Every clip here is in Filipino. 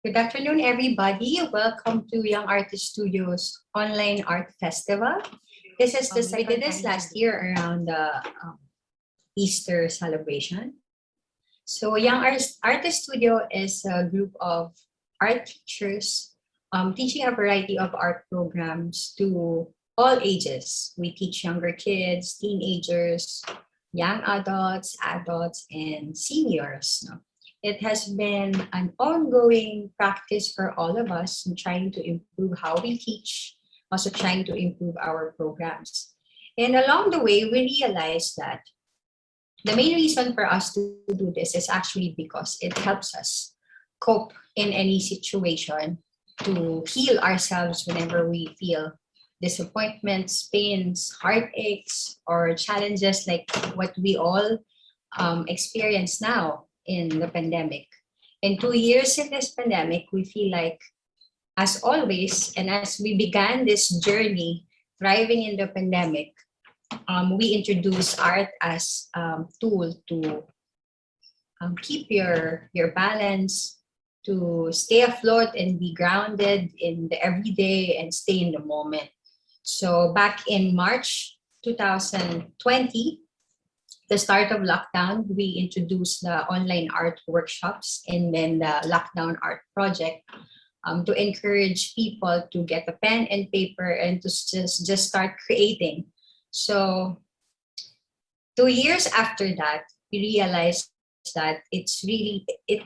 Good afternoon, everybody. Welcome to Young Artist Studios Online Art Festival. I did this last year around the Easter celebration. So Artist Studio is a group of art teachers teaching a variety of art programs to all ages. We teach younger kids, teenagers, young adults, and seniors. No? It has been an ongoing practice for all of us in trying to improve how we teach, also trying to improve our programs. And along the way, we realized that the main reason for us to do this is actually because it helps us cope in any situation, to heal ourselves whenever we feel disappointments, pains, heartaches, or challenges like what we all experience now in the pandemic. In 2 years in this pandemic, we feel like, as always, and as we began this journey thriving in the pandemic, we introduce art as a tool to keep your balance, to stay afloat and be grounded in the everyday and stay in the moment. So back in March 2020, the start of lockdown, we introduced the online art workshops and then the lockdown art project to encourage people to get a pen and paper and to just start creating. So 2 years after that, we realized that it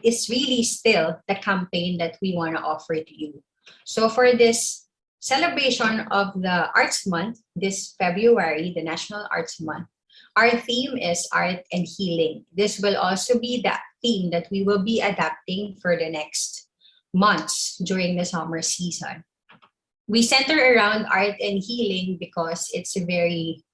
is really still the campaign that we want to offer to you. So for this celebration of the Arts Month, this February, the National Arts Month, our theme is art and healing. This will also be the theme that we will be adapting for the next months during the summer season. We center around art and healing because it's a very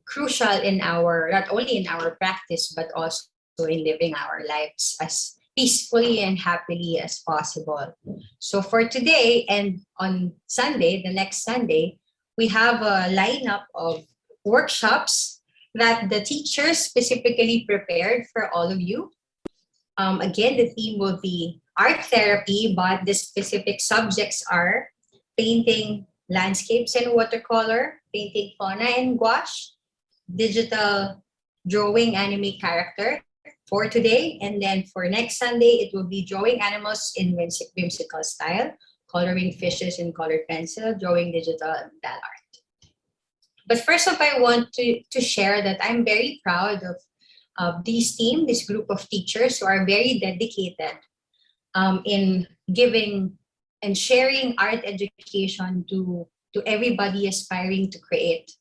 crucial in not only in our practice, but also in living our lives as peacefully and happily as possible. So for today and on Sunday, the next Sunday, we have a lineup of workshops that the teachers specifically prepared for all of you. Again, the theme will be art therapy, but the specific subjects are painting landscapes and watercolor, painting fauna and gouache, digital drawing anime character for today. And then for next Sunday, it will be drawing animals in whimsical style, coloring fishes in colored pencil, drawing digital and metal art. But first off, I want to share that I'm very proud of this group of teachers who are very dedicated in giving and sharing art education to everybody aspiring to create.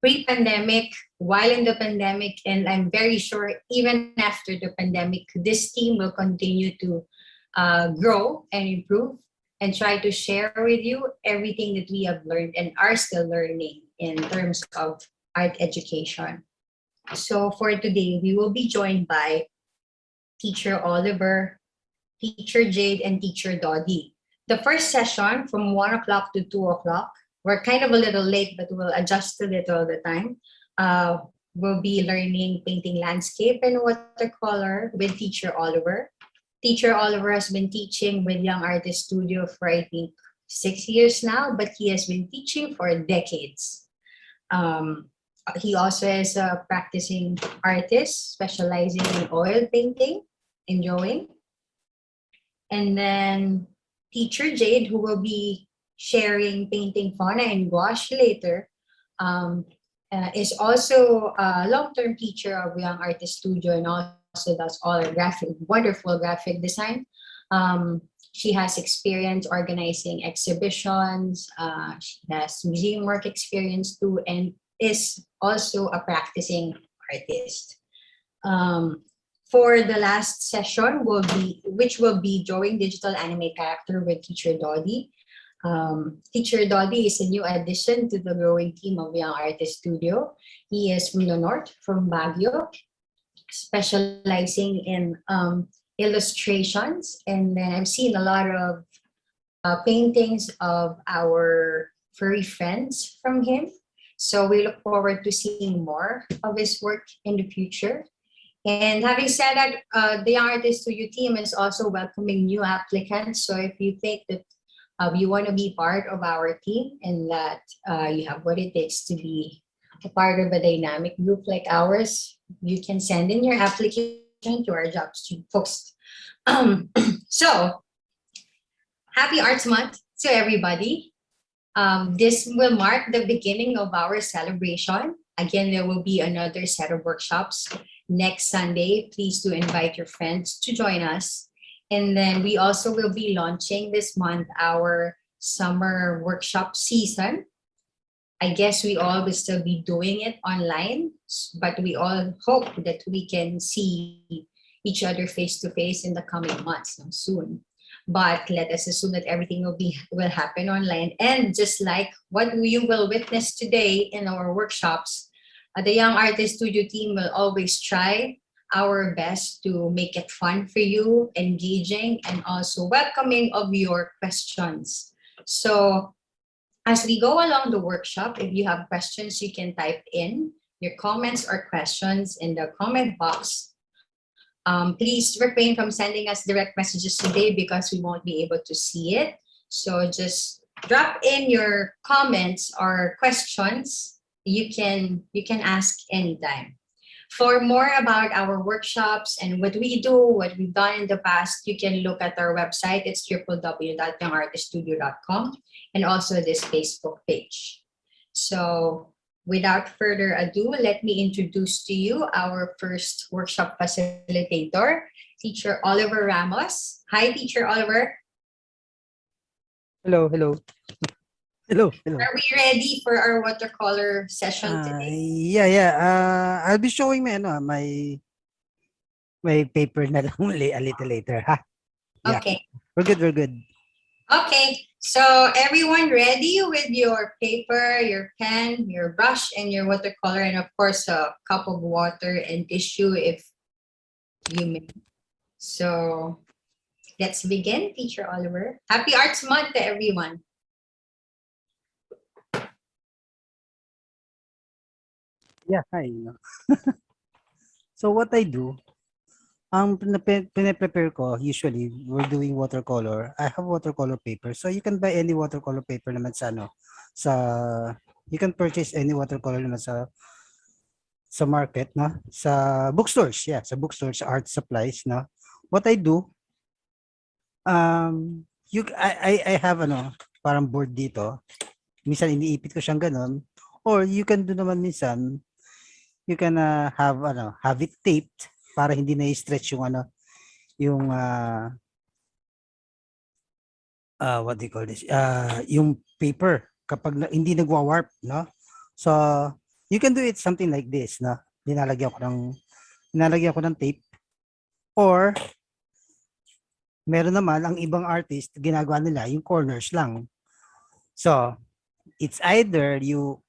Pre-pandemic, while in the pandemic, and I'm very sure even after the pandemic, this team will continue to grow and improve and try to share with you everything that we have learned and are still learning in terms of art education. So for today, we will be joined by Teacher Oliver, Teacher Jade, and Teacher Dodie. The first session from 1 o'clock to 2 o'clock, we're kind of a little late, but we'll adjust a little the time. We'll be learning painting landscape and watercolor with Teacher Oliver. Teacher Oliver has been teaching with Young Artist Studio for, I think, 6 years now, but he has been teaching for decades. He also is a practicing artist specializing in oil painting and drawing. And then Teacher Jade, who will be sharing painting fauna and gouache later, is also a long-term teacher of Young Artist Studio and also does all her wonderful graphic design. She has experience organizing exhibitions. She has museum work experience too, and is also a practicing artist. For the last session, which will be drawing digital anime character with Teacher Dodie. Teacher Dodie is a new addition to the growing team of Young Artist Studio. He is from the north, from Baguio, specializing in illustrations. And then I've seen a lot of paintings of our furry friends from him. So we look forward to seeing more of his work in the future. And having said that, the Young Artist Studio team is also welcoming new applicants. So if you think that you want to be part of our team and that you have what it takes to be a part of a dynamic group like ours, you can send in your application to our jobs to post. So happy Arts Month to everybody. This will mark the beginning of our celebration. Again, there will be another set of workshops next Sunday. Please do invite your friends to join us. And then we also will be launching this month our summer workshop season. I guess we all will still be doing it online, but we all hope that we can see each other face to face in the coming months soon. But let us assume that everything will happen online. And just like what you will witness today in our workshops, the Young Artist Studio team will always try our best to make it fun for you, engaging, and also welcoming of your questions. So as we go along the workshop, if you have questions, you can type in your comments or questions in the comment box. Please refrain from sending us direct messages today because we won't be able to see it. So just drop in your comments or questions. You can ask anytime. For more about our workshops and what we do, what we've done in the past, you can look at our website. It's www.youngartiststudio.com and also this Facebook page. So without further ado, let me introduce to you our first workshop facilitator, Teacher Oliver Ramos. Hi, Teacher Oliver. Hello, hello. Hello, hello. Are we ready for our watercolor session today? Yeah. I'll be showing my paper na lang a little later, ha? Yeah. Okay. We're good. Okay, so everyone ready with your paper, your pen, your brush, and your watercolor, and of course a cup of water and tissue if you may. So let's begin, Teacher Oliver. Happy Arts Month to everyone. Yeah, hi. So what I do, pinaprepare ko, usually, we're doing watercolor. I have watercolor paper. So you can buy any watercolor paper naman you can purchase any watercolor naman sa market, no? Sa bookstores, sa bookstores, art supplies, no? What I do, I have parang board dito. Minsan iniipit ko siyang ganun. Or you can do naman minsan, you can have it taped para hindi na i-stretch yung what do you call this? Yung paper kapag hindi nagwa-warp, no? So, you can do it something like this, no? Nilalagyan ko ng tape. Or meron naman ang ibang artist ginagawa nila yung corners lang. So, it's either you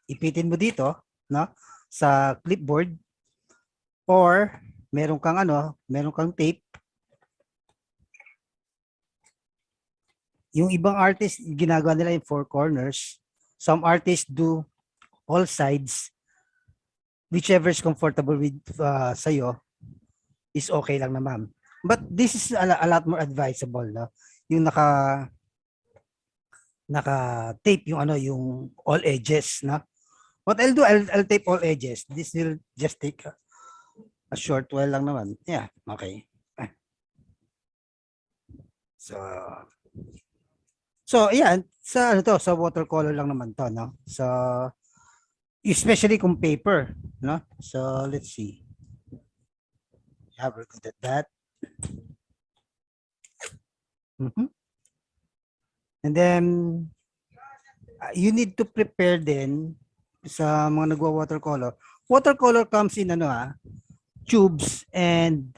ipitin mo dito, no? Sa clipboard, or meron kang tape. Yung ibang artist ginagawa nila yung four corners. Some artists do all sides. Whichever is comfortable with sa'yo is okay lang naman. But this is a lot more advisable, no? Yung naka-tape yung all edges, no? What I'll do, I'll tape all edges. This will just take a short while lang naman. Yeah, okay. So yeah, sa watercolor lang naman to, no? So especially kung paper, no? So let's see. Yeah, we're good at that. And then you need to prepare din sa mga nagwa-watercolor. Watercolor comes in tubes and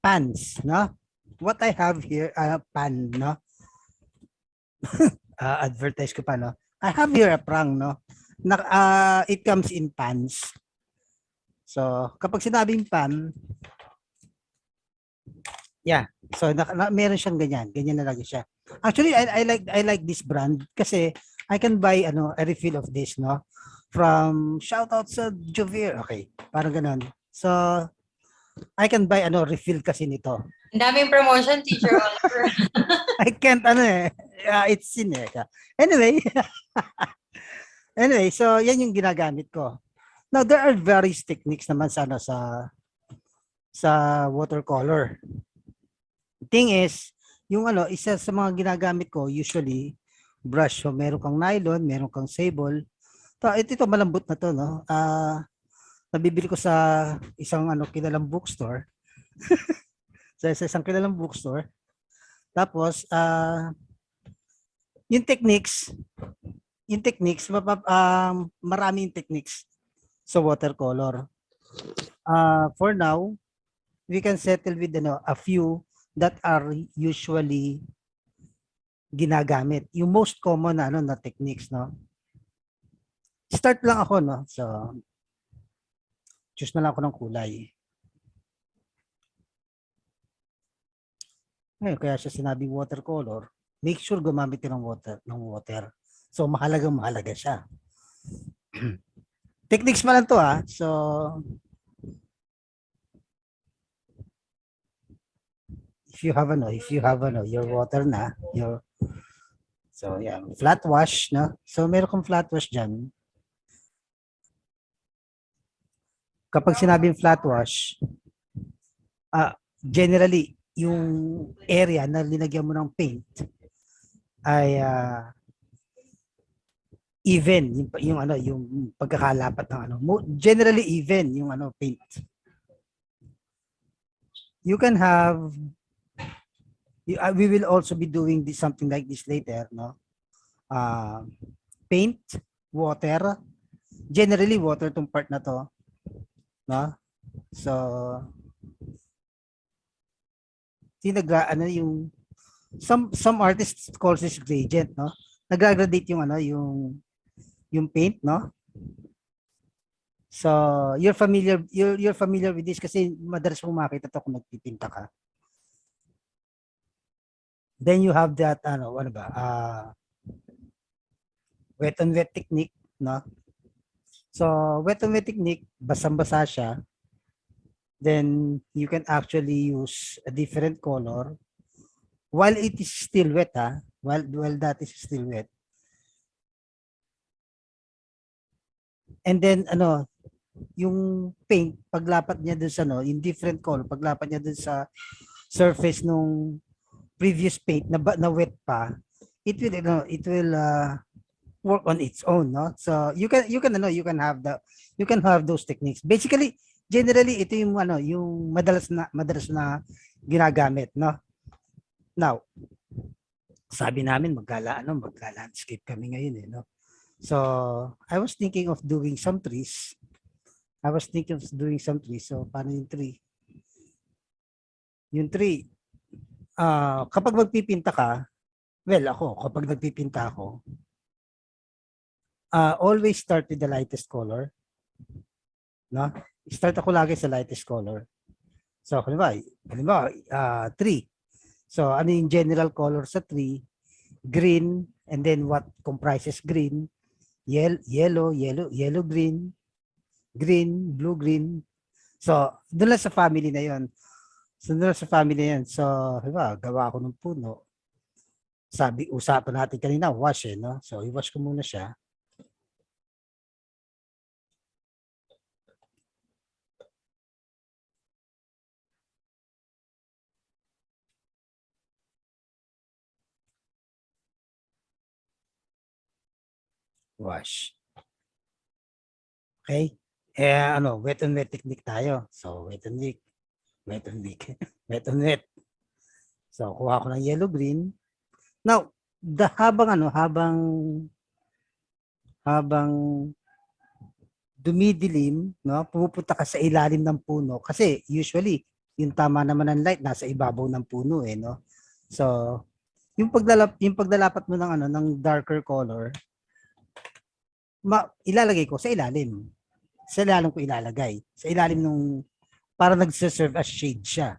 pans, no? What I have here, pan, no? Advertise ko pa, no? I have here a prang, no? It comes in pans. So, kapag sinabing pan, yeah. So, meron siyang ganyan na lagi siya. Actually, I like this brand kasi I can buy a refill of this, no? from shoutout sa Jovir. Okay, parang ganun. So, I can buy refill kasi nito. Ang daming promotion, Teacher Oliver. I can't it's in eh. Anyway, anyway, so yan yung ginagamit ko. Now, there are various techniques naman sa watercolor. Thing is, yung isa sa mga ginagamit ko usually brush. So meron kang nylon, meron kang sable. Ito malambot na to, no? Nabibili ko sa isang kilalang bookstore. Sa isang kilalang bookstore. Tapos yung techniques, maraming techniques sa watercolor. For now, we can settle with a few that are usually ginagamit. Yung most common na techniques, no? Start lang ako, no? So, choose na lang ako ng kulay. Ngayon, kaya siya sinabing watercolor, make sure gumamit ng water. So, mahalaga siya. Techniques pa lang to, ha? So, if you have your water na, so yeah, flat wash, no? So meron kang flat wash diyan. Kapag sinabing flat wash, generally yung area na linagyan mo ng paint ay even yung pagkakalapat ng generally even yung paint. You can have we will also be doing something like this later, no? Paint, water, generally water tong part na to, no? So yung some artists calls this gradient, no? Nag-gradate yung paint, no? So you're familiar with this kasi madalas mong makita to kung nagpipinta ka. Then you have that wet on wet technique, no? So wet on wet technique, basang-basa siya. Then you can actually use a different color while it is still wet, while that is still wet. And then yung paint paglapat niya dun sa in different color, paglapat niya dun sa surface nung previous paint na wet pa, it will work on its own, no? So you can have those techniques. Basically, generally ito yung yung madalas na ginagamit, no? Now, sabi namin magka-landscape kami ngayon, no? So I was thinking of doing some trees. So paano yung tree? Yung tree, kapag magpipinta ka, kapag nagpipinta ako, always start with the lightest color. No? Start ako lagi sa lightest color. So, halimbawa, tree. So, ano yung general color sa tree? Green, and then what comprises green? Yellow, green, blue, green. So, doon lang sa family na yon. So, halimbawa, gawa ko ng puno. Usapan natin kanina, wash no? So, i-wash ko muna siya. Wash. Okay? Wet on wet technique tayo. So, wet on wet. So, kuha ko ng yellow green. Now, habang dumidilim, no, pumupunta ka sa ilalim ng puno kasi usually yung tama naman ng light nasa ibabaw ng puno no. So, yung paglalapat mo ng darker color, ilalagay ko sa ilalim. Sa ilalim ko ilalagay. Sa ilalim nung para nagse-serve as shade siya.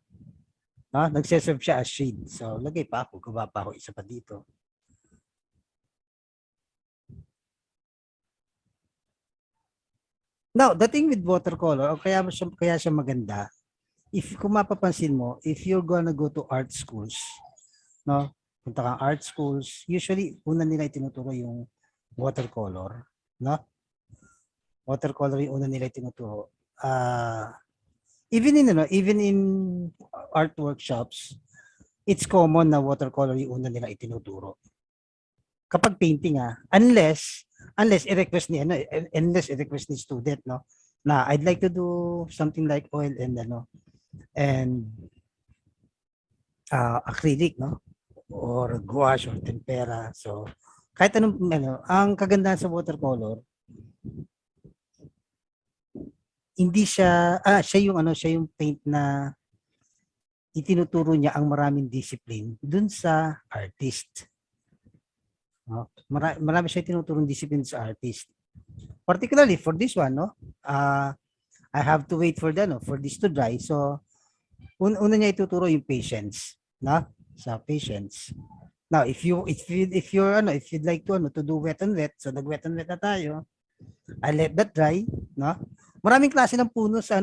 No? Nagse-serve siya as shade. So, gawa pa ako isa pa dito. Now, the thing with watercolor, kaya siya maganda, if kung mapapansin mo, if you're gonna go to art schools, no? Punta kang art schools, usually una nila itinuturo yung watercolor, no? Watercolor yung una nila itinuturo. Even in art workshops, it's common na watercolor yung una nila itinuturo. Kapag painting unless i-request ni student, no, na I'd like to do something like oil and acrylic, no, or gouache or tempera. So kahit anong ang kagandahan sa watercolor, hindi siya yung paint na itinuturo niya ang maraming discipline dun sa artist. No? Marami siya tinuturong discipline sa artist. Particularly for this one, no? I have to wait for for this to dry. So una niya ituturo yung patience, no? Sa patience. Now, if you'd like to do wet and wet, so nag-wet and wet na tayo. I let that dry, no? Maraming klase ng puno sa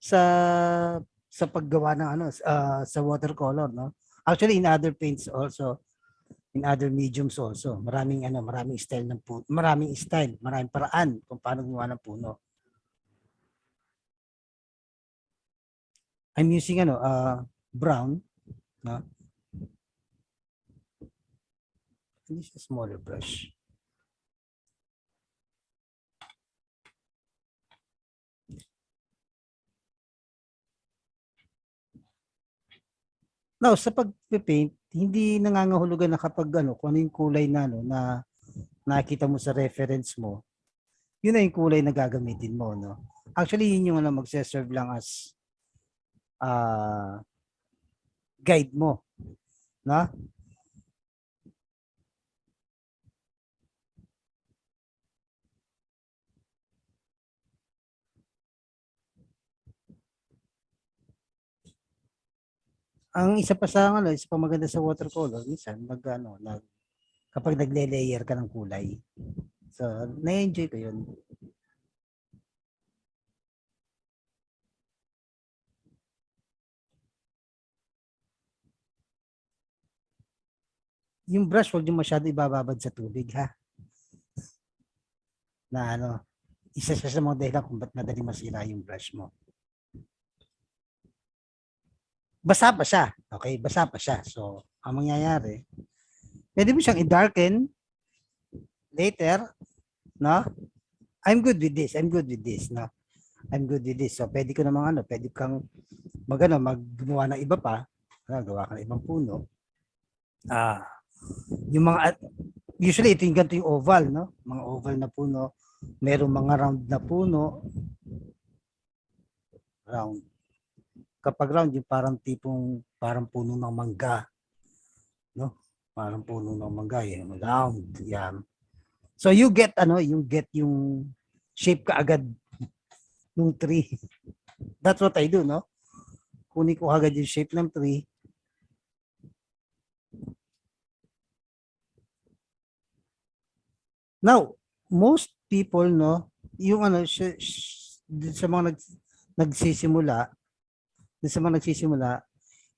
sa paggawa ng sa watercolor, no? Actually in other paints also, in other mediums also. Maraming style ng puno, maraming paraan kung paano gumawa ng puno. I'm using brown, no? This is a smaller brush. Now, sa pag-paint, hindi nangangahulugan na kapag kung ano yung kulay na na nakita mo sa reference mo, yun na yung kulay na gagamitin mo, no? Actually, yun yung magse-serve lang as guide mo, no? Ang isa pa maganda sa watercolor, minsan kapag nagle-layer ka ng kulay. So, na-enjoy ko yun. Yung brush, huwag yung masyado ibababad sa tubig, ha? Na isa sa mga dahilan kung ba't madaling masira yung brush mo. Basa pa siya. Okay, basa pa siya. So, ang mangyayari, pwede mo siyang i-darken later, no? I'm good with this, no? I'm good with this. So, pwede kang maggumawa ng iba pa, gawa ka ng ibang puno. Yung mga, usually ito yung ganito yung oval, no? Mga oval na puno. Merong mga round na puno. Round. Kapag round, yung parang puno ng mangga. No? Parang puno ng mangga. Yan, round. Yan. So you get yung shape kaagad ng tree. That's what I do, no? Kunin ko agad yung shape ng tree. Now, most people, no, yung sa mga nagsisimula,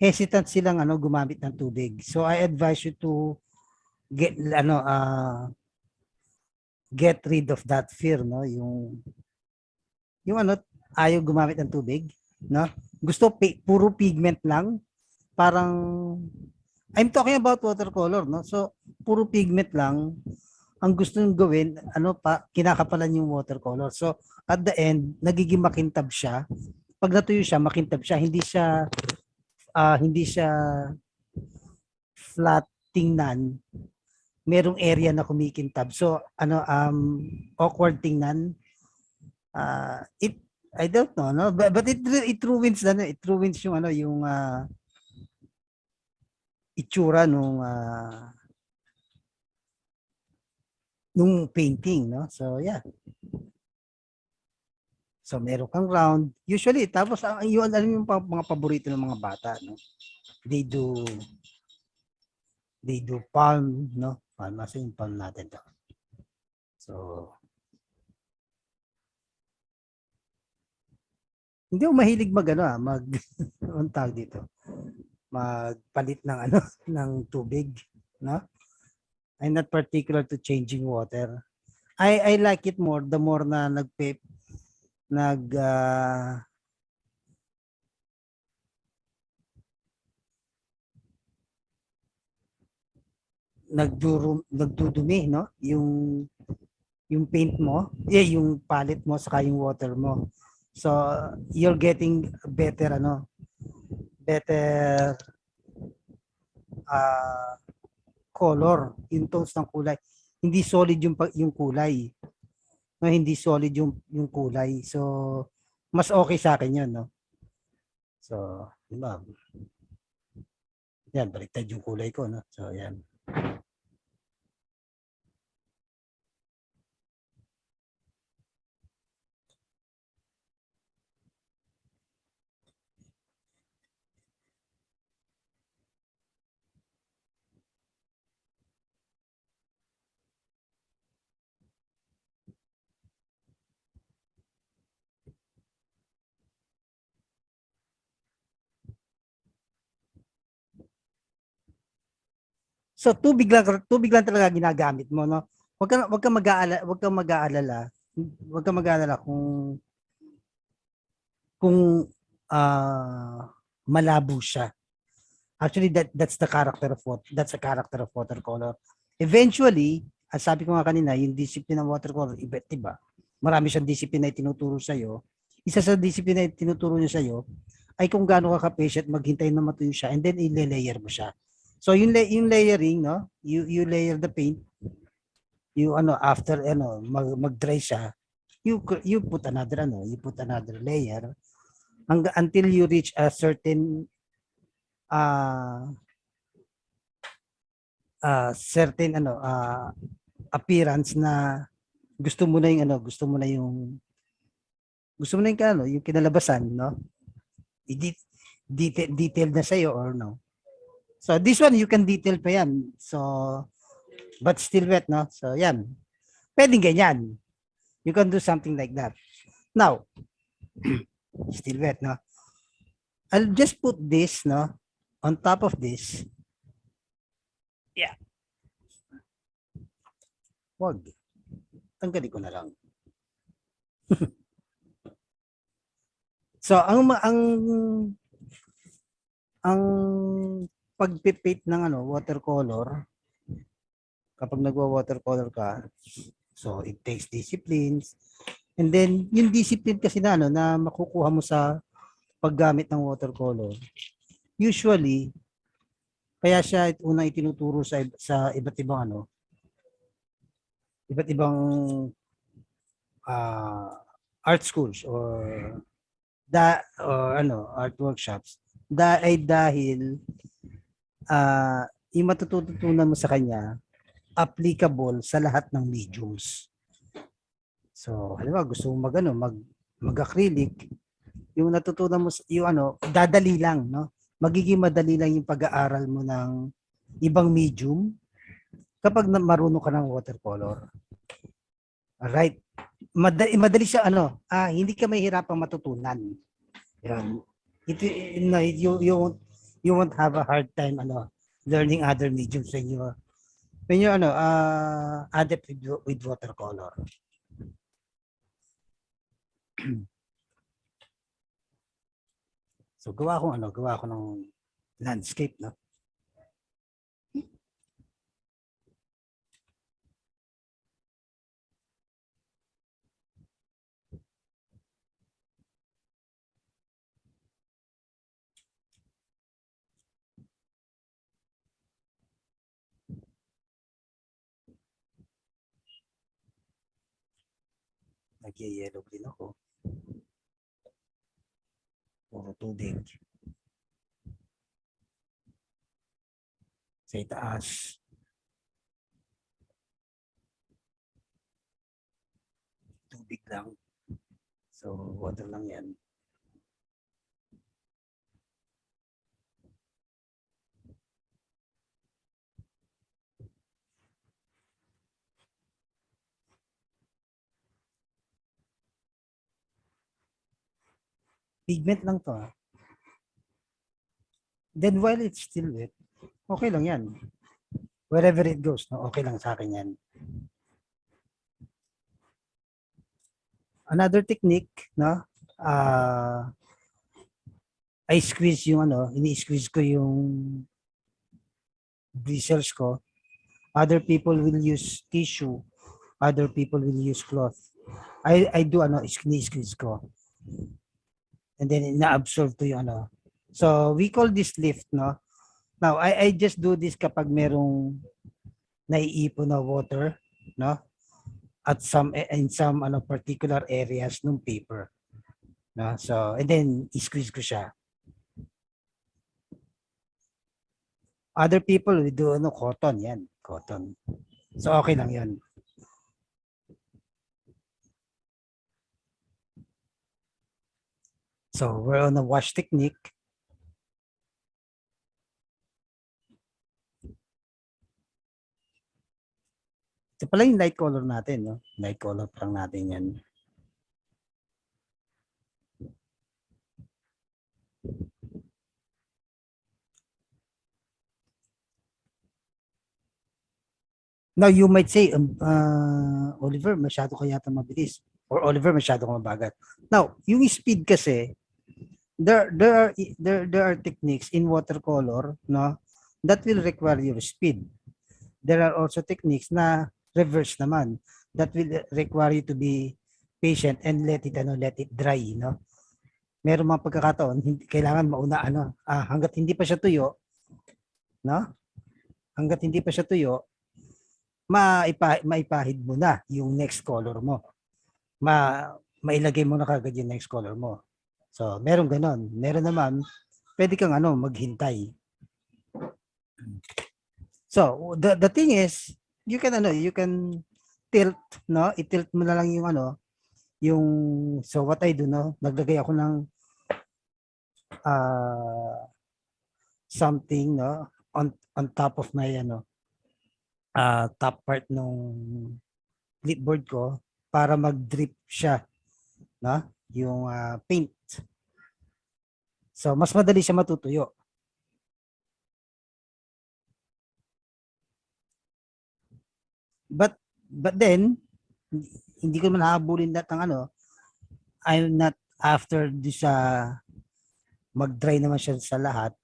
hesitant silang gumamit ng tubig. So I advise you to get rid of that fear, no? Yung ayaw gumamit ng tubig, no? Gusto puro pigment lang, parang I'm talking about watercolor, no? So puro pigment lang ang gusto nyo gawin, kinakapalan yung watercolor. So at the end, nagiging makintab siya. Pag natuyo siya, makintab siya, hindi siya flat tingnan. Merong area na kumikintab. So awkward tingnan. I don't know, no? But it ruins yung yung itsura nung painting, no? So yeah. So meron kang round. Usually, tapos yung yung mga paborito ng mga bata, no? They do palm, no? Palm, nasa yung palm natin to. So Hindi ako mahilig mag ano mag ang tawag dito. Magpalit ng ano ng tubig, no? I'm not particular to changing water. I like it more the more na nag nagdudumi, no? Yung paint mo, yung palette mo saka yung water mo. So you're getting better better uh, color, yung tones ng kulay. Hindi solid yung kulay. No, hindi solid yung kulay. So mas okay sa akin 'yun, no? So, di ba? Yan, baliktad yung kulay ko, no? So, yan. So tubig lang talaga ginagamit mo, no? Wag ka mag-aalala kung malabo siya. Actually that's the character of watercolor. Eventually, as sabi ko nga kanina, yung discipline ng watercolor, iba't iba. Marami siyang discipline na itinuturo sa iyo. Isa sa discipline na itinuturo niya sa iyo ay kung gaano ka ka-patient maghintay na matuyo siya and then i-layer mo siya. So yung layering, no? You layer the paint, you after mag-dry siya, you put another layer until you reach a certain uh, appearance na gusto mo na yung kinalabasan, no? Detailed na sa'yo or no? So this one you can detail pa yan. So but still wet, no? So yan. Pwedeng ganyan. You can do something like that. Now, still wet, no? I'll just put this, no, on top of this. Yeah. Wag. Tanggalin ko na lang. So ang pagpipit ng watercolor, kapag nagwa-watercolor ka, so it takes disciplines. And then yung discipline kasi na makukuha mo sa paggamit ng watercolor. Usually kaya siya unang itinuturo sa iba't ibang art schools or art workshops dahil yung matututunan mo sa kanya applicable sa lahat ng mediums. So, halimbawa gusto mo mag-acrylic, yung natutunan mo dadali lang, no? Magiging madali lang yung pag-aaral mo ng ibang medium kapag marunong ka ng watercolor. Alright. Madali siya hindi ka mahihirapang matutunan. Yan. You won't have a hard time learning other mediums when you adept with watercolor. So gawa ko ng landscape, no? Nag-yellow green ako. Puro tubig. Sa itaas. Tubig lang. So, water lang yan. Pigment lang to. Then while it's still wet, okay lang yan. Wherever it goes, no? Okay lang sa akin yan. Another technique, no? I squeeze yung ini-squeeze ko yung bristles ko. Other people will use tissue. Other people will use cloth. I do ini-squeeze ko. And then na-absorb to yung So we call this lift, no? Now, I just do this kapag merong naiipon na water, no? At in some particular areas ng paper. No? So, and then i-squeeze ko siya. Other people will do cotton, yan, cotton. So okay lang 'yan. So we're on a wash technique. Ito pala yung light color natin, no? Light color pa lang natin yan. Now, you might say, Oliver, masyado ka yata mabilis. Or Oliver, masyado ka mabagal. Now, yung speed kasi, there are techniques in watercolor, no, that will require your speed. There are also techniques na reverse naman that will require you to be patient and let it dry, no. Meron mga pagkakataon kailangan mauna hangga't hindi pa siya tuyo, no? Hangga't hindi pa siya tuyo, maipahid mo na yung next color mo. Mailagay mo na kagad yung next color mo. So, meron ganon. Meron naman, pwede kang maghintay. So, the thing is, you can tilt, no? I-tilt mo na lang yung so what I do, no? Naglagay ako ng something, no? On top of my top part ng clipboard ko para mag-drip siya, no? Yung paint. So, mas madali siya matutuyo. But then, hindi ko naman hahabulin lahat ng I'm not after this mag-dry naman siya sa lahat.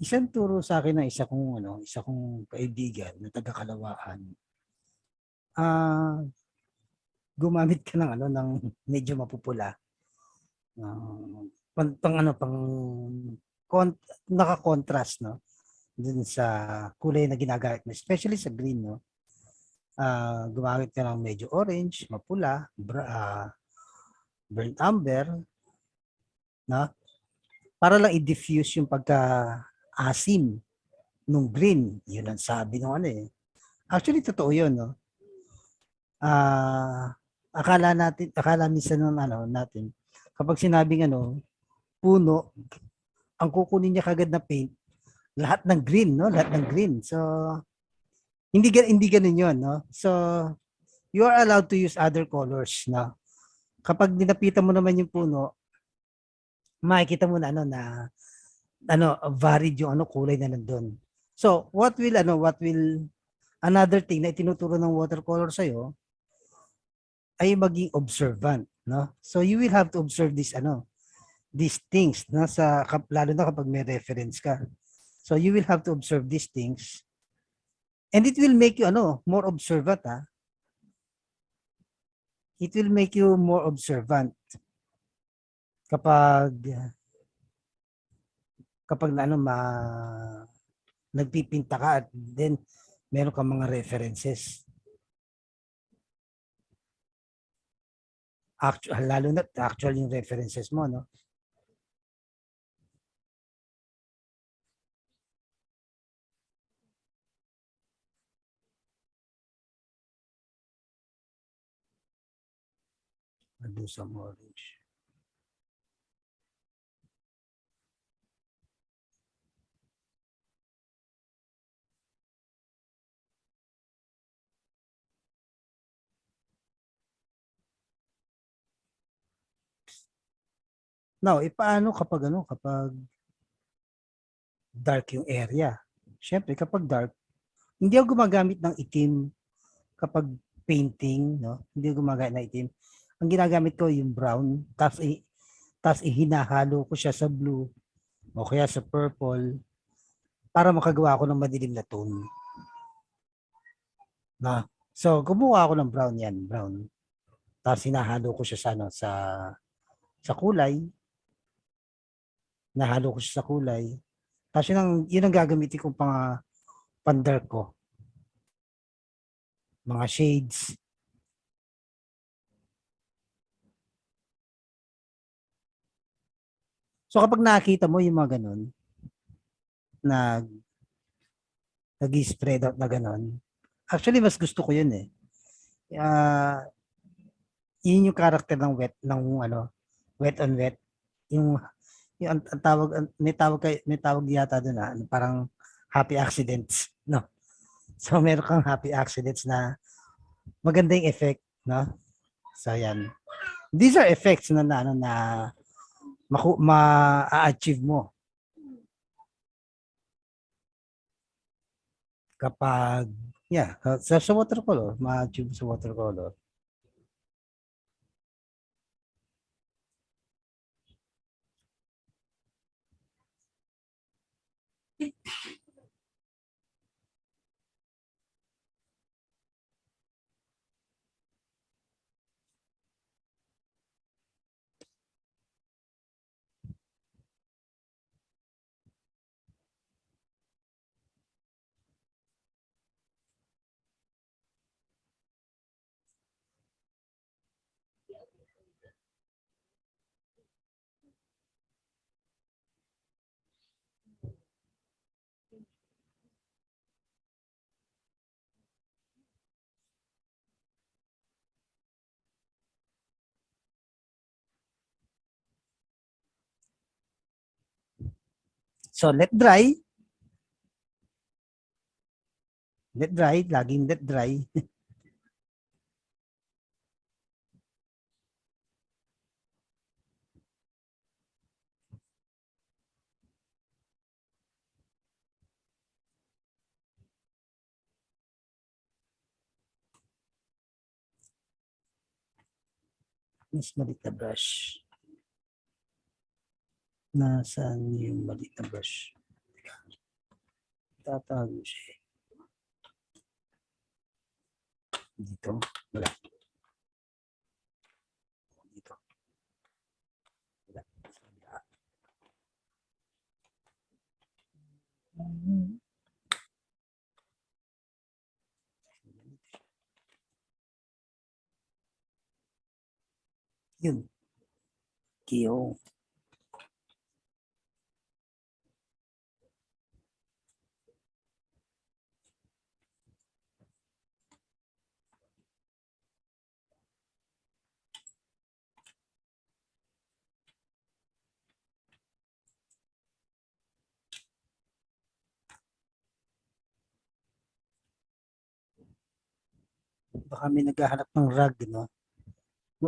Isang turo sa akin ng isa kong kaibigan na taga-Kalawaan. Gumamit ka ng medyo mapupula. Naka-contrast, no? Dun sa kulay na ginagamit mo, especially sa green, no? Gumamit ka ng medyo orange, mapula, burnt amber, no? Para lang i-diffuse yung pagka-asim nung green. Yun ang sabi ng Actually, totoo yun, no? Akala minsan natin, kapag sinabing puno, ang kukunin niya kagad na paint, lahat ng green, no? Lahat ng green. So, hindi ganun yun, no? So, you are allowed to use other colors, no? Kapag dinapitan mo naman yung puno, makikita mo na varied yung kulay na nandun. So, what will another thing na itinuturo ng watercolor sa'yo ay maging observant, no? So, you will have to observe these things, no? Lalo na kapag may reference ka. So, you will have to observe these things and it will make you more observant, ha? It will make you more observant kapag nagpipinta ka at then meron kang mga references. Actual, lalo na actual yung references mo, no? I'll do some orange. Now, paano kapag kapag dark yung area? Siyempre, kapag dark, hindi ako gumagamit ng itim kapag painting, no? Hindi ako gumagamit ng itim. Ang ginagamit ko yung brown, tapos ihinahalo ko siya sa blue o kaya sa purple para makagawa ako ng madilim na tone. Na. So, kumuha ako ng brown yan, brown. Tapos hinahalo ko siya sa sa kulay. Nahalo ko siya sa kulay. Tapos yun ang gagamitin kong pan-dark ko. Mga shades. So kapag nakita mo yung mga ganun, nag-spread out na ganun, actually mas gusto ko yun eh. Yun yung character ng wet on wet. Yung ang tawag, may tawag yata doon parang happy accidents, no? So meron kang happy accidents na maganda yung effect, no? So yan. These are effects na ma-achieve mo kapag sa watercolor, ma-achieve sa watercolor. So let dry. Let dry, laging let dry. Mas malit na brush. Nasaan yung malit na brush? Tatago siya. Dito. Wala. Dito. Wala. Yun. Kiyo. Baka may naghahanap ng rug, no?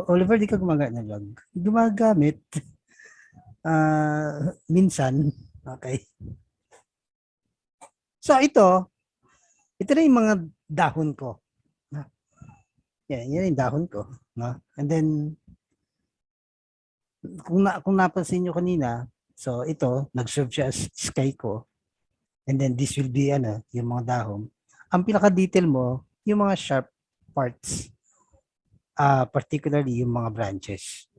Oliver, di ka gumagamit ng rug? Gumagamit. Minsan. Okay. So, ito na yung mga dahon ko. Yan yung dahon ko. No? And then, kung napansin nyo kanina, so ito, nag-serve siya as sky ko. And then this will be yung mga dahon. Ang pinaka-detail mo, yung mga sharp parts. Particularly yung mga branches.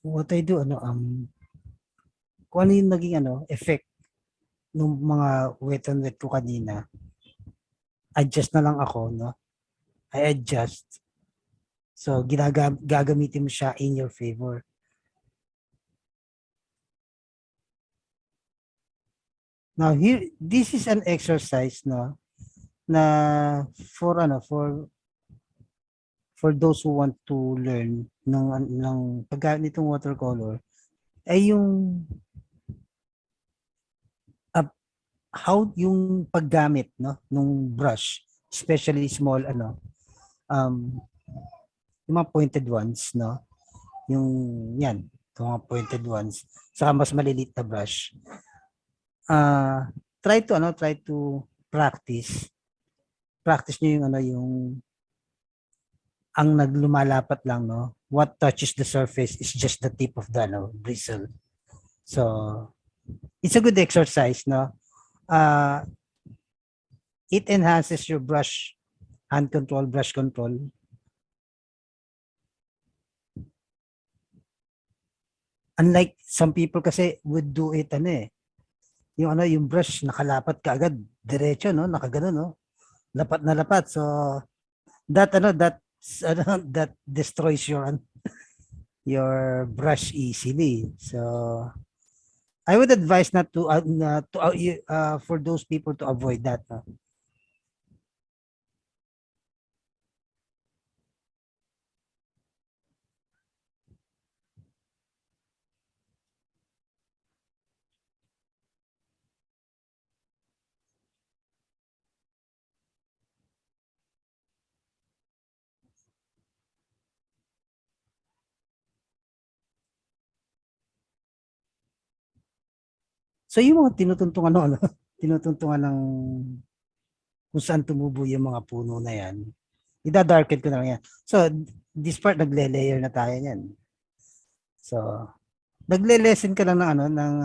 what I do, kung ano yung naging effect ng mga wet on wet ko kanina, adjust na lang ako, no? I adjust. So, gagamitin mo siya in your favor. Now, here, this is an exercise, no? Na for those who want to learn ng paggamit nitong watercolor ay yung how yung paggamit nung brush, especially small um yung mga pointed ones, yung yan, yung mga pointed ones, saka mas maliliit na brush. Try to practice niyo yung yung ang naglumalapat lang, what touches the surface is just the tip of the bristle. So it's a good exercise, uh, it enhances your hand control, brush control. Unlike some people kasi would do it yung brush nakalapat ka agad, diretso, nakagano, lapat na lapat. So that destroys your brush easily. So I would advise not to for those people to avoid that. So yung mga tinutuntungan tinutuntungan ng kung saan tumubo yung mga puno na yan, ida-darken ko na lang yan. So this part nagle-layer na tayo yan. So nagle-lessen ka lang ng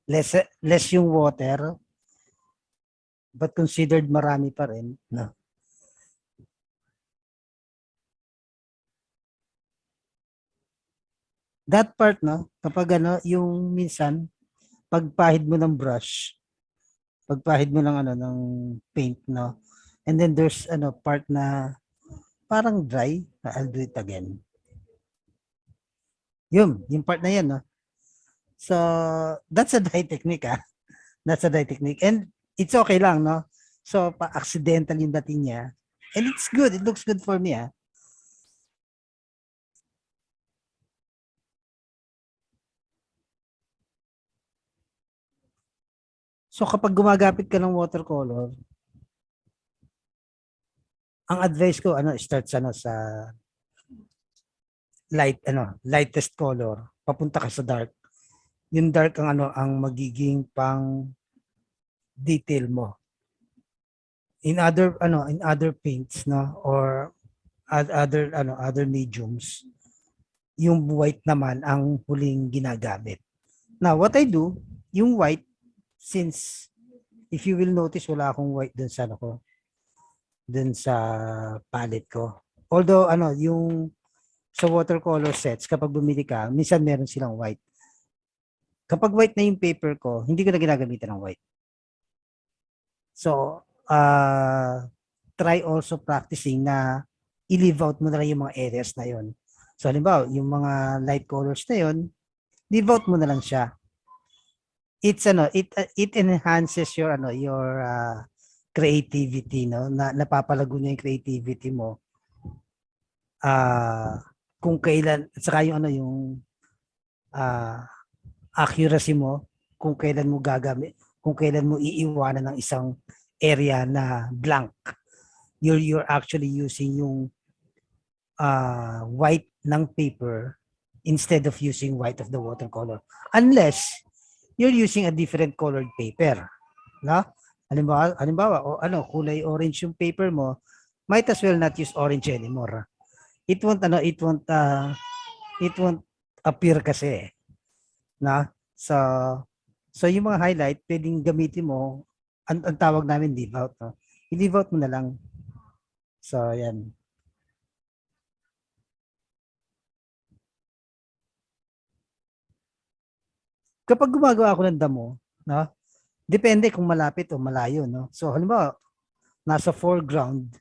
less yung water, but considered marami pa rin, no? That part, kapag yung minsan, pagpahid mo ng brush, pagpahid mo ng ng paint, and then there's part na parang dry, I'll do it again. Yung part na yan, So, that's a dry technique, That's a dry technique. And it's okay lang, So, pa-accidental yung dating niya. And it's good. It looks good for me, So, kapag gumagapit ka ng watercolor, ang advice ko, start sa lightest color. Papunta ka sa dark. Yung dark ang ang magiging pang detail mo. In other paints, or other mediums, yung white naman ang huling ginagamit. Now, what I do, yung white, since if you will notice, wala akong white dun sa palette ko. Although, yung sa watercolor sets, kapag bumili ka, minsan meron silang white. Kapag white na yung paper ko, hindi ko na ginagamitan ng white. So, try also practicing na i-leave out mo na lang yung mga areas na yon. So, halimbawa, yung mga light colors na yon, leave out mo na lang siya. It's it enhances your creativity, na napapalago niya yung creativity mo. Kung kailan, at saka yung yung accuracy mo, kung kailan mo gagamit, kung kailan mo iiwanan ng isang area na blank. You're actually using yung white ng paper instead of using white of the watercolor. Unless you're using a different colored paper, no? Halimbawa, kulay orange yung paper mo, might as well not use orange anymore. It won't appear kasi, na? So yung mga highlight, pwedeng gamitin mo, ang tawag namin leave out, I-leave out mo na lang. So, yan. kapag gumagawa ako ng damo, no? Depende kung malapit o malayo, no? So, halimbawa, nasa foreground,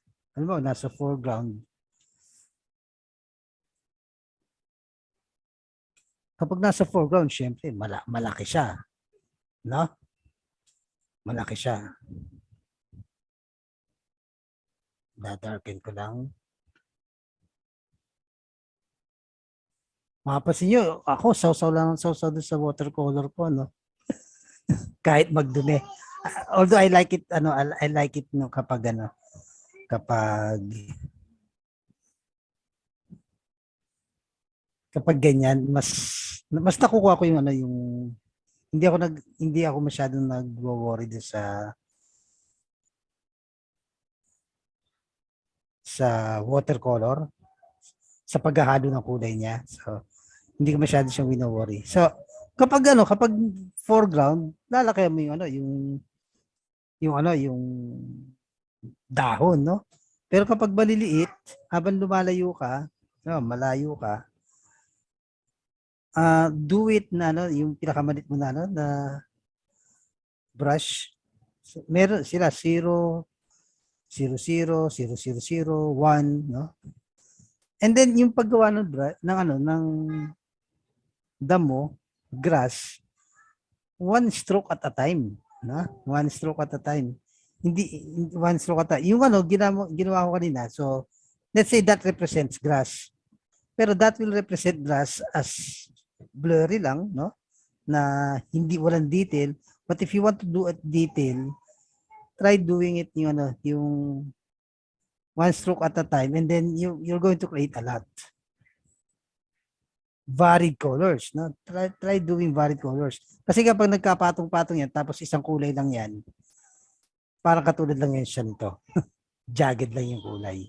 kapag nasa foreground, syempre, malaki siya, no? Malaki siya. Dadarken ko lang. Mapapansin nyo, ako, sausaw lang ang sausaw doon sa watercolor ko, no? Kahit magdumi. Although I like it, I like it no, kapag, kapag ganyan, mas nakukuha ko yung, yung, hindi ako masyadong nagwo-worry doon sa watercolor, sa paghahalo ng kulay niya. So, hindi ko masyado siyang wino-worry. So, kapag foreground, lalaki mo yung, yung dahon, no? Pero kapag maliliit, habang lumalayo ka, no, malayo ka, do it na, yung pinakamalit mo na, na brush. So, meron sila 0, 0, 1, no? And then yung paggawa ng damo, grass, one stroke at a time, no? One stroke at a time. Hindi one stroke at a time. Yung ginawa ko kanina. So, let's say that represents grass. Pero that will represent grass as blurry lang, no? Na hindi walang detail. But if you want to do a detail, try doing it yung one stroke at a time, and then you're going to create a lot. Varied colors, no? Try doing varied colors. Kasi kapag nagkapatong-patong yan, tapos isang kulay lang yan, parang katulad lang yan siya nito. Jagged lang yung kulay.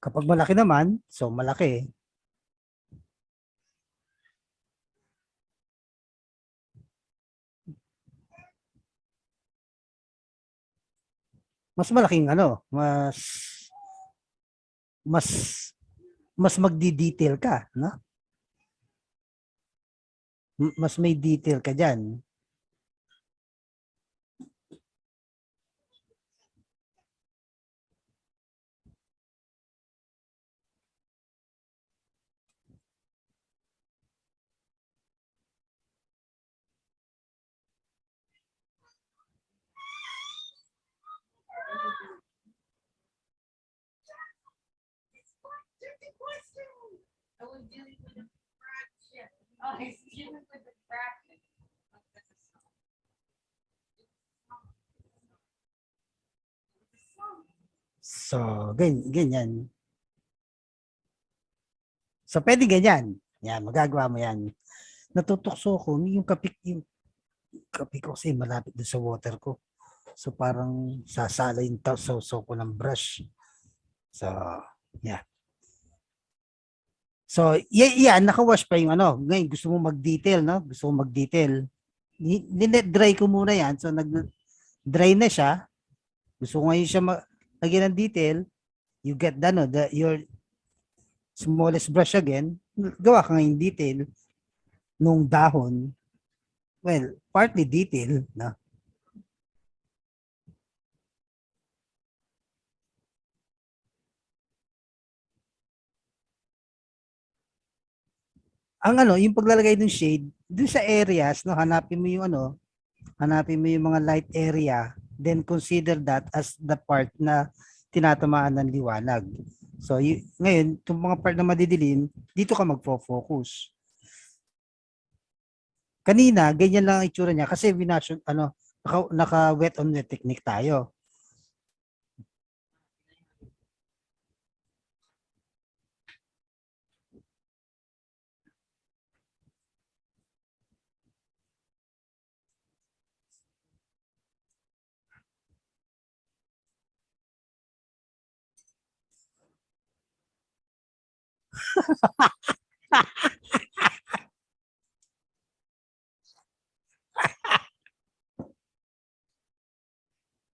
Kapag malaki naman, so malaki. Mas malaking mas mas magdi-detail ka, no? Mas may detail ka diyan. So, ganyan. So, pwede ganyan. Yan, magagawa mo yan. Natutukso ko, yung kape ko kasi malapit doon sa water ko. So, parang sasala yung so ko ng brush. So, yeah. So, yan, naka-wash pa yung Ngayon, gusto mo mag-detail, no? Gusto mo mag-detail. Dry ko muna yan. So, nag-dry na siya. Gusto ko ngayon siya lagyan ng detail. You get your smallest brush again. Gawa ka ngayon detail nung dahon. Well, partly detail, no? Ang yung paglalagay ng shade, dun sa areas, no, hanapin mo yung mga light area, then consider that as the part na tinatamaan ng liwanag. So, ngayon, yung mga part na madidilim, dito ka magfo-focus. Kanina, ganyan lang ang itsura niya kasi naka-wet on wet technique tayo.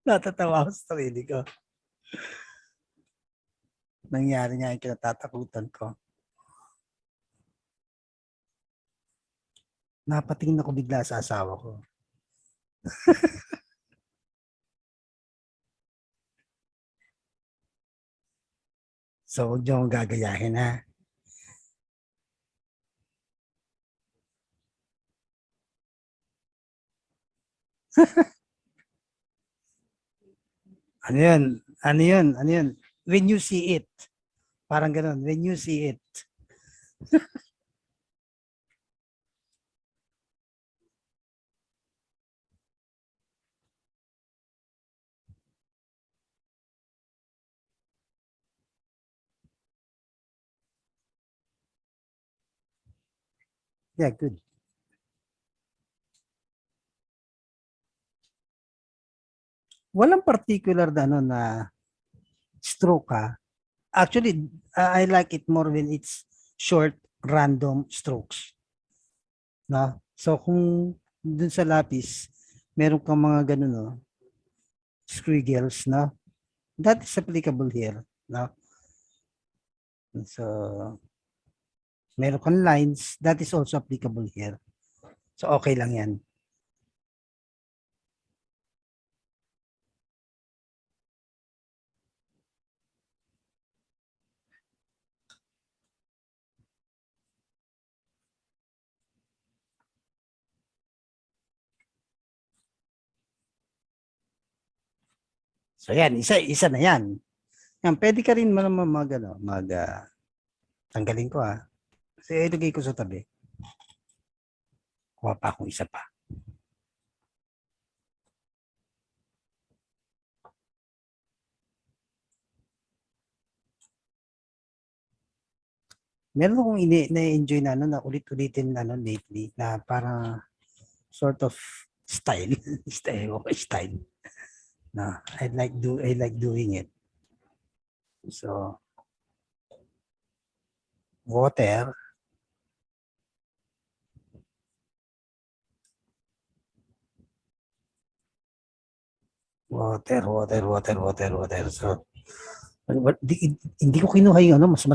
Natatawa ako sa sarili ko. Nangyari nga yung kinatatakutan ko. Napatingin ako bigla sa asawa ko. So, huwag niyo akong gagayahin, ha? Ano yun? Ano yun? Ano yun? When you see it. Parang ganun. When you see it. Yeah, good. Walang particular na ano na stroke, ha? Actually, I like it more when it's short, random strokes. No? So, kung dun sa lapis, meron kang mga ganun, no? Squiggles, no? That is applicable here. No? So, meron kang lines, that is also applicable here. So, okay lang yan. So, so yan, isa na yan. Yan, pwede ka rin naman tanggalin ko, ha. Kasi ilagay ko sa tabi. Kuha pa akong isa pa. Meron akong na-enjoy na na ulit-ulitin lately na para sort of style. style. Na I like doing it. So, water. So, hindi ko kinuha yung mas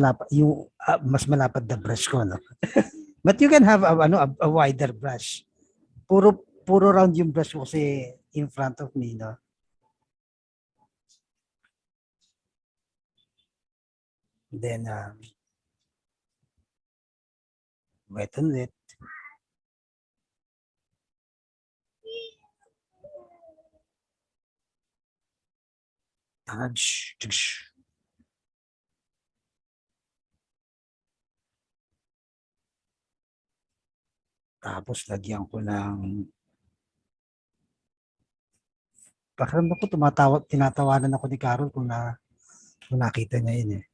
malapad na brush ko, no. But you can have a wider brush. Puro round yung brush ko kasi in front of me, no. Then wet and wet. Tapos lagyan ko ng pakiramdam ko tinatawanan ako ni Carol kung nakita niya yun, eh.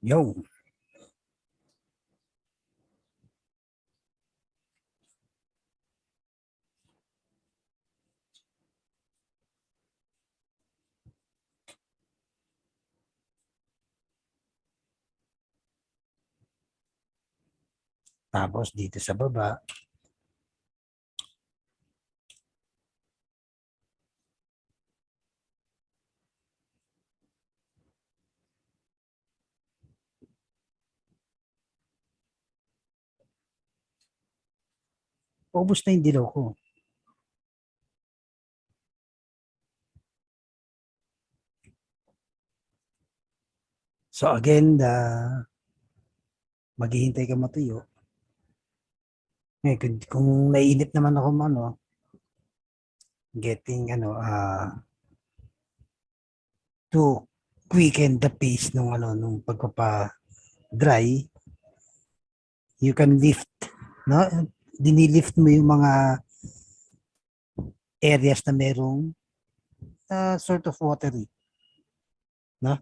Yo. Tapos dito sa baba, ubos na yung dilaw ko. So again, maghihintay ka matuyo. Ngayon, kung naiinip naman ako getting to quicken the pace nung pagpapa-dry, you can lift, no? Dinilift mo yung mga areas na merong sort of watery, no?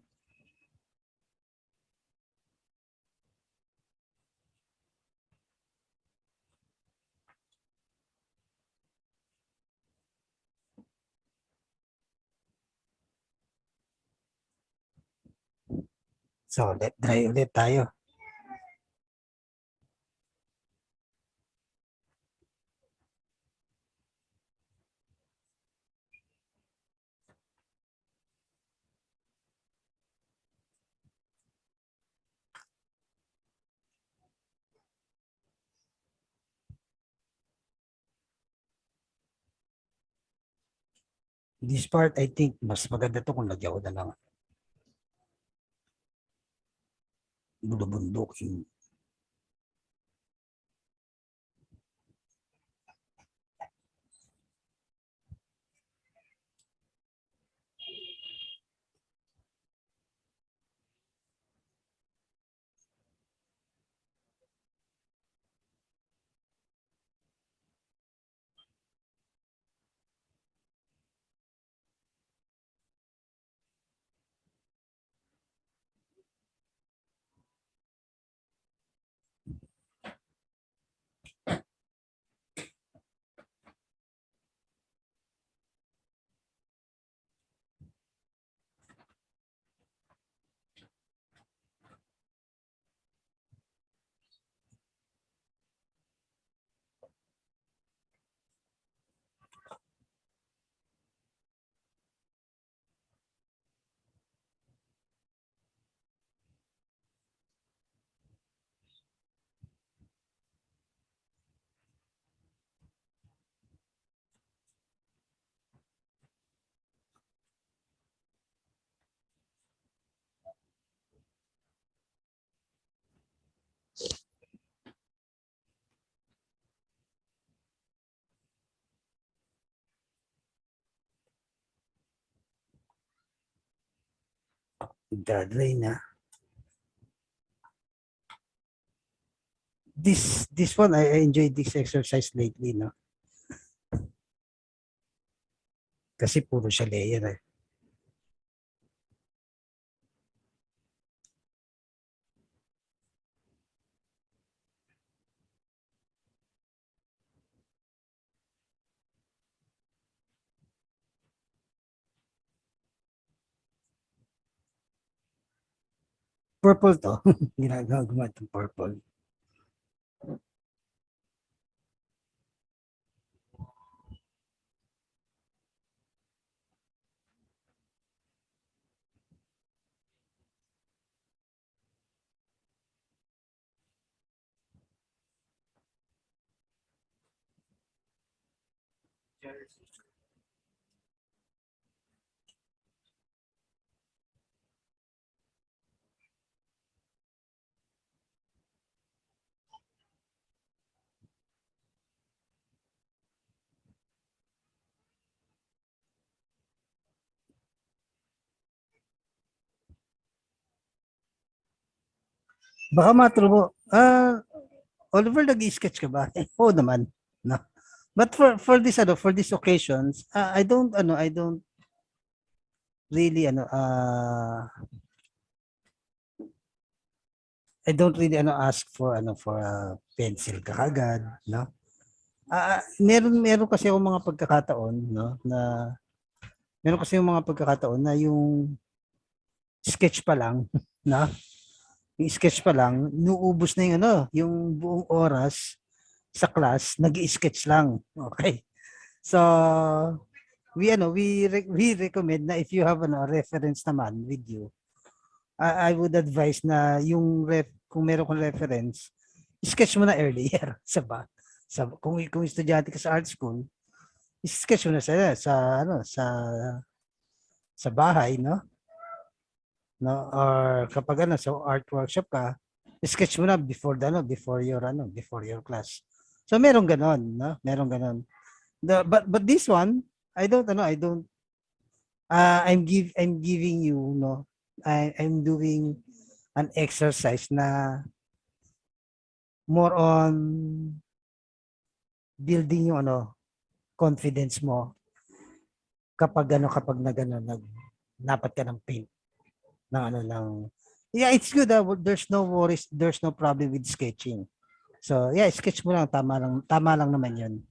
So, let dry ulit tayo. This part, I think, mas maganda to kung lagyan ko na lang bulubundukin. Dry na. This one, I enjoyed this exercise lately, no? Kasi puro siya layer eh. Purple to. Ginagawa itong purple. Baka matro mo. Oliver, nag-sketch ka ba? Oo naman. No. But for these occasions, I don't really I don't really ask for for a pencil kagad, no? Meron kasi ako mga pagkakataon, no, na meron kasi yung mga pagkakataon na yung sketch pa lang, no? Yung sketch pa lang, nuubos na yung yung buong oras sa class, nag-sketch lang. Okay. So, we recommend na if you have reference naman with you, I would advise na yung kung meron kang reference, sketch mo na earlier kung estudyante ka sa art school, sketch mo na sa bahay, no, or kapag sa art workshop ka, sketch mo na before your class. So meron ganon, no? Meron ganon. But this one, I don't I'm giving you, no. I'm doing an exercise na more on building yung confidence mo kapag napat ka ng paint ng yeah, it's good. There's no worries, there's no problem with sketching. So yeah, sketch mo lang, tama lang naman 'yun.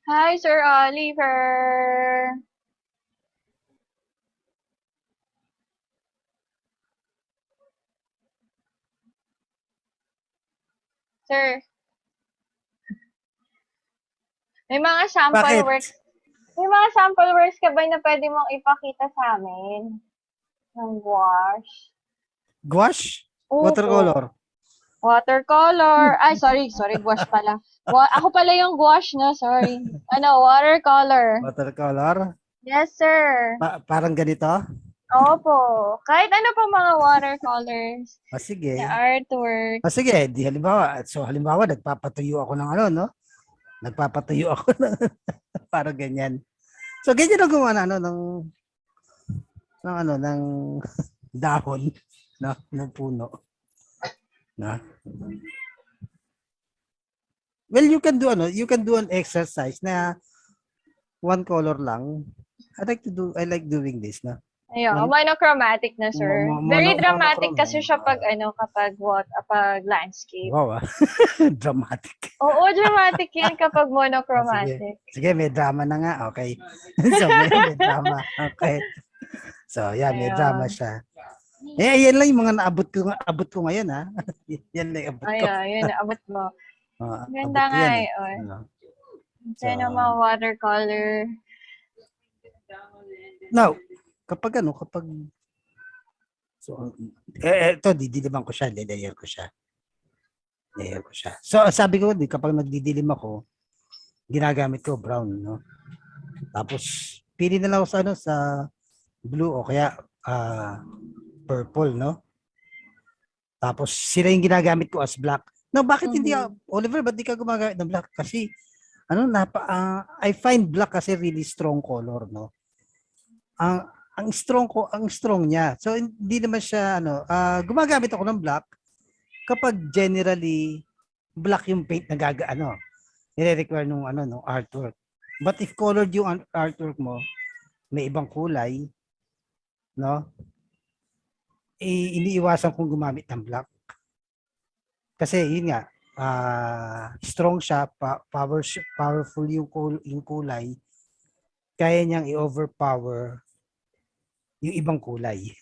Hi, Sir Oliver. Sir, may mga sample Bakit? works. May mga sample works ka ba na pwede mong ipakita sa amin? Ng gouache? Gouache? Opo. Watercolor? Watercolor. Ay, sorry, gouache pala. Ako pala yung gouache, no? Sorry. Watercolor. Watercolor? Yes, sir. Parang ganito? Opo. Kahit ano pa mga watercolors na Sige. artwork. Sige, di halimbawa, nagpapatuyo ako ng ano, no? Nagpapatuyo ako ng parang ganyan. So, ganyan ang gumawa na, ano, ng dahon, no? Ng puno. No? Well, you can do an exercise na one color lang. I like doing this, no? Ayun, monochromatic na, sir. Very dramatic kasi siya pag pag landscape. Wow, dramatic. Oo, dramatic yan kapag monochromatic. Sige, may drama na nga. Okay. So, may drama. Okay. So, yan, may drama siya. Yan lang yung mga abot ko ngayon, ha. Yan lang abot ko. Ayun, abot mo. Ganda abot nga yan, Ito naman watercolor. Now, kapag ito, didiliman ko siya, layer ko siya. So, sabi ko, kapag nagdidilim ako, ginagamit ko brown, no? Tapos, pili na lang ako sa blue o kaya purple, no? Tapos, sila yung ginagamit ko as black. Now, bakit hindi, Oliver, ba't di ka gumagamit ng black? Kasi, I find black kasi really strong color, no? Ang strong niya. So hindi naman siya gumagamit ako ng black kapag generally black yung paint na nire-require nung artwork. But if colored yung artwork mo, may ibang kulay, no? Iniiwasan kong gumamit ng black. Kasi yun nga, strong siya, powerful yung kulay. Kaya niyang i-overpower yung ibang kulay.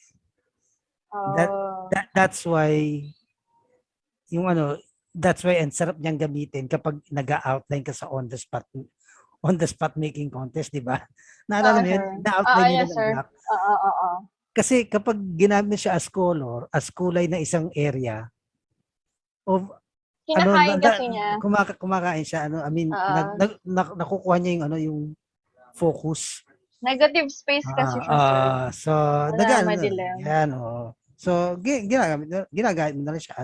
That's why that's why ang sarap niyang gamitin kapag nag-outline ka sa on the spot making contest, di ba? Naalala mo yun? Na-outline nila ng black. Kasi kapag ginamit siya as color, as kulay na isang area, kinakain kasi niya. Kumakain siya, nakukuha niya yung focus. Negative space kasi siya, sir. So, yan, So, ginagamit mo na rin siya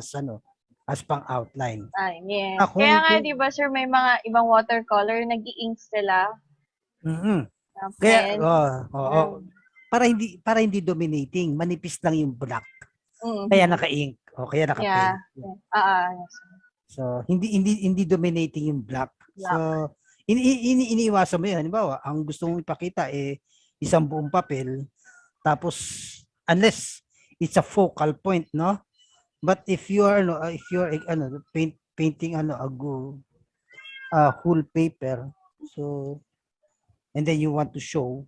as pang-outline. Yes. Kaya nga, di ba, sir, may mga ibang watercolor, nag-i-ink sila. Kaya, para hindi dominating, manipis lang yung black. Kaya naka-ink, kaya naka-pen. Yes. So, hindi dominating yung black. So, iniiwasan mo yun. Halimbawa, ang gusto mong ipakita isang buong papel, tapos unless it's a focal point, no? But if you are painting a whole paper, so and then you want to show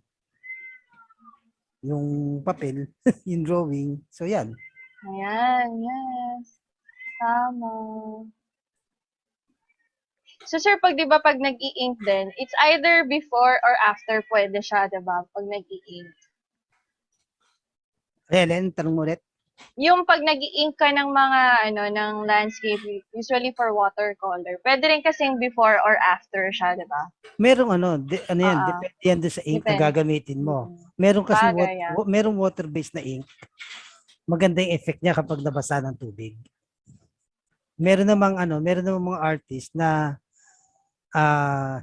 yung papel, yung drawing, so yan. Ayan, yes. Tama. So, sir, di ba pag nag-i-ink din, it's either before or after pwede siya, diba? Pag nag-i-ink. Helen, tanong mo ulit. Yung pag nag-i-ink ka ng mga, ng landscape, usually for watercolor, pwede rin kasing before or after siya, diba? Merong depende yan doon sa ink na gagamitin mo. Meron kasi merong water-based na ink. Maganda yung effect niya kapag nabasa ng tubig. Meron namang mga artist na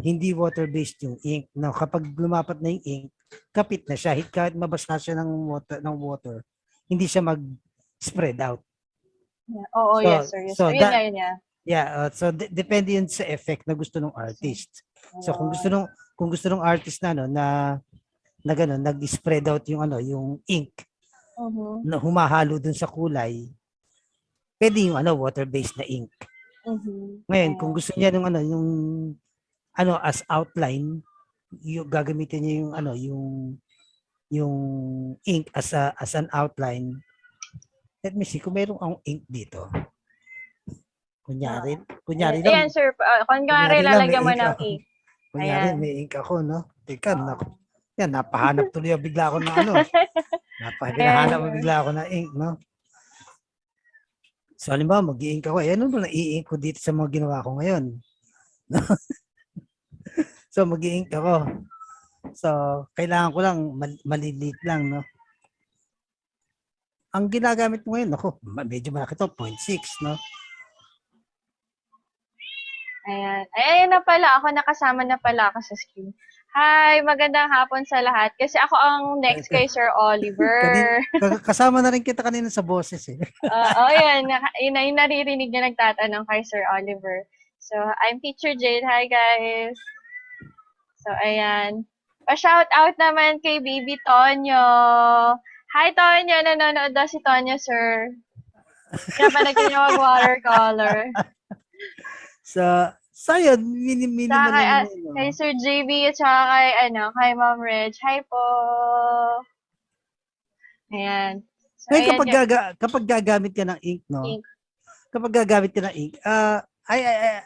hindi water-based yung ink. No, kapag lumapat na yung ink, kapit na siya. Kahit mabasa siya ng water, hindi siya mag-spread out. Yes, sir. Yes, sir. Yun niya. Yeah, so depende yun sa effect na gusto ng artist. So kung gusto ng artist na nag-spread out yung ink na humahalo dun sa kulay, pwede yung water-based na ink. Ngayon, kung gusto niya yung ano, as outline, yung gagamitin niya yung ano, yung ink as an outline. Let me see kung mayroong akong ink dito. Kunyari Ayan, lang, sir. Kunwari, kunyari lang may lalagyan mo ink ng ako. ink. Kunyari Ayan. may ink ako, no? Teka, naku. Oo. Yan, napahanap tuloy ako bigla ako ng ano. Ayan, Hinahanap mo sir. bigla ako ng ink, no? So, halimbawa, mag-i-ink ako. Ano ba na-i-ink ko dito sa mga ginawa ko ngayon? So, mag-i-ink ako. So, kailangan ko lang, maliliit lang, no? Ang ginagamit mo ngayon, ako, medyo malaki to, 0.6, no? Ayan. Ayan na pala. Ako nakasama na pala ako sa screen. Hi, magandang hapon sa lahat. Kasi ako ang next kay Sir Oliver. Kasama na rin kita kanina sa boses, eh. Ayan. Yun na yung naririnig niya nagtatanong kay Sir Oliver. So, I'm Teacher Jade. Hi, guys. So, ayan. Pa-shout out naman kay Baby Tonyo. Hi, Tonyo. Nanonood daw si Tonyo, sir. Pinapanood ko niya mag-watercolor. So yun, minimal Saka kay, lang yun, no? kay Sir JB at saka kay Ma'am Reg. Hi po. Ayan. So, Ngayon, ayan yung kapag gagamit ka ng ink, no? ink. Kapag gagamit ka ng ink,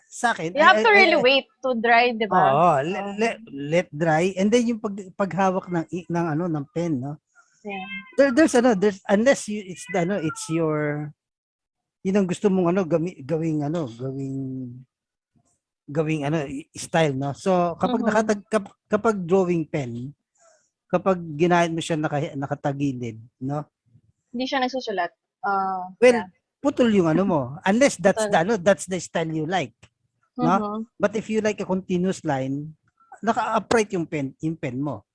sa akin, You have to really wait to dry, di ba? Oo, let dry, and then yung paghawak ng ink, ng ano, ng pen, no? Yeah. There's unless it's your, yun ang gusto mong gawing style, no? So kapag drawing pen, kapag ginamit mo siya nakatagilid, no? Hindi siya nagsusulat. Well, putol yung ano mo, unless that's Putol. that's the style you like, no? But if you like a continuous line, naka-upright yung pen mo.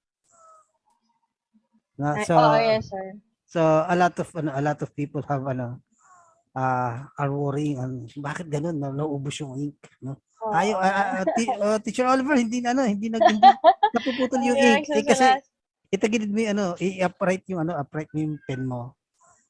No? So yes, sir. So a lot of people have are worrying on bakit ganun, naubos yung ink, no? Teacher Oliver, hindi napuputol yung ink kasi itagilid mo yung i-upright yung pen mo.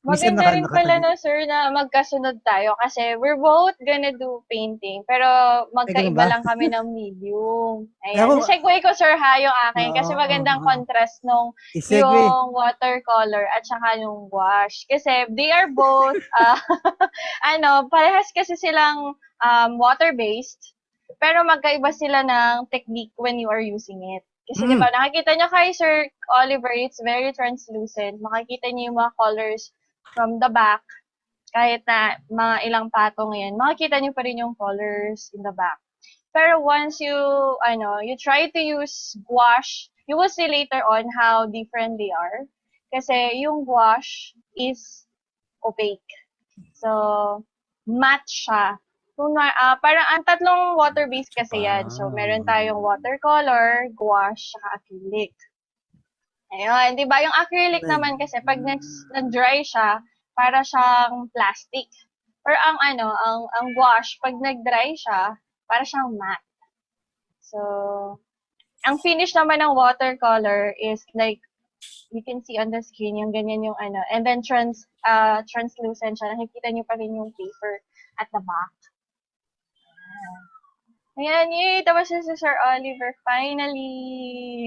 Maganda rin pala no, sir, na magkasunod tayo kasi we're both gonna do painting pero magkaiba lang kami ng medium. Ayan. Segue ko, sir, ha, yung akin kasi magandang contrast nung yung watercolor at saka yung gouache. Kasi they are both, parehas kasi silang water-based pero magkaiba sila ng technique when you are using it. Kasi diba, nakikita nyo kay Sir Oliver, it's very translucent. Makikita nyo yung mga colors from the back, kahit na mga ilang patong yan, makikita nyo pa rin yung colors in the back. Pero once you try to use gouache, you will see later on how different they are. Kasi yung gouache is opaque. So, matte siya. Parang ang tatlong water-based kasi yan. So, meron tayong watercolor, gouache, saka acrylic. Ayun, di ba? Yung acrylic naman kasi pag nag-dry siya, para siyang plastic. Or ang gouache, pag nag-dry siya, para siyang matte. So, ang finish naman ng watercolor is like, you can see on the screen, yung ganyan yung and then translucent siya. Nakikita niyo pa rin yung paper at the back. Ayan, yay! Tapos si Sir Oliver, finally!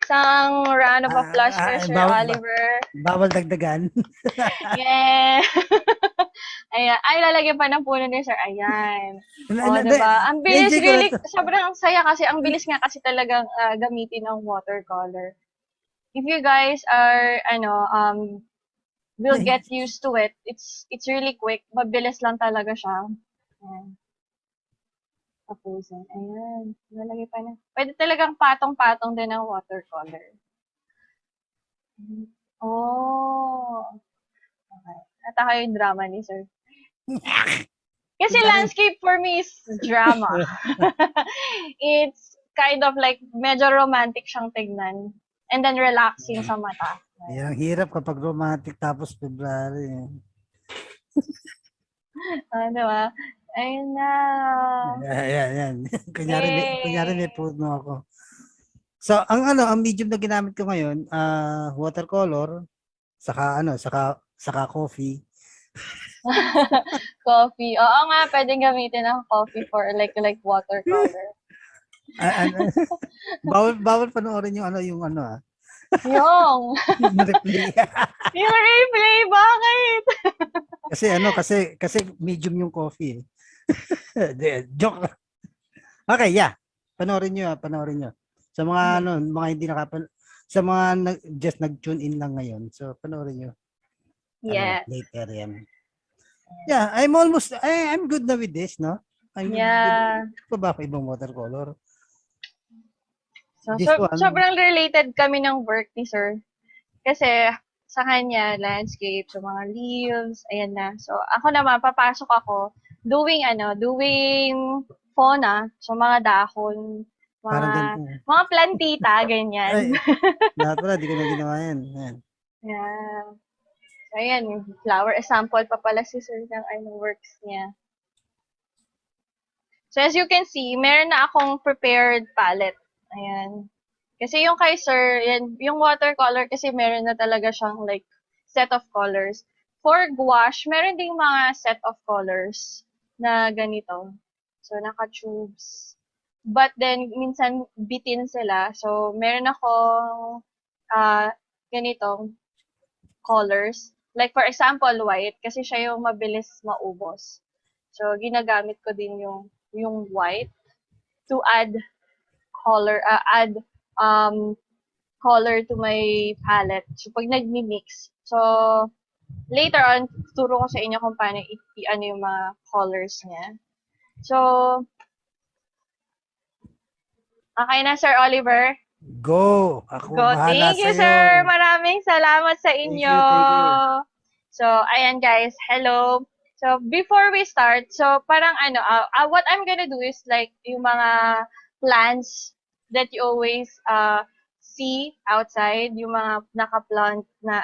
Isang round of applause for Sir Oliver. Bawal dagdagan. Yeah. Ayan. Ay, lalagyan pa ng puno ni Sir. Ayan. Diba? Ang bilis, really, sobrang saya kasi, ang bilis nga kasi talagang gamitin ng watercolor. If you guys are, will get used to it, it's really quick. Mabilis lang talaga siya. Ayan. Tapusin. Ayan. Nalagay pa na. Pwede talagang patong-patong din ng watercolor. Oh. Okay. At ako yung drama ni Sir. Kasi landscape for me is drama. It's kind of like medyo romantic siyang tignan. And then relaxing sa mata. Ayan, hirap kapag romantic tapos February. Diba? Ayun na. Ayan. Kunyari may food mo ako. So, ang medium na ginamit ko ngayon, watercolor, saka coffee. Coffee. Oo nga, pwedeng gamitin ang coffee for like watercolor. Bawal panoorin Yung, yung replay. yung replay, bakit? kasi medium yung coffee. Joke. Okay, yeah. Panoorin nyo. Sa mga mga hindi sa mga just nag-tune in lang ngayon. So panoorin nyo. Yeah. Later yan. Yeah, I'm good na with this, no? I'm good. Yeah. Pa ba ako ibang watercolor? So, This one, sobrang related kami ng work ni Sir. Kasi sa kanya, landscape, so mga leaves, ayan na. So, ako naman, papasok ako, doing fauna, so mga dahon, parang mga, ganito. mga plantita, ganyan. Ay, lahat pala, di ko na ginawa yan. Ayan. Yeah. So, ayan, flower sample pa pala si Sir ng works niya. So, as you can see, meron na akong prepared palette. Ayan. Kasi yung kay Sir, yan, yung watercolor kasi meron na talaga siyang like set of colors. For gouache, meron ding mga set of colors na ganito. So, naka-tubes. But then, minsan bitin sila. So, meron akong ganitong colors. Like for example, white. Kasi siya yung mabilis maubos. So, ginagamit ko din yung white to add um, color to my palette. So, pag nagmi-mix. So, later on, turo ko sa inyo kung paano ano yung mga colors niya. So, okay na, Sir Oliver? Go! Ako Go. bahala Thank you, sa'yo. sir. Maraming salamat sa Thank inyo. you. So, ayan guys. Hello. So, before we start, so parang what I'm gonna do is like yung mga plants that you always see outside, yung mga naka-plant na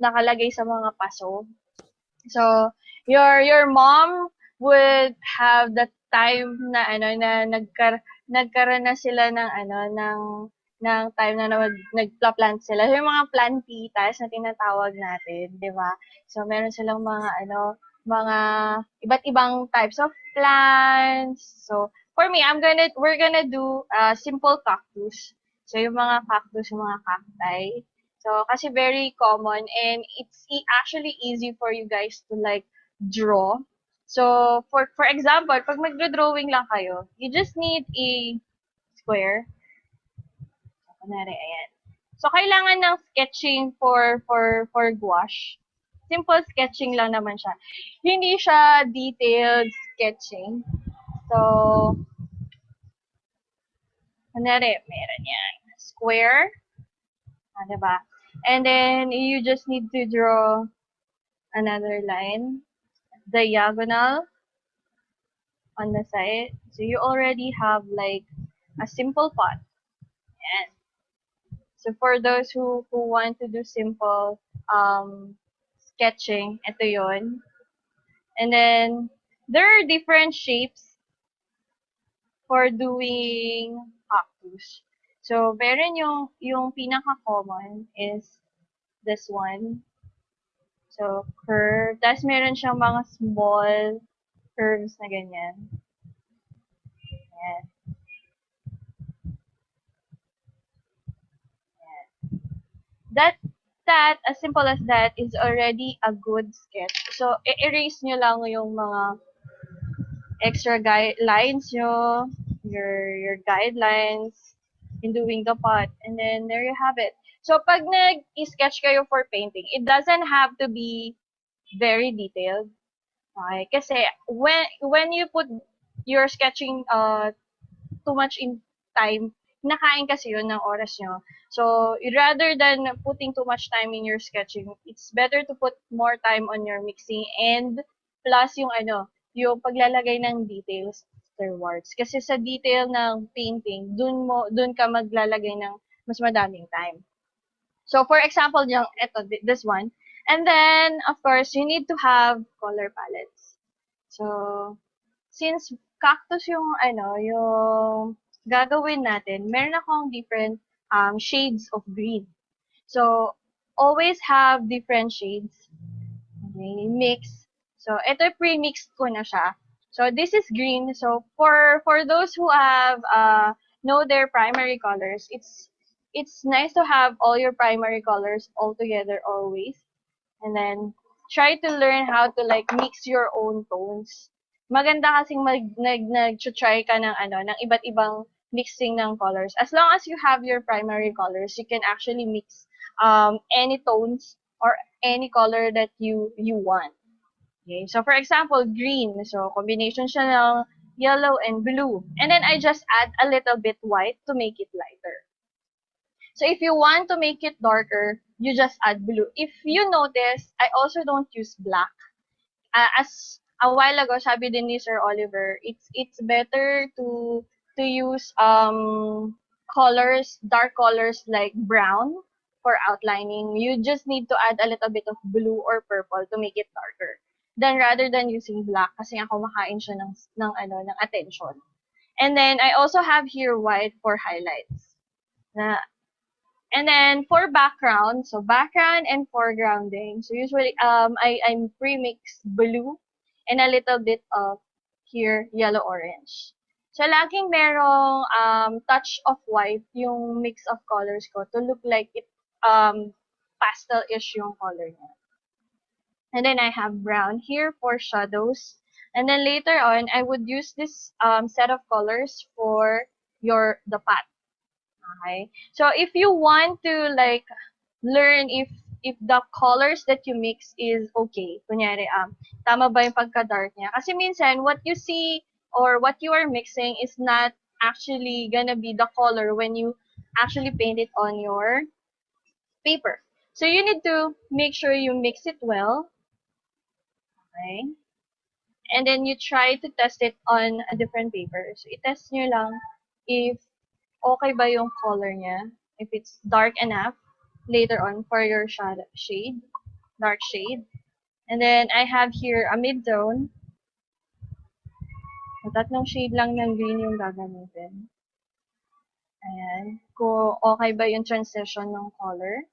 nakalagay sa mga paso. So, your mom would have the time na na nagkaroon na sila ng time na nagpla-plant sila. Yung mga plantitas na tinatawag natin, 'di ba? So, meron silang mga mga iba't ibang types of plants. So, for me, we're gonna do simple cactus. So, yung mga cactus, yung mga cacti. So, kasi very common and it's actually easy for you guys to like draw. So, for example, pag magdo-drawing lang kayo, you just need a square. Kunwari, ayan. So, kailangan ng sketching for gouache. Simple sketching lang naman siya. Hindi siya detailed sketching. So, kunwari, meron yan. Square. Diba? And then, you just need to draw another line. Diagonal on the side. So, you already have like a simple pot. Yan. So, for those who want to do simple sketching, ito yon. And then, there are different shapes for doing cactus. So, meron yung pinaka-common is this one. So, curve. Tapos, meron siyang mga small curves na ganyan. Ayan. That, as simple as that, is already a good sketch. So, i-erase nyo lang yung mga extra lines nyo, your guidelines in doing the pot. And then, there you have it. So, pag nag-sketch kayo for painting, it doesn't have to be very detailed. Okay? Kasi, when you put your sketching too much in time, nakain kasi yun ng oras nyo. So, rather than putting too much time in your sketching, it's better to put more time on your mixing and plus yung yung paglalagay ng details afterwards. Kasi sa detail ng painting, dun ka maglalagay ng mas madaming time. So, for example, this one. And then, of course, you need to have color palettes. So, since cactus yung yung gagawin natin, meron akong different shades of green. So, always have different shades. Okay, mix. So, ito pre-mixed ko na siya. So this is green. So for those who have know their primary colors, it's nice to have all your primary colors all together always, and then try to learn how to like mix your own tones. Maganda kasing nag-try ka ng ng iba't ibang mixing ng colors. As long as you have your primary colors, you can actually mix any tones or any color that you want. Okay, so for example, green. So combination siya ng yellow and blue. And then I just add a little bit white to make it lighter. So if you want to make it darker, you just add blue. If you notice, I also don't use black. As a while ago, sabi din ni Sir Oliver, it's better to use colors, dark colors like brown for outlining. You just need to add a little bit of blue or purple to make it darker. Then rather than using black, kasi nga kumakain siya ng attention. And then I also have here white for highlights. And then for background, so background and foregrounding. So usually I pre-mix blue and a little bit of here yellow orange. So laging merong touch of white yung mix of colors ko to look like it pastel-ish yung color niya. And then I have brown here for shadows. And then later on, I would use this set of colors for the path. Okay. So if you want to like learn if the colors that you mix is okay, kunyari tama ba yung pagka-dark niya? Kasi minsan what you see or what you are mixing is not actually gonna be the color when you actually paint it on your paper. So you need to make sure you mix it well. Okay? And then you try to test it on a different paper. So i-test nyo lang if okay ba yung color niya, if it's dark enough later on for your shade, dark shade. And then I have here a mid-tone. So, tatlong shade lang ng green yung gagamitin. Ayan. Kung okay ba yung transition ng color.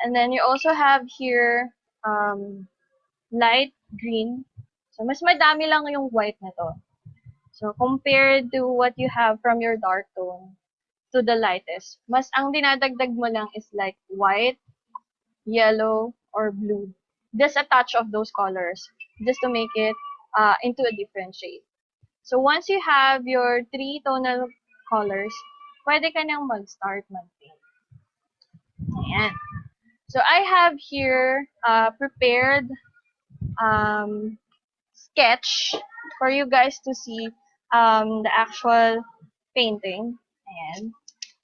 And then you also have here light green. So, mas madami lang yung white na to. So, compared to what you have from your dark tone to the lightest, mas ang dinadagdag mo lang is like white, yellow, or blue. Just a touch of those colors, just to make it into a different shade. So, once you have your 3 tonal colors, pwede ka nang mag-start mag-paint. Ayan. So, I have here prepared sketch for you guys to see the actual painting. Ayan.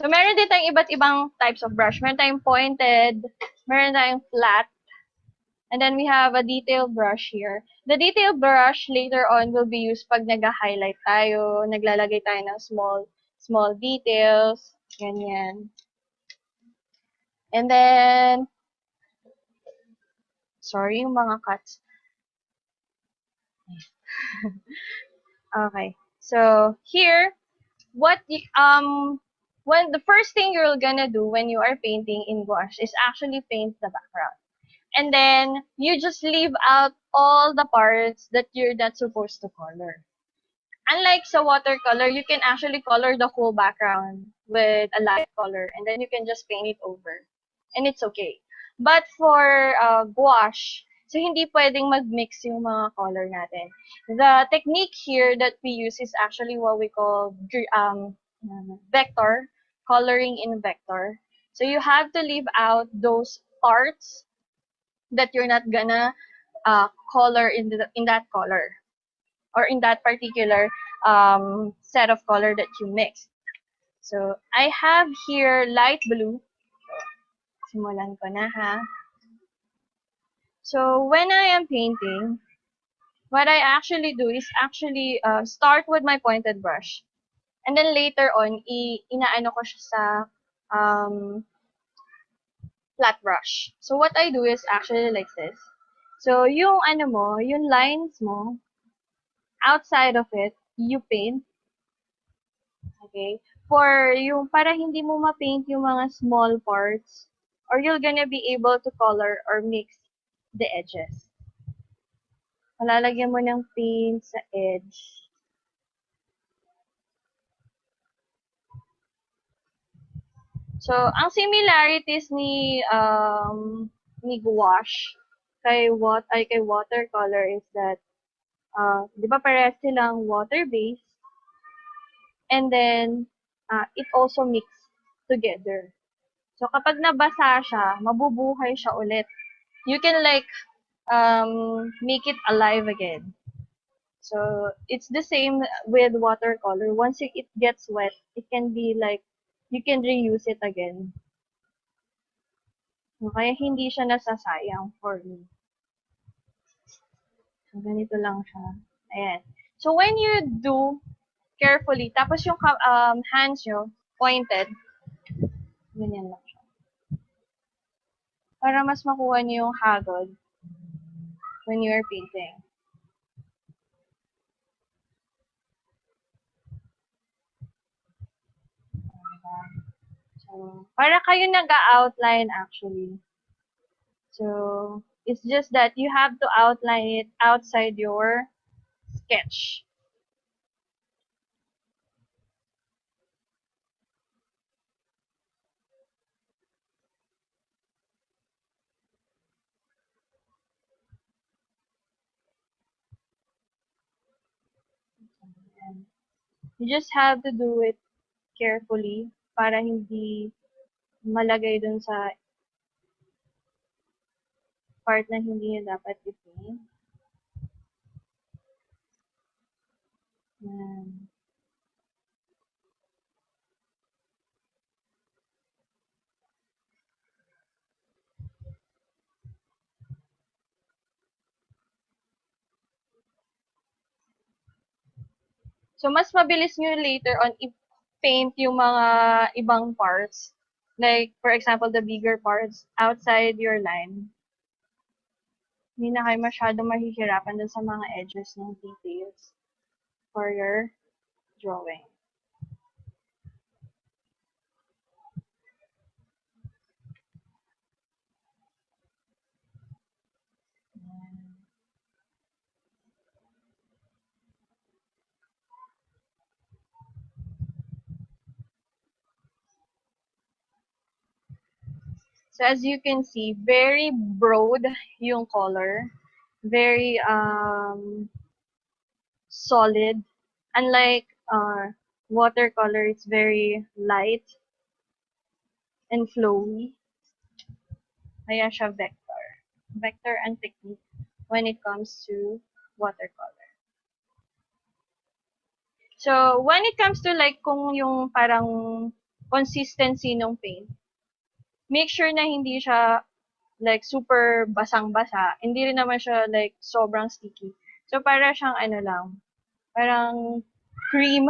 So, meron din tayong iba't ibang types of brush. Meron tayong pointed, meron tayong flat, and then we have a detail brush here. The detail brush later on will be used pag nag-highlight tayo, naglalagay tayo ng small details, ganyan. And then, sorry yung mga cuts. Okay. So, here, when the first thing you're gonna do when you are painting in gouache is actually paint the background. And then, you just leave out all the parts that you're not supposed to color. Unlike sa watercolor, you can actually color the whole background with a light color, and then you can just paint it over. And it's okay. But for gouache, so hindi pwedeng mag-mix yung mga color natin. The technique here that we use is actually what we call vector, coloring in vector. So you have to leave out those parts that you're not gonna color in that color or in that particular set of color that you mix. So I have here light blue. Simulan ko na ha. So when I am painting, what I actually do is actually start with my pointed brush. And then later on, inaano ko siya sa flat brush. So what I do is actually like this. So yung yung lines mo, outside of it, you paint. Okay? Para hindi mo ma-paint yung mga small parts, or you're gonna be able to color or mix the edges. Lalagyan mo ng paint sa edge. So, ang similarities ni Gouache kay watercolor is that 'di ba parehas silang water-based, and then it also mix together. So, kapag nabasa siya, mabubuhay siya ulit. You can like make it alive again. So, it's the same with watercolor. Once it gets wet, it can be like, you can reuse it again. So, kaya hindi siya nasasayang for me. So, ganito lang siya. Ayan. So, when you do carefully, tapos yung hands nyo pointed, ganyan lang siya. Para mas makuha nyo yung hagod when you are painting. So, para kayo nag-outline actually. So, it's just that you have to outline it outside your sketch. And you just have to do it carefully para hindi malagay dun sa part na hindi nyo dapat i-paint. Yan. So, mas mabilis nyo later on i-paint yung mga ibang parts. Like, for example, the bigger parts outside your line. Hindi na kayo masyadong mahihirapan dun sa mga edges ng details for your drawing. So as you can see, very broad yung color. Very solid. Unlike watercolor, it's very light and flowy. Kaya siya vector. Vector ang technique when it comes to watercolor. So when it comes to like kung yung parang consistency ng paint, make sure na hindi siya like super basang-basa. Hindi rin naman siya like sobrang sticky. So para siyang ano lang, parang cream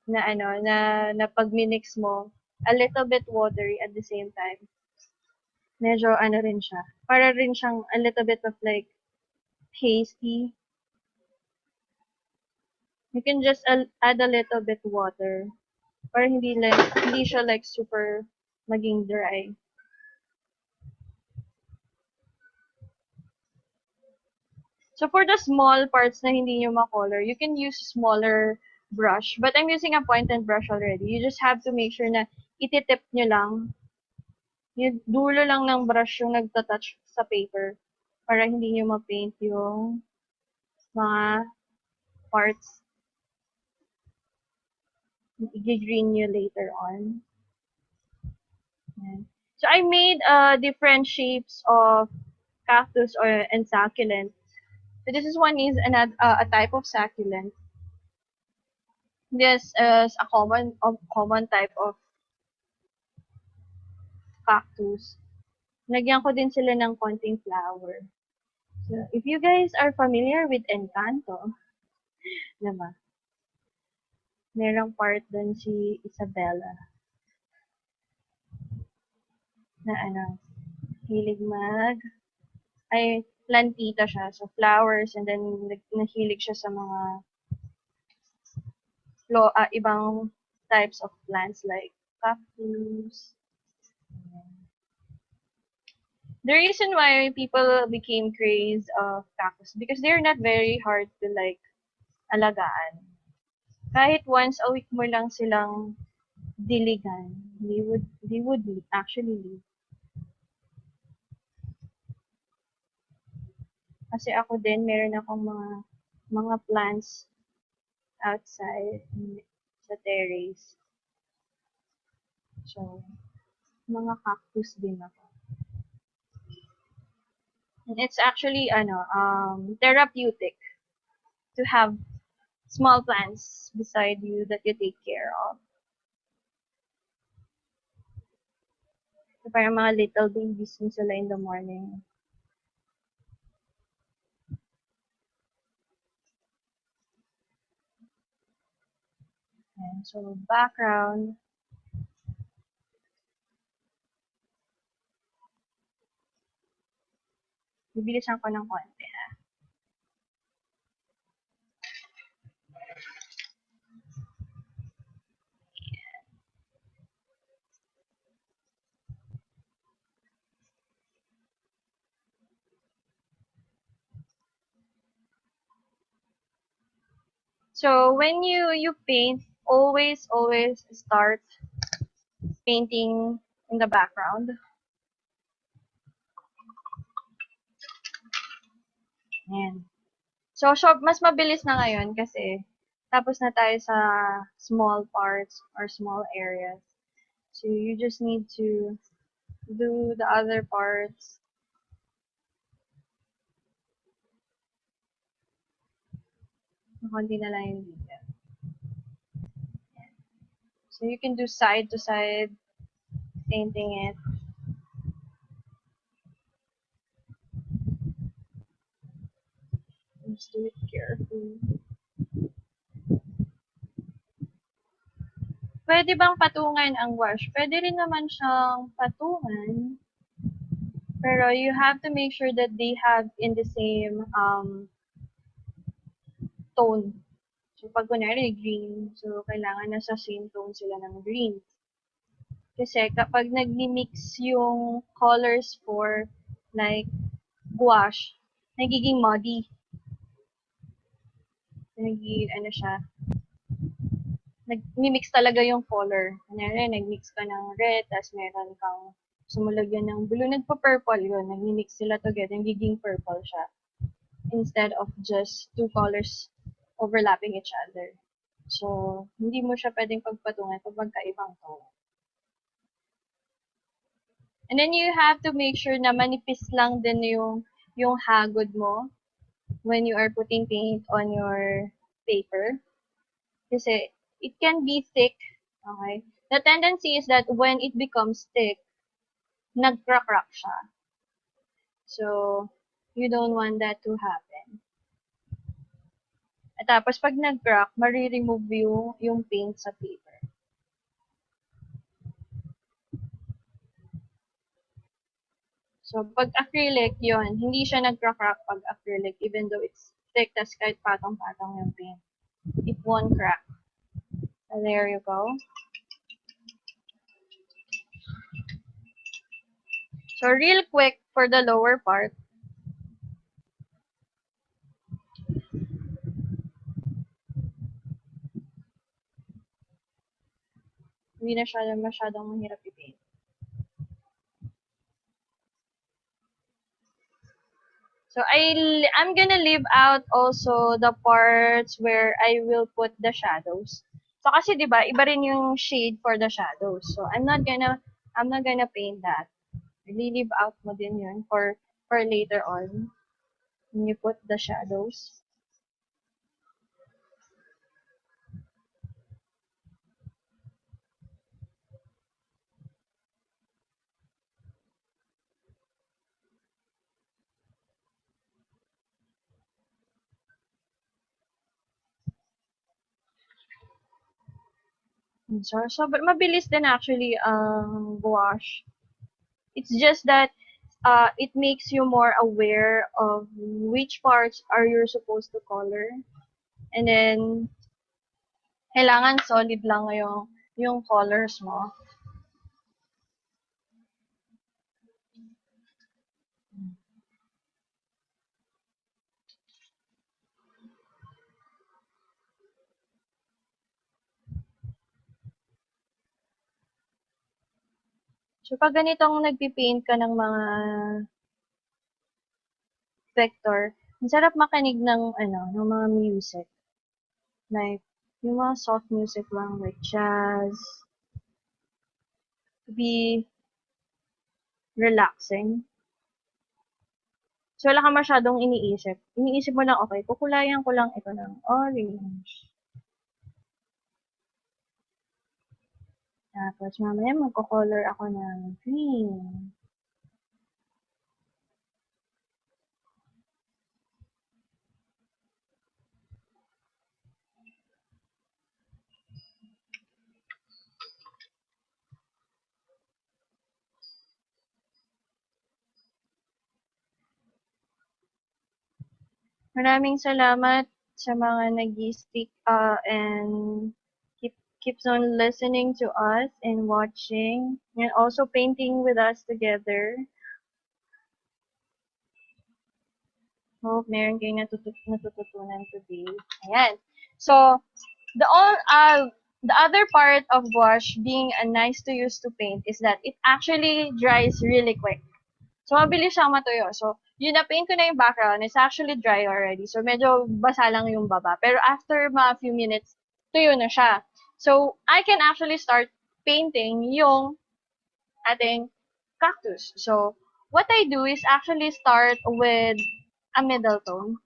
na pag minix mo, a little bit watery at the same time. Medyo ano rin siya. Para rin siyang a little bit of like pasty. You can just add a little bit water. Para hindi siya like super maging dry. So for the small parts na hindi nyo makolor, you can use smaller brush. But I'm using a pointed brush already. You just have to make sure na ititip nyo lang. Yung dulo lang ng brush yung nagtatouch sa paper para hindi nyo ma-paint yung mga parts. I-green nyo later on. Yan. So I made different shapes of cactus and succulent. So this is a type of succulent. This is a common type of cactus. Nagyan ko din sila ng konting flower. So, if you guys are familiar with Encanto, diba? Merong part dun si Isabella na hilig plantita siya. So, flowers, and then nahilig siya sa mga ibang types of plants like cactus. The reason why people became crazed of cactus because they're not very hard to like alagaan. Kahit once a week mo lang silang diligan, they would actually leave. Kasi ako din meron akong mga plants outside sa terrace. So, mga cactus din ako. And it's actually therapeutic to have small plants beside you that you take care of. So, parang mga little babies mo sila in the morning. And so, background. Bibilisan ko ng konti. So, when you paint, always start painting in the background. Ayan. So, mas mabilis na ngayon kasi tapos na tayo sa small parts or small areas. So, you just need to do the other parts. Konti na lang yung detail. So, you can do side to side painting it. Just do it carefully. Pwede bang patungan ang gouache? Pwede rin naman siyang patungan. Pero you have to make sure that they have in the same tone. So, pag kunwari green, so kailangan nasa same tone sila ng green. Kasi kapag nagmi-mix yung colors for like gouache, nagiging muddy. Nagmi-mix talaga yung color. Kunyari, nag-mix ka ng red, tapos meron kang sumulagyan ng blue, nagpa-purple yun. Nagmi-mix sila together, nagiging purple siya. Instead of just two colors overlapping each other. So, hindi mo siya pwedeng pagpatungan pag magkaibang tone. And then you have to make sure na manipis lang din yung hagod mo when you are putting paint on your paper. Kasi it can be thick, okay? The tendency is that when it becomes thick, nag-crack siya. So, you don't want that to happen. At tapos pag nag-crack, ma-remove yung paint sa paper. So, pag acrylic, yon hindi siya nag-crack pag acrylic, even though it's thick, tas kahit patong-patong yung paint. It won't crack. So, there you go. So, real quick for the lower part. Hindi na siya masyadong mahirap i-paint. So, I'm gonna leave out also the parts where I will put the shadows. So, kasi 'di ba, iba rin yung shade for the shadows. So, I'm not gonna paint that. Leave out mo din yun for later on when you put the shadows. So mabilis din actually ang gouache. It's just that it makes you more aware of which parts are you supposed to color. And then, kailangan solid lang yung colors mo. So, pag ganitong nagpipaint ka ng mga vector, ang sarap makinig ng, ng mga music. Like, yung mga soft music lang, like jazz, to be relaxing. So, wala ka masyadong iniisip. Iniisip mo lang, okay, kukulayan ko lang ito ng orange. Tapos, mamaya magko-color ako ng green. Maraming salamat sa mga nag-stick and keeps on listening to us and watching and also painting with us together. Hope meron kayong natututunan today. Ayan. So, the other part of gouache being a nice to use to paint is that it actually dries really quick. So, mabilis siyang matuyo. So, yun na-paint ko na yung background, it's actually dry already. So, medyo basa lang yung baba. Pero after mga few minutes, tuyo na siya. So, I can actually start painting yung ating cactus. So, what I do is actually start with a middle tone.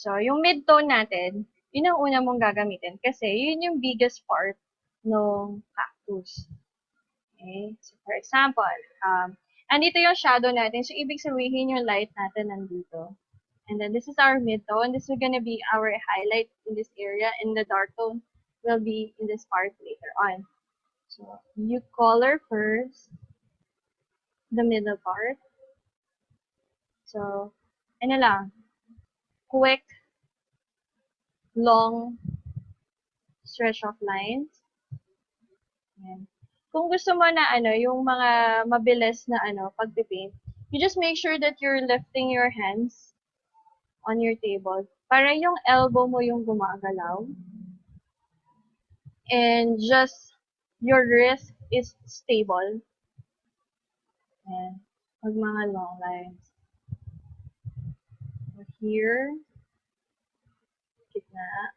So, yung mid-tone natin, yun ang una mong gagamitin kasi yun yung biggest part ng cactus. Okay? So, for example, andito yung shadow natin. So, ibig sabihin yung light natin nandito. And then, this is our mid-tone. This is gonna be our highlight in this area. And the dark tone will be in this part later on. So, you color first the middle part. So, ano lang, quick, long stretch of lines. Ayan. Kung gusto mo na yung mga mabilis na pagpipaint, you just make sure that you're lifting your hands on your table para yung elbow mo yung gumagalaw. And just your wrist is stable. Ayan. Pag mga long lines. So here, gitna.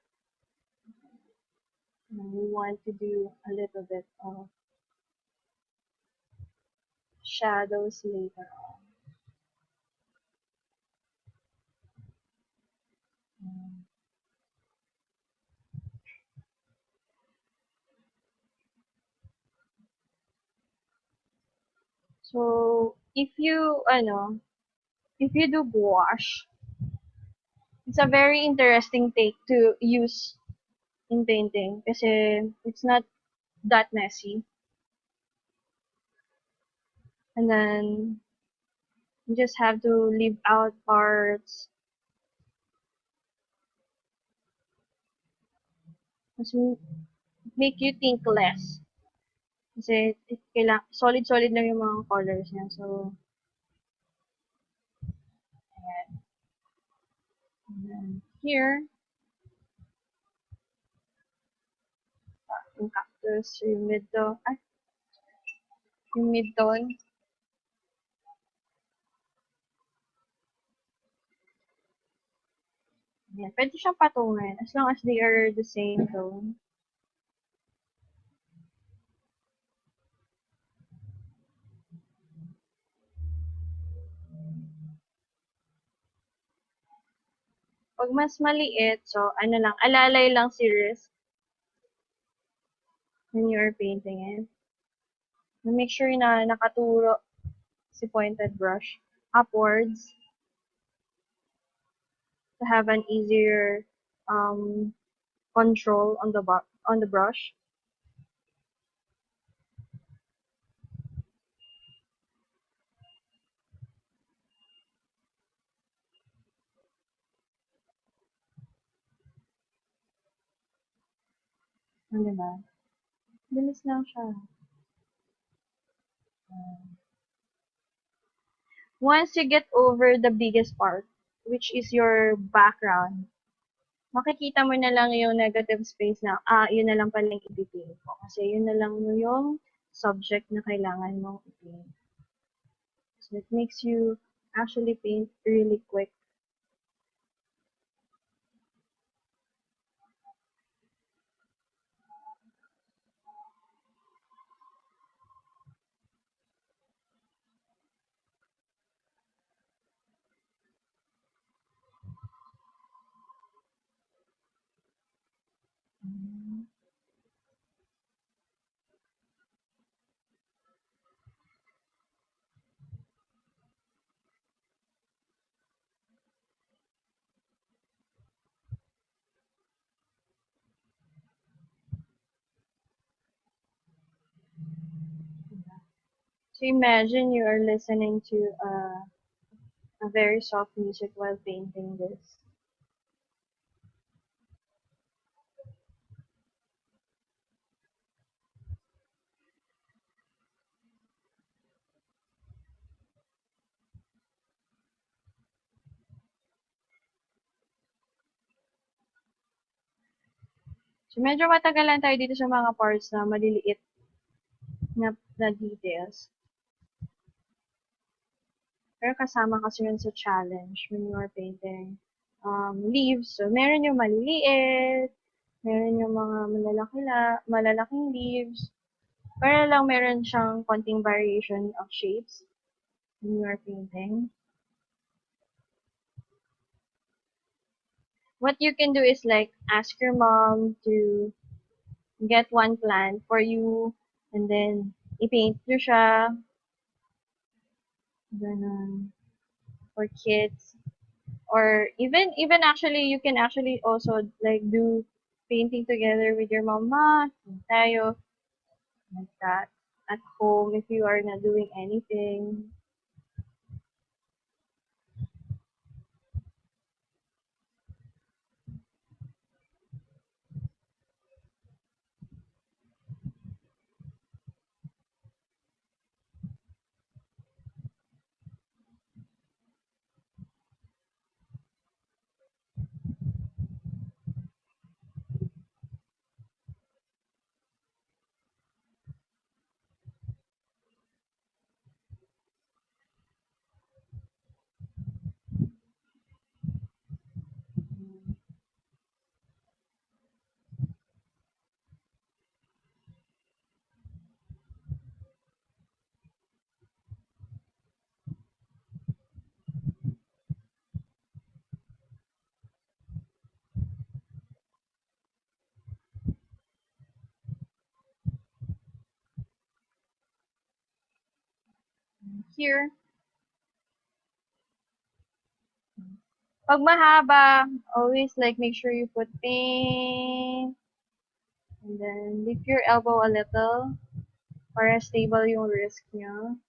And we want to do a little bit of shadows later on. So, if you do gouache, it's a very interesting take to use in painting kasi it's not that messy. And then, you just have to leave out parts. Kasi make you think less. Kasi solid-solid lang yung mga colors niya. So, ayan. And then, here, yung cactus, yung mid-tone. Ayan. Pwede siyang patungan as long as they are the same tone. Pag mas maliit, so alalay lang si wrist when you are painting it. Make sure na nakaturo si pointed brush upwards to have an easier control on the brush. Diba? Bilis lang siya. Once you get over the biggest part, which is your background, makikita mo na lang yung negative space na, yun na lang pala yung ipipaint ko. Kasi yun na lang yung subject na kailangan mong i-paint. So it makes you actually paint really quick. So imagine you are listening to a very soft music while painting this. So medyo matagal lang tayo dito sa mga parts na maliliit na details. Pero kasama kasi yun sa challenge when you are painting leaves. So meron yung maliliit, meron yung mga malalaking leaves. Para lang meron siyang konting variation of shapes when you are painting. What you can do is like ask your mom to get one plant for you and then i-paint nyo siya. Ganun. For kids. Or even actually you can actually also like do painting together with your mama, tayo, like that. At home if you are not doing anything. Here, pag mahaba, always like make sure you put paint and then lift your elbow a little para stable yung wrist nyo.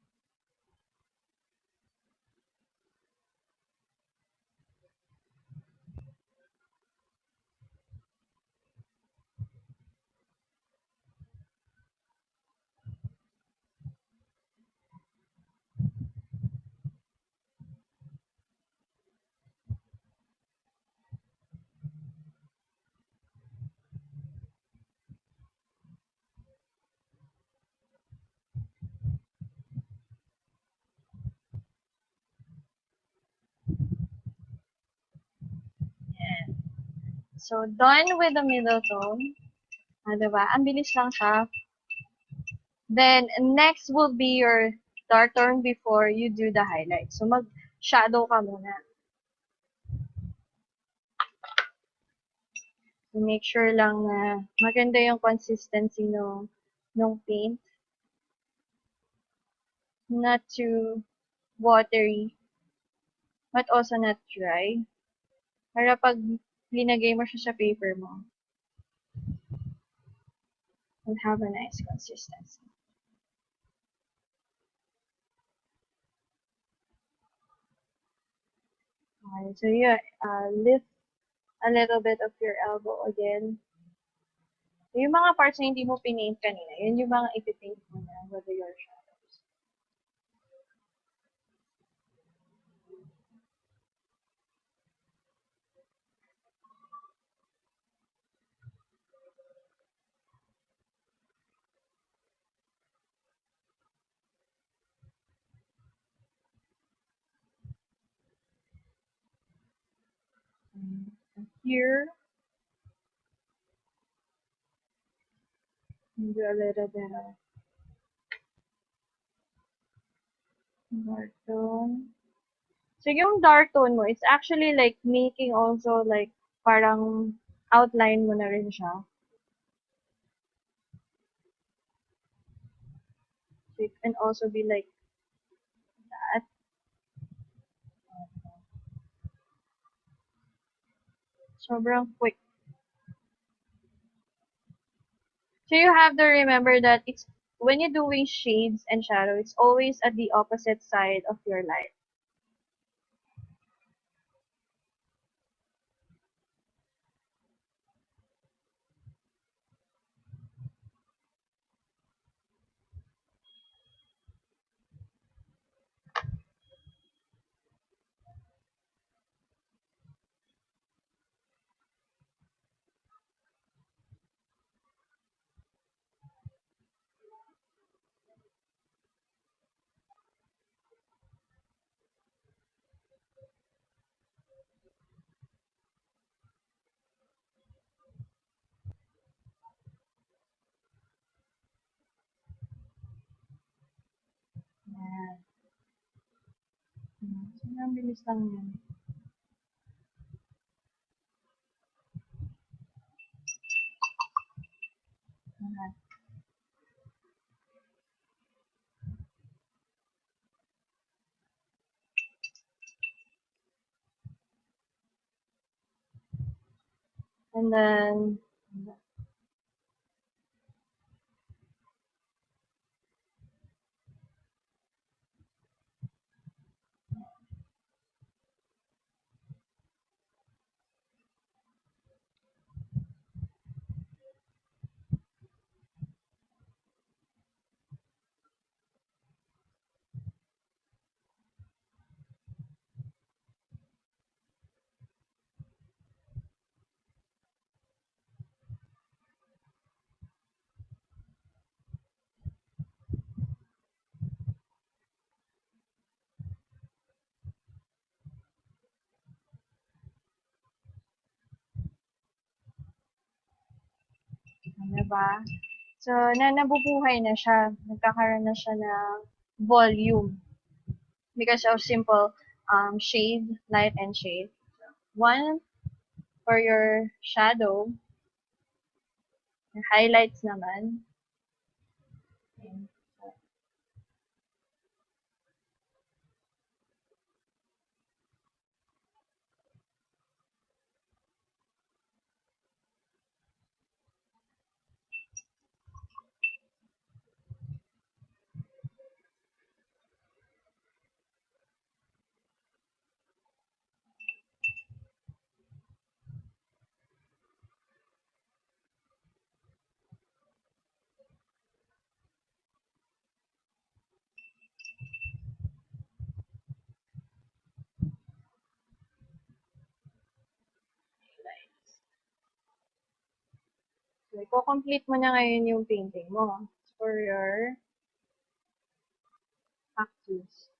So, done with the middle tone. Diba? Ang bilis lang siya. Then, next will be your dark tone before you do the highlight. So, mag-shadow ka muna. So, make sure lang na maganda yung consistency ng paint. Not too watery, but also not dry. Para pag linagay mo siya sa paper mo, will have a nice consistency. Okay, so yeah, lift a little bit of your elbow again. Yung mga parts na hindi mo pinaint kanina, yun yung mga ipipaint mo na with your shadows. Here, do a little bit of dark tone. So yung dark tone mo, it's actually like making also like parang outline mo na rin siya. So it can also be like that. Sobrang quick. So you have to remember that it's when you're doing shades and shadow, it's always at the opposite side of your light. Yan. Sobrang bilis lang yan. Ayan. And then, diba? So, nabubuhay na siya. Nagkakaroon na siya ng volume because of simple shade, light, and shade. One for your shadow, your highlights naman. And, so, i-complete mo na ngayon yung painting mo for your cactus.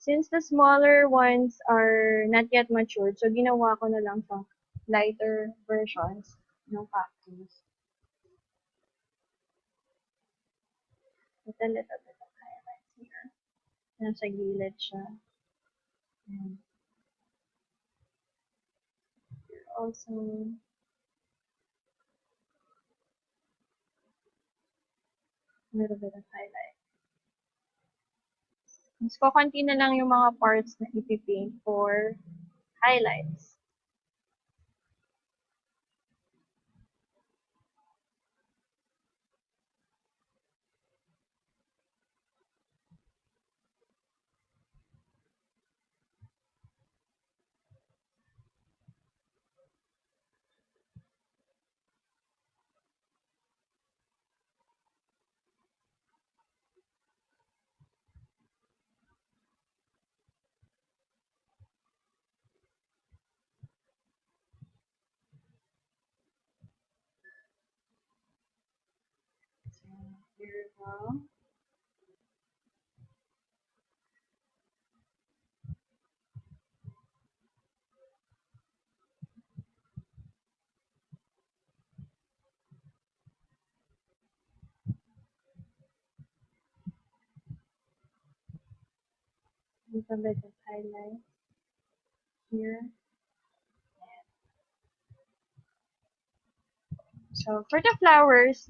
Since the smaller ones are not yet matured, so ginawa ko na lang siyang lighter versions ng cactus. With a little bit of highlights here. Nasa gilid siya. And also, a little bit of highlight. Mas kukunti na lang yung mga parts na ipipaint for highlights. So, here we go. little bit of highlight here. So for the flowers,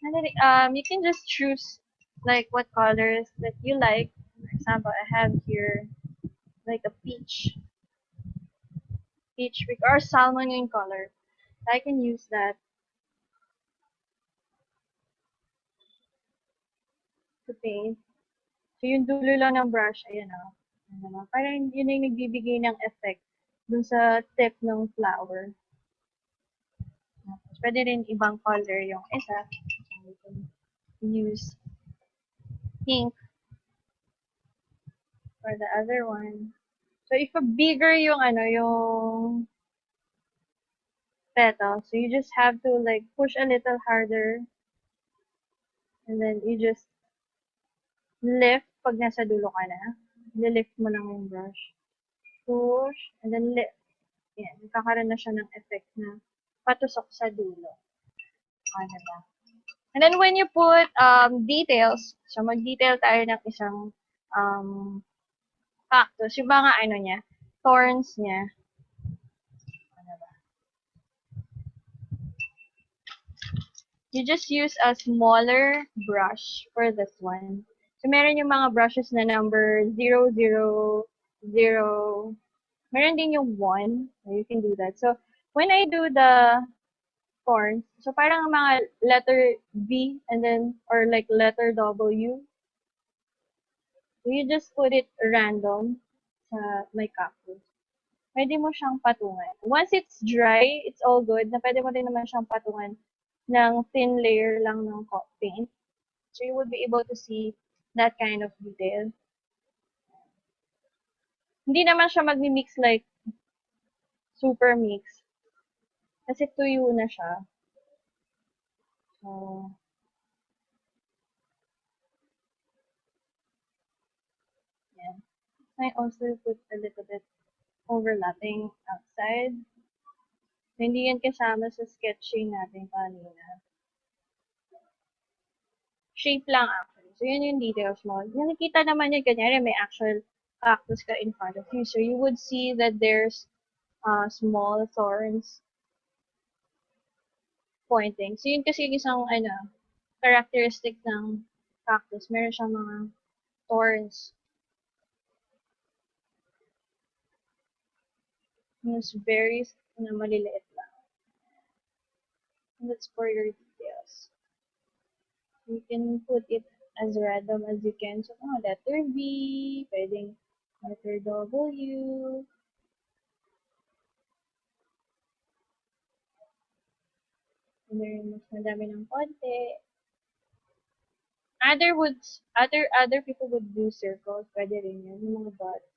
you can just choose like what colors that you like. For example, I have here like a peach or salmon in color. I can use that to paint. So yung dulo lang ng brush, ayan o. Ayan naman. Parang yun yung nagbibigay ng effect dun sa tip ng flower. Tapos, pwede rin ibang color yung isa. So, we can use pink for the other one. So, if a bigger yung yung petal, so you just have to like push a little harder and then you just lift pag nasa dulo ka na. Lift mo lang yung brush. Push, and then lift. Yan, nagkakaroon na siya ng effect na patusok sa dulo. Ano ba? And then when you put details, so mag-detail tayo ng isang cactus, yung mga niya, thorns niya. Ano ba? You just use a smaller brush for this one. So meron yung mga brushes na number 0, 0, 0. Meron din yung 1. So you can do that. So when I do the thorns, so parang mga letter V and then, or like letter W. So you just put it random sa may cactus. Pwede mo siyang patungan. Once it's dry, it's all good. Na pwede mo din naman siyang patungan ng thin layer lang ng paint. So you would be able to see that kind of detail. Hindi naman siya magmi-mix like super mix. Kasi tuyo na siya. So, yeah. I also put a little bit overlapping outside. So, hindi yan kasama sa sketching natin kanina. Shape lang actually. So, yun yung details mo. Nakikita naman yun, kanyari may actual cactus ka in front of you. So, you would see that there's small thorns pointing. So, yun kasi yung isang, characteristic ng cactus. Meron siyang mga thorns. It's very maliliit lang. And that's for your details. You can put it as random as you can. So, letter V, pwedeng letter W. And then, mas madami ng konti. Other people would do circles. Pwede rin yun, yung mga dots.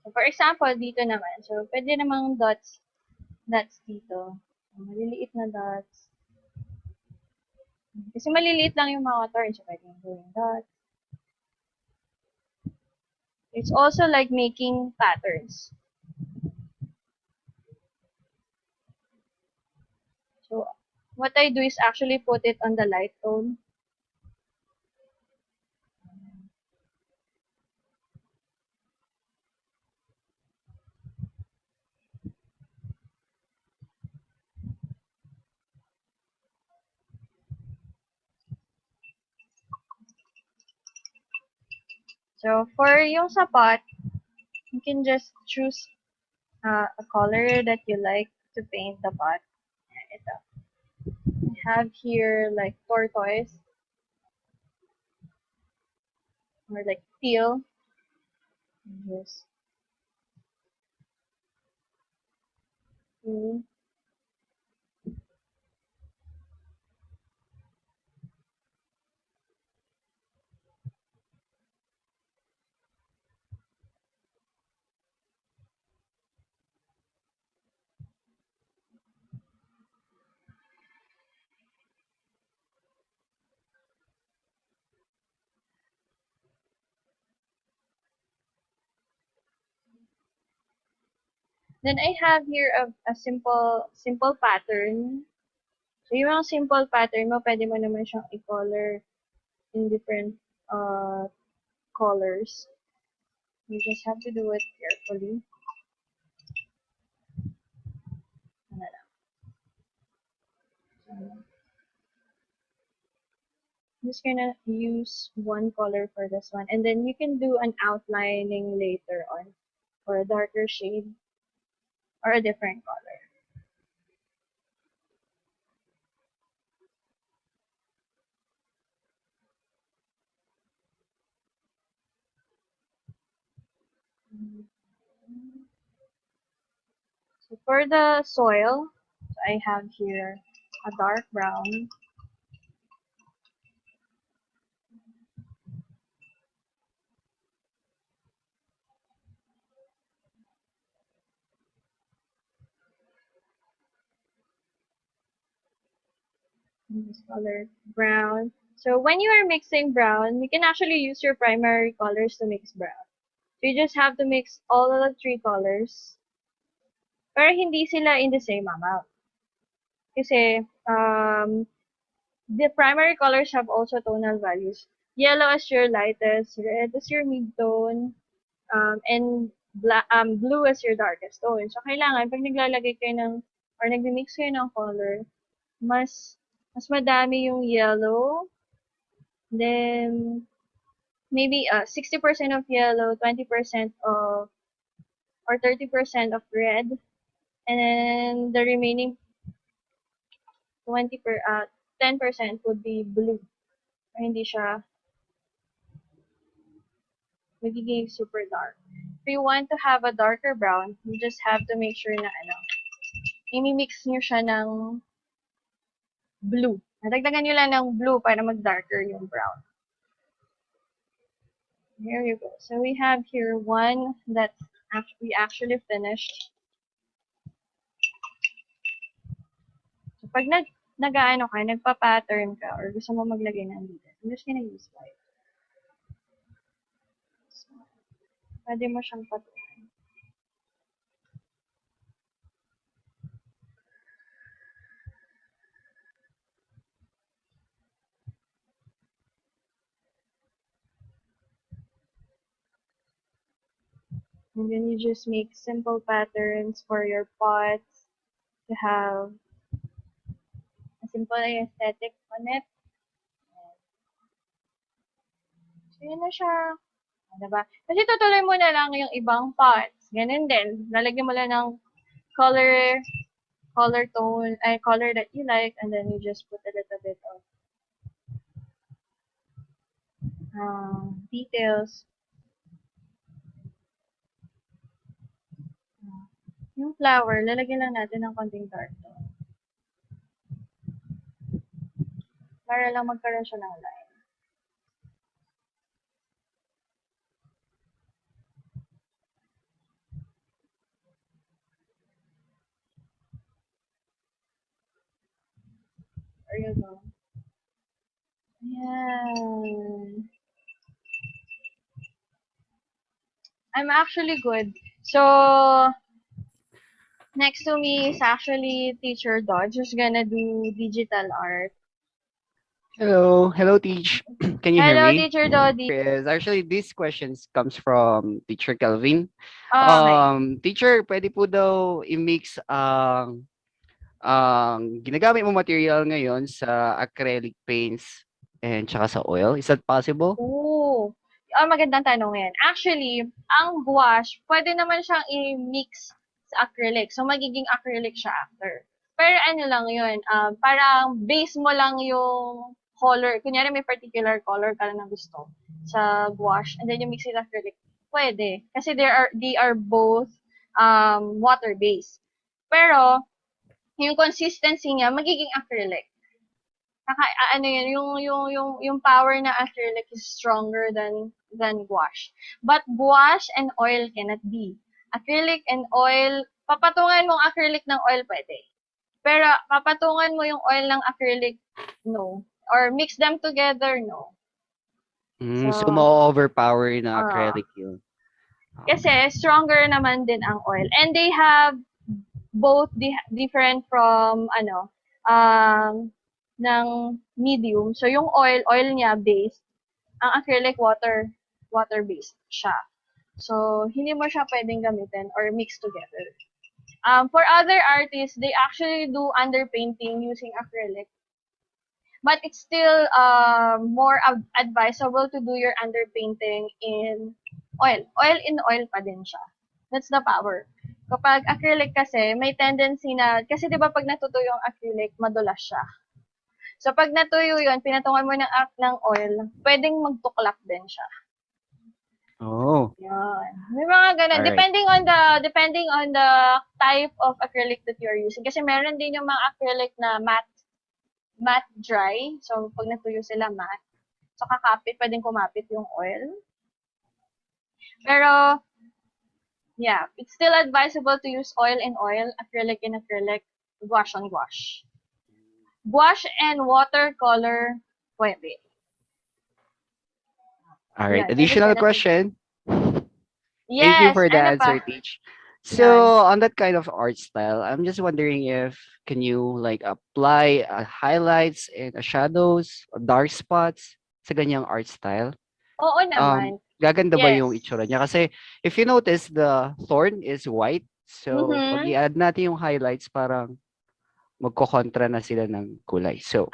So, for example, dito naman. So, pwede namang dots dito. So, maliliit na dots. Kasi maliliit lang yung mga thorns. So, pwede yung dots. It's also like making patterns. So, what I do is actually put it on the light tone. So, for yung sa pot, you can just choose a color that you like to paint the pot. Ito. I have here like tortoise or like teal. Just teal. Then I have here a simple pattern. So yung mga simple pattern mo, pwede mo naman siyang i-color in different colors. You just have to do it carefully. Ano lang. I'm just gonna use one color for this one. And then you can do an outlining later on for a darker shade or a different color. So for the soil, I have here a dark brown. This color brown. So when you are mixing brown, you can actually use your primary colors to mix brown. So you just have to mix all of the three colors. Pero hindi sila in the same amount. Kasi the primary colors have also tonal values. Yellow is your lightest, red is your mid-tone, and blue is your darkest tone. So kailangan pag naglalagay kayo ng or nagmi-mix kayo ng color, mas madami yung yellow, then maybe 60% of yellow, 20% of or 30% of red, and then the remaining 10% would be blue. Or hindi siya magiging super dark. If you want to have a darker brown, you just have to make sure na i-mix nyo siya ng blue. Nadagdagan nyo lang ng blue para mag-darker yung brown. Here you go. So we have here one that we actually finished. So pag nag-aano ka, nagpa-pattern ka, or gusto mo maglagay ng detail, I'm just gonna use white. So, pwede mo siyang patuloy. And then you just make simple patterns for your pots to have a simple aesthetic on it. So, yun na siya. Diba? Kasi tutuloy mo na lang yung ibang pots. Ganun din. Lalagyan mo lang ng color tone, color that you like, and then you just put a little bit of details. Yung flower, lalagyan lang natin ng konting dark tone. Para lang magkaroon siya ng line. There you go. Ayan. I'm actually good. So, next to me is actually Teacher Dodge, who's gonna do digital art. Hello, Teach. Can you hear Hello, me? Teacher Dodie. Yes, actually, this questions comes from Teacher Kelvin. Okay. Teacher, pwede po daw i-mix ang ginagamit mo material ngayon sa acrylic paints and tsaka sa oil. Is that possible? Oo. Magandang tanong yan. Actually, ang gouache, pwede naman siyang i-mix sa acrylic. So, magiging acrylic siya after. Pero ano lang yun, parang base mo lang yung color. Kunyari may particular color ka lang na gusto sa gouache, and then you mix it acrylic. Pwede. Kasi they are both water-based. Pero, yung consistency niya, magiging acrylic. Ano yun, yung power na acrylic is stronger than gouache. But gouache and oil cannot be. Acrylic and oil, papatungan mong acrylic ng oil pwede. Pero papatungan mo yung oil ng acrylic, no. Or mix them together, no. So ma-overpower na acrylic yun. Kasi stronger naman din ang oil. And they have both different from ng medium. So yung oil niya based, ang acrylic water based siya. So hindi mo siya pwedeng gamitin or mix together. For other artists, they actually do underpainting using acrylic. But it's still more advisable to do your underpainting in oil. Oil in oil pa din siya. That's the power. Kapag acrylic kasi, may tendency na, kasi di ba pag natutuyo yung acrylic, madulas siya. So pag natuyo yun, pinatungan mo ng oil, pwedeng magtuklap din siya. Oh, Yun. May mga ganun. Alright. Depending on the type of acrylic that you're using. Kasi meron din yung mga acrylic na matte dry. So, pag natuyo sila matte. So, pwedeng kumapit yung oil. Pero, yeah, it's still advisable to use oil in oil, acrylic in acrylic, gouache on gouache. Gouache and watercolor, pwede. alright. Yeah, Additional pwede sila question. Yes, Thank you for the ano answer, pa? Teach. So, on that kind of art style, I'm just wondering if can you like apply highlights and shadows, dark spots sa ganyang art style? Oo naman. Gaganda ba yung Yes. itsura niya? Kasi if you notice, the thorn is white. So, pag Mhm. i-add natin yung highlights, parang magkokontra na sila ng kulay. So,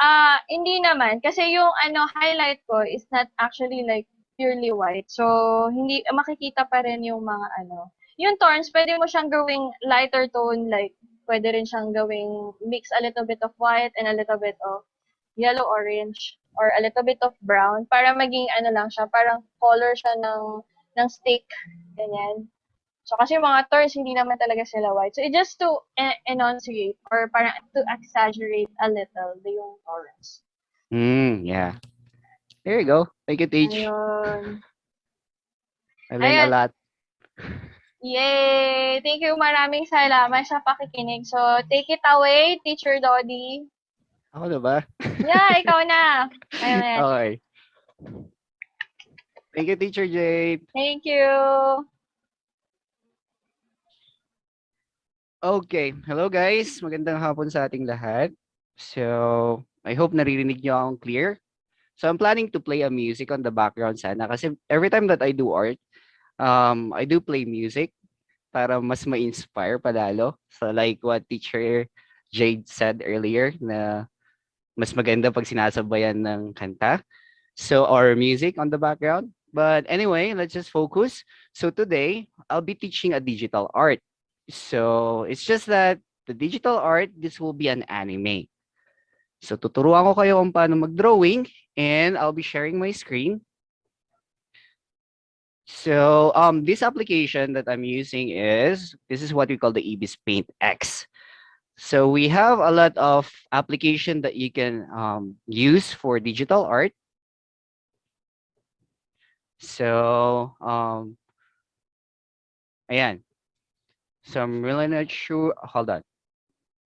Hindi naman. Kasi yung highlight ko is not actually like purely white. So, hindi, makikita pa rin yung mga Yung tones, pwede mo siyang gawing lighter tone, like, pwede rin siyang gawing mix a little bit of white and a little bit of yellow-orange or a little bit of brown para maging lang siya, parang color siya ng steak. Ganyan. So, kasi yung mga tones, hindi naman talaga sila white. So, it just to enunciate or parang to exaggerate a little yung tones. yeah. There you go. Thank you, Teach. Ayun. I learned a Ayun. lot. Yay! Thank you. Maraming salamat sa pakikinig. So, take it away, Teacher Dodie. Ako na ba? Yeah, ikaw na. Ayun. Okay. Thank you, Teacher Jade. Thank you. Okay. Hello, guys. Magandang hapon sa ating lahat. So, I hope naririnig niyo akong clear. So, I'm planning to play a music on the background sana kasi every time that I do art, I do play music para mas ma-inspire palalo. So, like what Teacher Jade said earlier na mas maganda pag sinasabayan ng kanta. So, or music on the background. But anyway, let's just focus. So today, I'll be teaching a digital art. So it's just that the digital art, this will be an anime. So tuturuan ko kayo kung paano mag-drawing and I'll be sharing my screen. So this application that I'm using this is what we call the Avie Paint X. So we have a lot of application that you can use for digital art. So, ayan. So I'm really not sure. Hold on.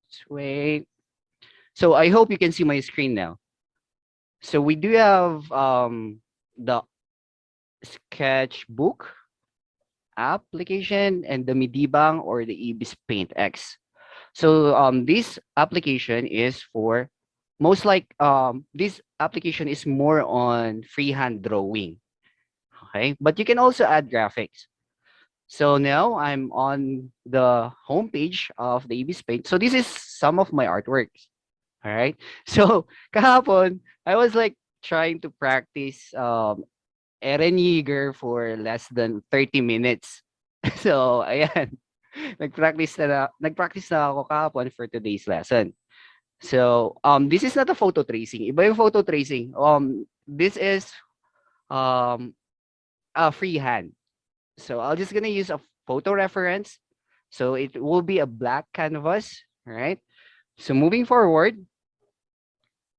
Let's wait. So I hope you can see my screen now. So we do have the sketchbook application and the Midibang or the Ibis Paint X. So this application is for this application is more on freehand drawing. Okay, but you can also add graphics. So now I'm on the homepage of the Ibis Paint. So this is some of my artworks. All right. So kahapon, I was like trying to practice Eren Yeager for less than 30 minutes. So ayan. Nagpractice na ako kahapon for today's lesson. So this is not a photo tracing. Iba yung photo tracing. This is a freehand. So I'll just gonna use a photo reference. So it will be a black canvas, right? So moving forward,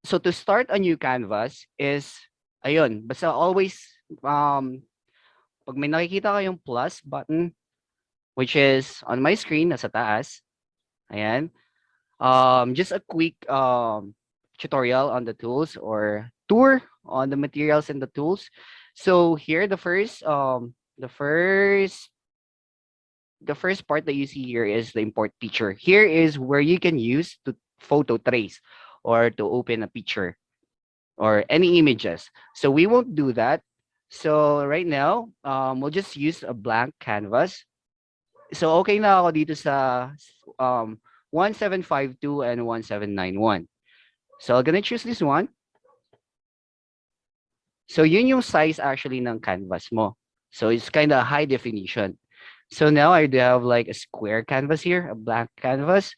so to start a new canvas is, ayun, basta always, pag may nakikita kayong plus button, which is on my screen, nasa taas, ayan, just a quick tutorial on the tools or tour on the materials and the tools. So here, the first the first part that you see here is the import picture. Here is where you can use to photo trace or to open a picture or any images. So we won't do that. So right now, we'll just use a blank canvas. So okay na ako dito sa 1752 and 1791. So I'm gonna choose this one. So yun yung size actually ng canvas mo. So it's kind of high definition. So now I do have like a square canvas here, a blank canvas.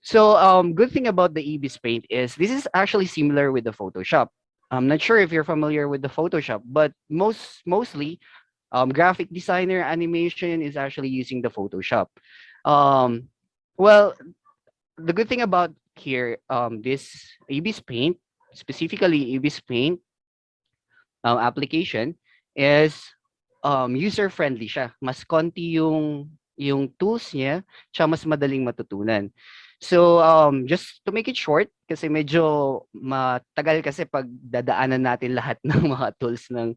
So good thing about the Avie's paint is this is actually similar with the Photoshop. I'm not sure if you're familiar with the Photoshop, but mostly graphic designer animation is actually using the Photoshop. Um, well, the good thing about here, this Avie's paint, specifically Avie's paint application is user-friendly siya. Mas konti yung tools niya, tsaka mas madaling matutunan. So, just to make it short, kasi medyo matagal kasi pag dadaanan natin lahat ng mga tools ng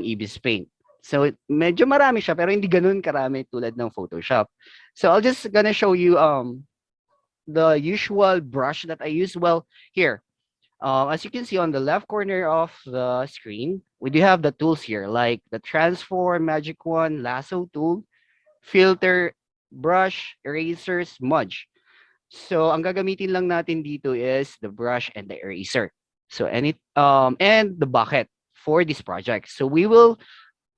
Avie's Paint. So, medyo marami siya, pero hindi ganun karami tulad ng Photoshop. So, I'll just gonna show you the usual brush that I use. Well, here, as you can see on the left corner of the screen, we do have the tools here, like the transform, magic wand, lasso tool, filter, brush, eraser, smudge. So ang gagamitin lang natin dito is the brush and the eraser. So and the bucket for this project. So we will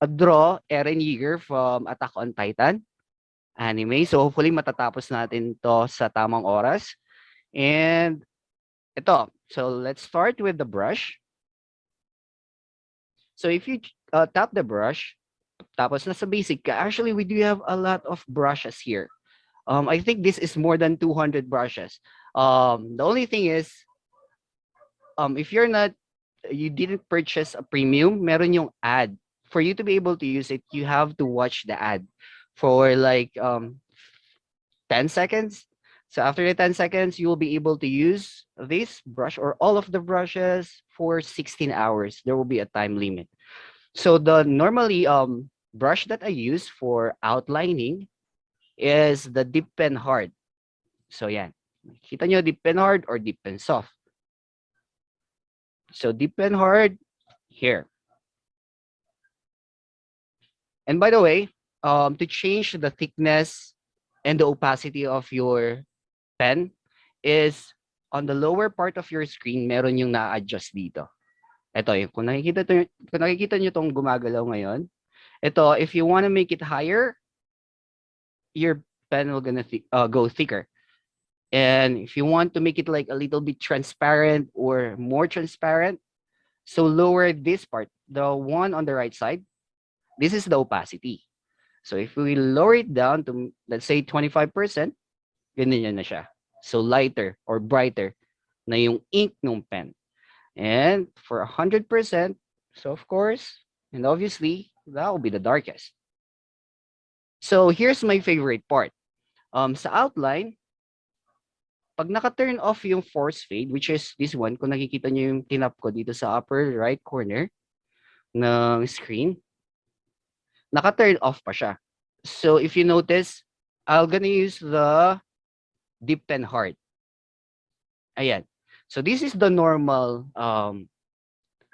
draw Eren Yeager from Attack on Titan anime. So hopefully matatapos natin to sa tamang oras. And ito. So let's start with the brush. So if you tap the brush, tapos nasa basic ka, actually we do have a lot of brushes here. I think this is more than 200 brushes. The only thing is, if you didn't purchase a premium, meron yung ad. For you to be able to use it, you have to watch the ad for like 10 seconds. So after the 10 seconds, you will be able to use this brush or all of the brushes for 16 hours. There will be a time limit. So the normally brush that I use for outlining is the deep pen hard. So yan. Kita nyo deep pen hard or deep pen soft. So deep pen hard here. And by the way, to change the thickness and the opacity of your pen is on the lower part of your screen, meron yung na-adjust dito. Ito, kung nakikita nyo itong gumagalaw ngayon, ito, if you want to make it higher, your pen will gonna go thicker. And if you want to make it like a little bit transparent or more transparent, so lower this part, the one on the right side, this is the opacity. So if we lower it down to, let's say, 25%, ganyan na siya. So lighter or brighter na yung ink ng pen. And for 100%, so of course, and obviously, that will be the darkest. So here's my favorite part. Sa outline, pag naka-turn off yung force fade, which is this one, kung nakikita nyo yung tinap ko dito sa upper right corner ng screen, naka-turn off pa siya. So if you notice, I'm gonna use the deep pen hard. Ayan. So this is the normal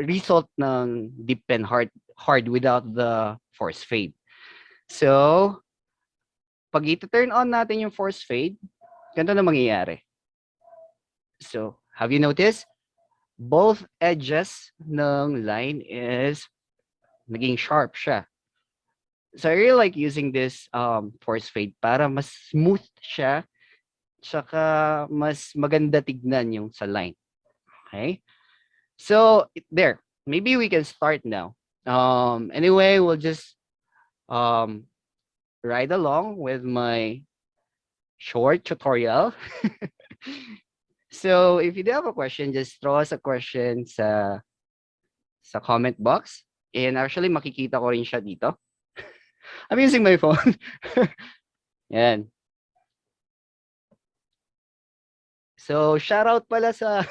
result ng deep pen hard without the force fade. So pag ito-turn on natin yung force fade, ganito na mangyayari. So have you noticed? Both edges ng line is naging sharp siya. So I really like using this force fade para mas smooth siya, tsaka mas maganda tignan yung sa line. Okay? So there, maybe we can start now. Anyway, we'll just ride along with my short tutorial. So if you do have a question, just throw us a question sa comment box. And actually, makikita ko rin siya dito. I'm using my phone. Yan. So shout out pala sa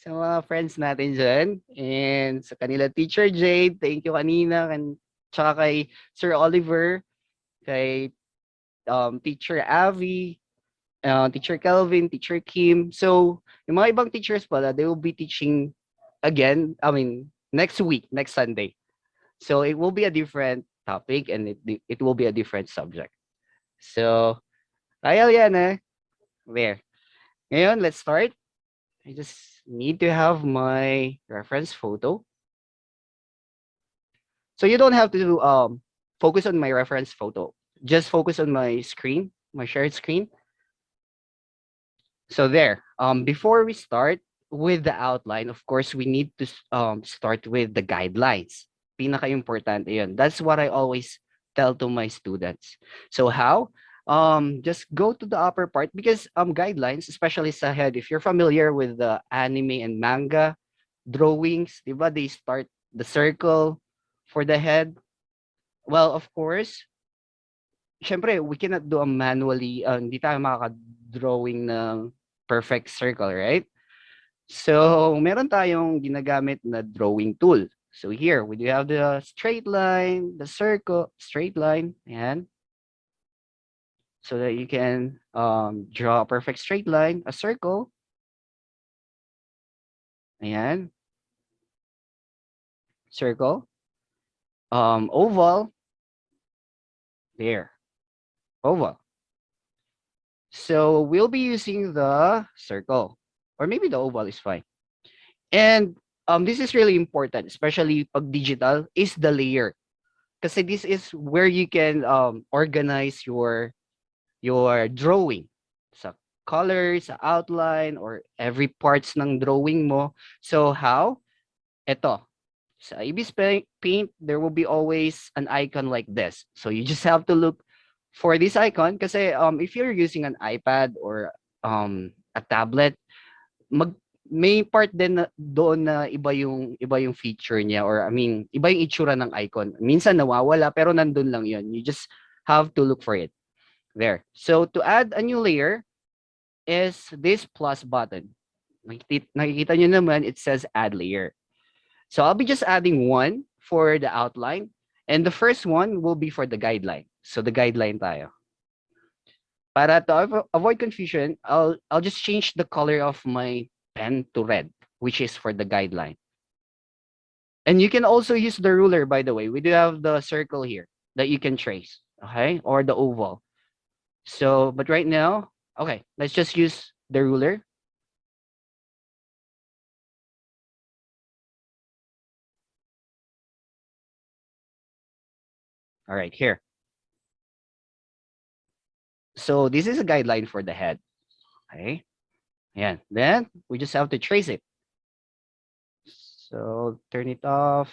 mga friends natin dyan. And sa kanila teacher Jade, thank you kanina. Tsaka kay Sir Oliver, kay Teacher Avie, Teacher Kelvin, Teacher Kim. So, yung mga ibang teachers pala, they will be teaching again, I mean, next week, next Sunday. So, it will be a different topic and it will be a different subject. So, kaya yan eh. There. Ngayon, let's start. I just need to have my reference photo. So you don't have to focus on my reference photo. Just focus on my screen, my shared screen. So there. Before we start with the outline, of course, we need to start with the guidelines. Pinaka-importante yun. That's what I always tell to my students. So how? Just go to the upper part because guidelines, especially sa head, if you're familiar with the anime and manga drawings, diba, they start the circle for the head. Well, of course, syempre, we cannot do a manually, hindi tayo makaka-drawing ng perfect circle, right? So, meron tayong ginagamit na drawing tool. So here, we do have the straight line, the circle, straight line, and so that you can draw a perfect straight line, a circle. Ayan. Circle. Oval. There. Oval. So we'll be using the circle, or maybe the oval is fine. And this is really important, especially pag digital, is the layer. Kasi this is where you can organize your drawing sa colors, sa outline, or every parts ng drawing mo. So how? Ito. Sa Avie's Paint, there will be always an icon like this. So you just have to look for this icon kasi if you're using an iPad or a tablet, may part din na, doon na iba yung feature niya, or I mean, iba yung itsura ng icon. Minsan nawawala pero nandun lang 'yon. You just have to look for it. There. So to add a new layer is this plus button. Nakikita nyo naman, it says add layer. So I'll be just adding one for the outline, and the first one will be for the guideline. So the guideline tayo. Para to avoid confusion, I'll just change the color of my pen to red, which is for the guideline. And you can also use the ruler, by the way. We do have the circle here that you can trace, okay? Or the oval. So, but right now, okay, let's just use the ruler. All right, here. So this is a guideline for the head. Okay. Yeah. Then we just have to trace it. So turn it off.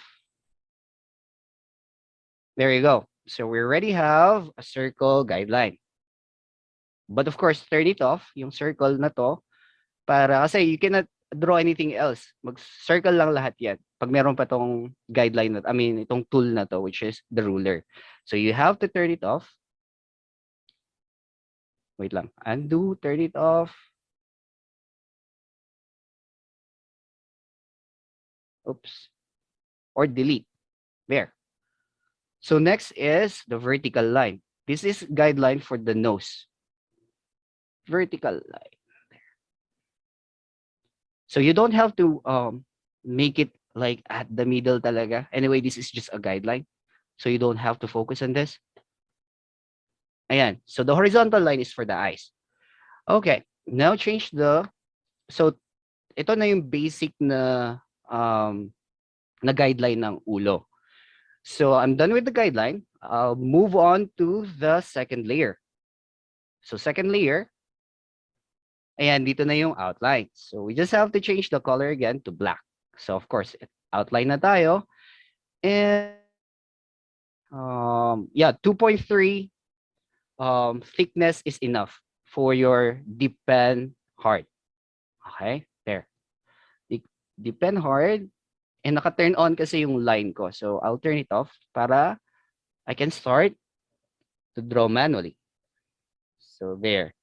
There you go. So we already have a circle guideline. But of course, turn it off, yung circle na to, para kasi you cannot draw anything else. Mag-circle lang lahat yan. Pag meron pa tong guideline, I mean, itong tool na to, which is the ruler. So you have to turn it off. Wait lang. Undo, turn it off. Oops. Or delete. There. So next is the vertical line. This is guideline for the nose. Vertical line. So you don't have to make it like at the middle talaga. Anyway, this is just a guideline. So you don't have to focus on this. Ayan. So the horizontal line is for the eyes. Okay. Now change the... So ito na yung basic na guideline ng ulo. So I'm done with the guideline. I'll move on to the second layer. So second layer, ayan, dito na yung outline. So we just have to change the color again to black. So of course, outline na tayo. And yeah, 2.3 thickness is enough for your deep pen hard. Okay, there. Deep pen hard. And naka-turn on kasi yung line ko. So I'll turn it off para I can start to draw manually. So there.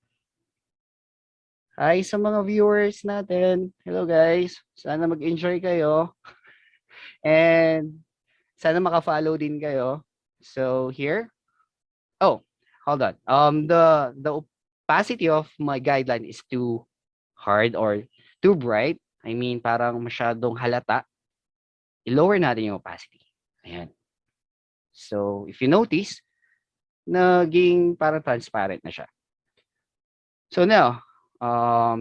Hi sa mga viewers natin. Hello guys. Sana mag-enjoy kayo. And sana maka-follow din kayo. So here. Oh, hold on. The opacity of my guideline is too hard or too bright. I mean, parang masyadong halata. I-lower natin yung opacity. Ayan. So, if you notice, naging parang transparent na siya. So now,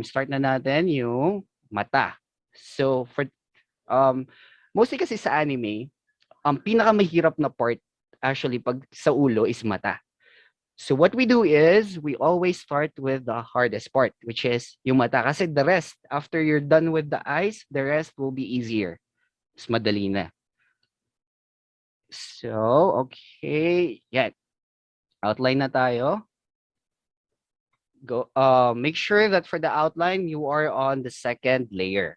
start na natin yung mata. So, mostly kasi sa anime, ang pinakamahirap na part actually pag sa ulo is mata. So what we do is we always start with the hardest part, which is yung mata. Kasi the rest, after you're done with the eyes, the rest will be easier. Mas madali na. So, okay. Yan. Outline na tayo. Go. Make sure that for the outline, you are on the second layer.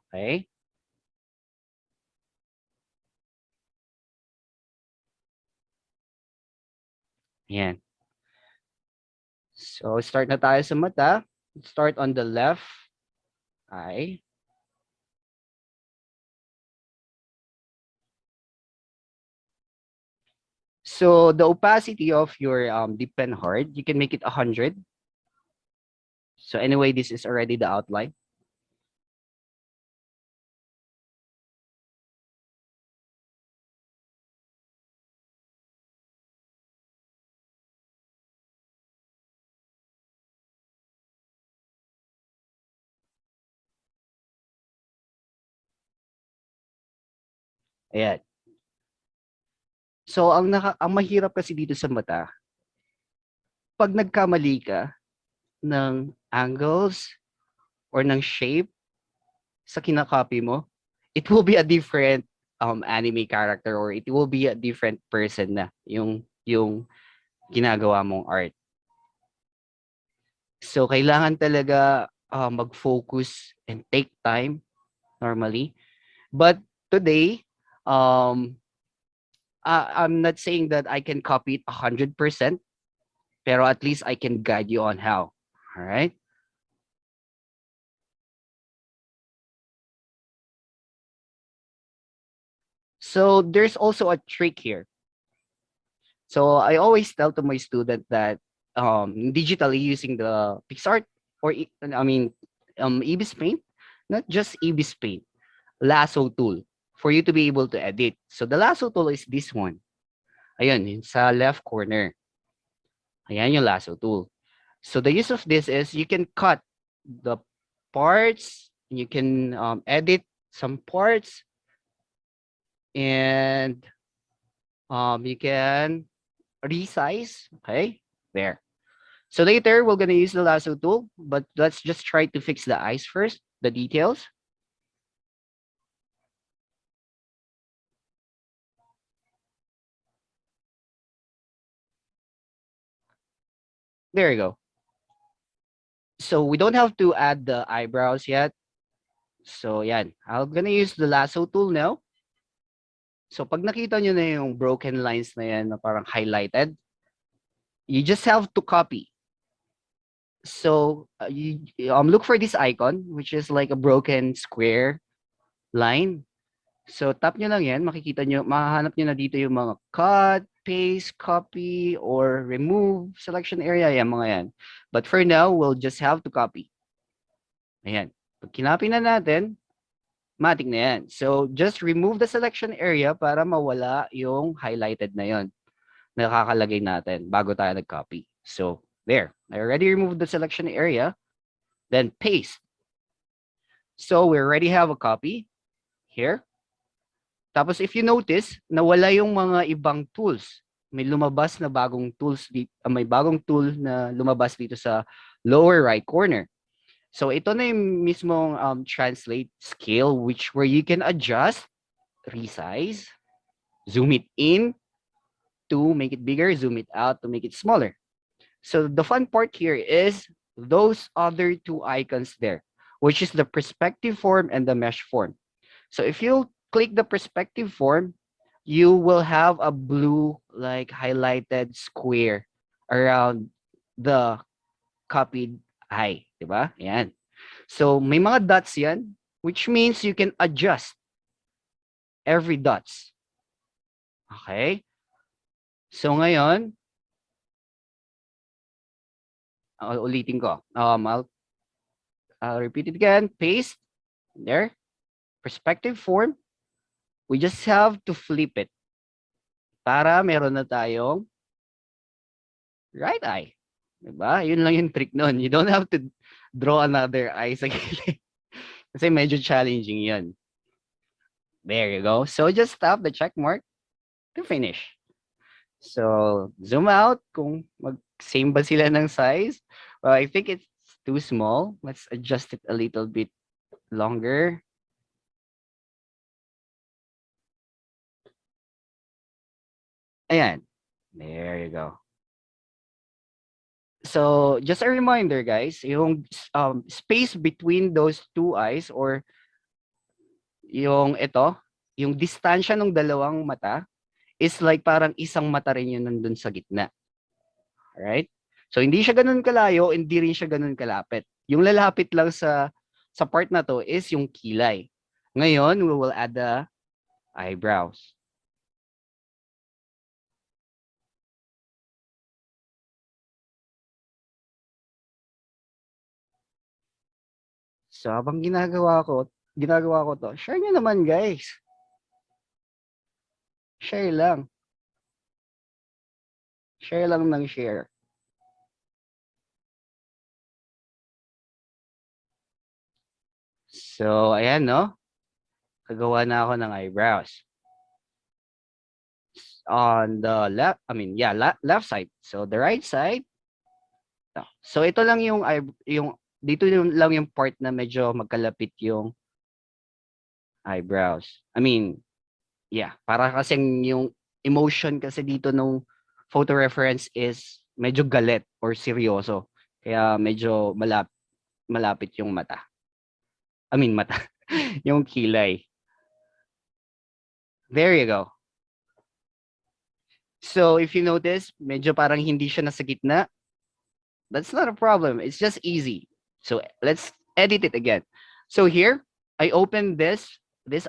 Okay? Yan. So, start na tayo sa mata. Start on the left eye. So, the opacity of your deep pen hard, you can make it 100. So, anyway, this is already the outline. Ayan. So, ang mahirap kasi dito sa mata, pag nagkamali ka ng angles or ng shape sa kinakopy mo, it will be a different anime character or it will be a different person na yung ginagawa mong art. So, kailangan talaga mag-focus and take time normally. But today, I'm not saying that I can copy it 100%, pero at least I can guide you on how. All right? So there's also a trick here. So I always tell to my student that digitally using the PixArt or Ibis Paint, not just Ibis Paint, Lasso Tool for you to be able to edit. So the Lasso Tool is this one. Ayan, yung sa left corner. Ayan yung Lasso Tool. So the use of this is you can cut the parts, you can edit some parts, and you can resize. Okay, there. So later we're gonna use the Lasso Tool, but let's just try to fix the eyes first, the details. There you go. So we don't have to add the eyebrows yet. So yan, I'm gonna use the Lasso Tool now. So pag nakita nyo na yung broken lines na yan na parang highlighted, you just have to copy. So you look for this icon, which is like a broken square line. So tap nyo lang yan, makikita nyo, mahanap nyo na dito yung mga cut, paste, copy, or remove selection area, yan mga yan. But for now, we'll just have to copy. Ayan. Pag kinopy na natin, matik na yan. So just remove the selection area para mawala yung highlighted na yon na nakakalagay natin bago tayo nag-copy. So there, I already removed the selection area. Then paste. So we already have a copy here. Tapos if you notice, nawala yung mga ibang tools. May lumabas na bagong tools dito, may bagong tool na lumabas dito sa lower right corner. So ito na yung mismong translate scale where you can adjust, resize, zoom it in to make it bigger, zoom it out to make it smaller. So the fun part here is those other two icons there, which is the perspective form and the mesh form. So if you click the perspective form, you will have a blue like highlighted square around the copied eye, diba? Yan. So may mga dots yan, which means you can adjust every dots. Okay? So ngayon, ulitin ko. I'll repeat it again. Paste. There. Perspective form. We just have to flip it para meron na tayong right eye. Diba? Yun lang yung trick nun. You don't have to draw another eye sa gilid. Kasi medyo challenging yun. There you go. So just tap the check mark to finish. So zoom out kung same ba sila ng size. Well, I think it's too small. Let's adjust it a little bit longer. Ayan. There you go. So just a reminder guys, yung space between those two eyes or yung ito, yung distansya ng dalawang mata is like parang isang mata rin yun nandun sa gitna. Alright? So hindi siya ganun kalayo, hindi rin siya ganun kalapit. Yung lalapit lang sa part na to is yung kilay. Ngayon, we will add the eyebrows. So habang ginagawa ko to, share nyo naman guys. Share lang. Share lang ng share. So, ayan, no? Kagawa na ako ng eyebrows. On the left, left side. So, the right side. So, ito lang dito lang yung part na medyo magkalapit yung eyebrows. Para kasing yung emotion kasi dito nung photo reference is medyo galit or seryoso. Kaya medyo malapit yung mata. Yung kilay. There you go. So if you notice, medyo parang hindi siya nasa gitna. That's not a problem. It's just easy. So let's edit it again. So here, I open this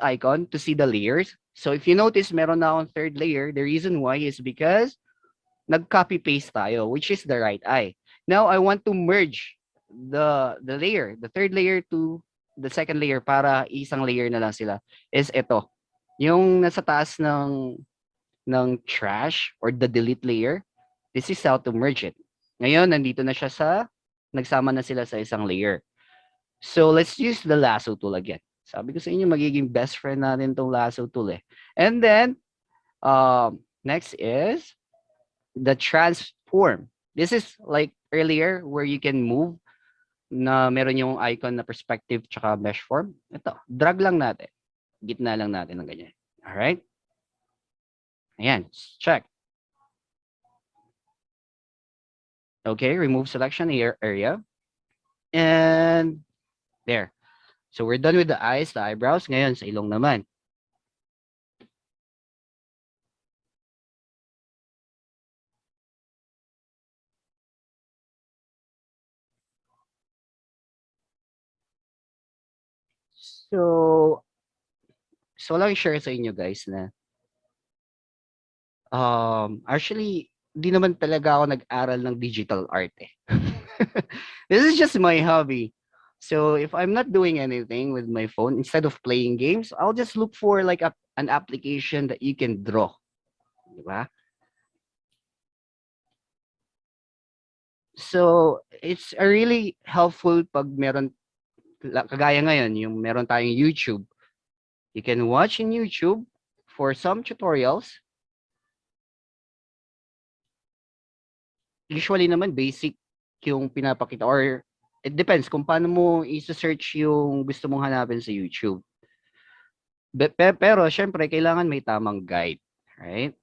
icon to see the layers. So if you notice, meron na akong third layer. The reason why is because nag-copy paste tayo, which is the right eye. Now I want to merge the third layer to the second layer para isang layer na lang sila. Is ito. Yung nasa taas ng trash or the delete layer, this is how to merge it. Ngayon, nandito na siya nagsama na sila sa isang layer. So let's use the lasso tool again. Sabi ko sa inyo, magiging best friend natin tong lasso tool eh. And then, next is the transform. This is like earlier where you can move na meron yung icon na perspective tsaka mesh form. Ito, drag lang natin. Gitna lang natin ng ganyan. Alright? Ayan, check. Okay, remove selection area. And there. So we're done with the eyes, the eyebrows. Ngayon, sa ilong naman. So lang share sa inyo guys na actually di naman talaga ako nag-aral ng digital art eh. This is just my hobby. So if I'm not doing anything with my phone, instead of playing games, I'll just look for like an application that you can draw. Diba? So it's a really helpful pag meron kagaya ngayon yung meron tayong YouTube. You can watch in YouTube for some tutorials. Usually naman basic yung pinapakita or it depends kung paano mo i-search yung gusto mong hanapin sa YouTube. Pero syempre kailangan may tamang guide, right?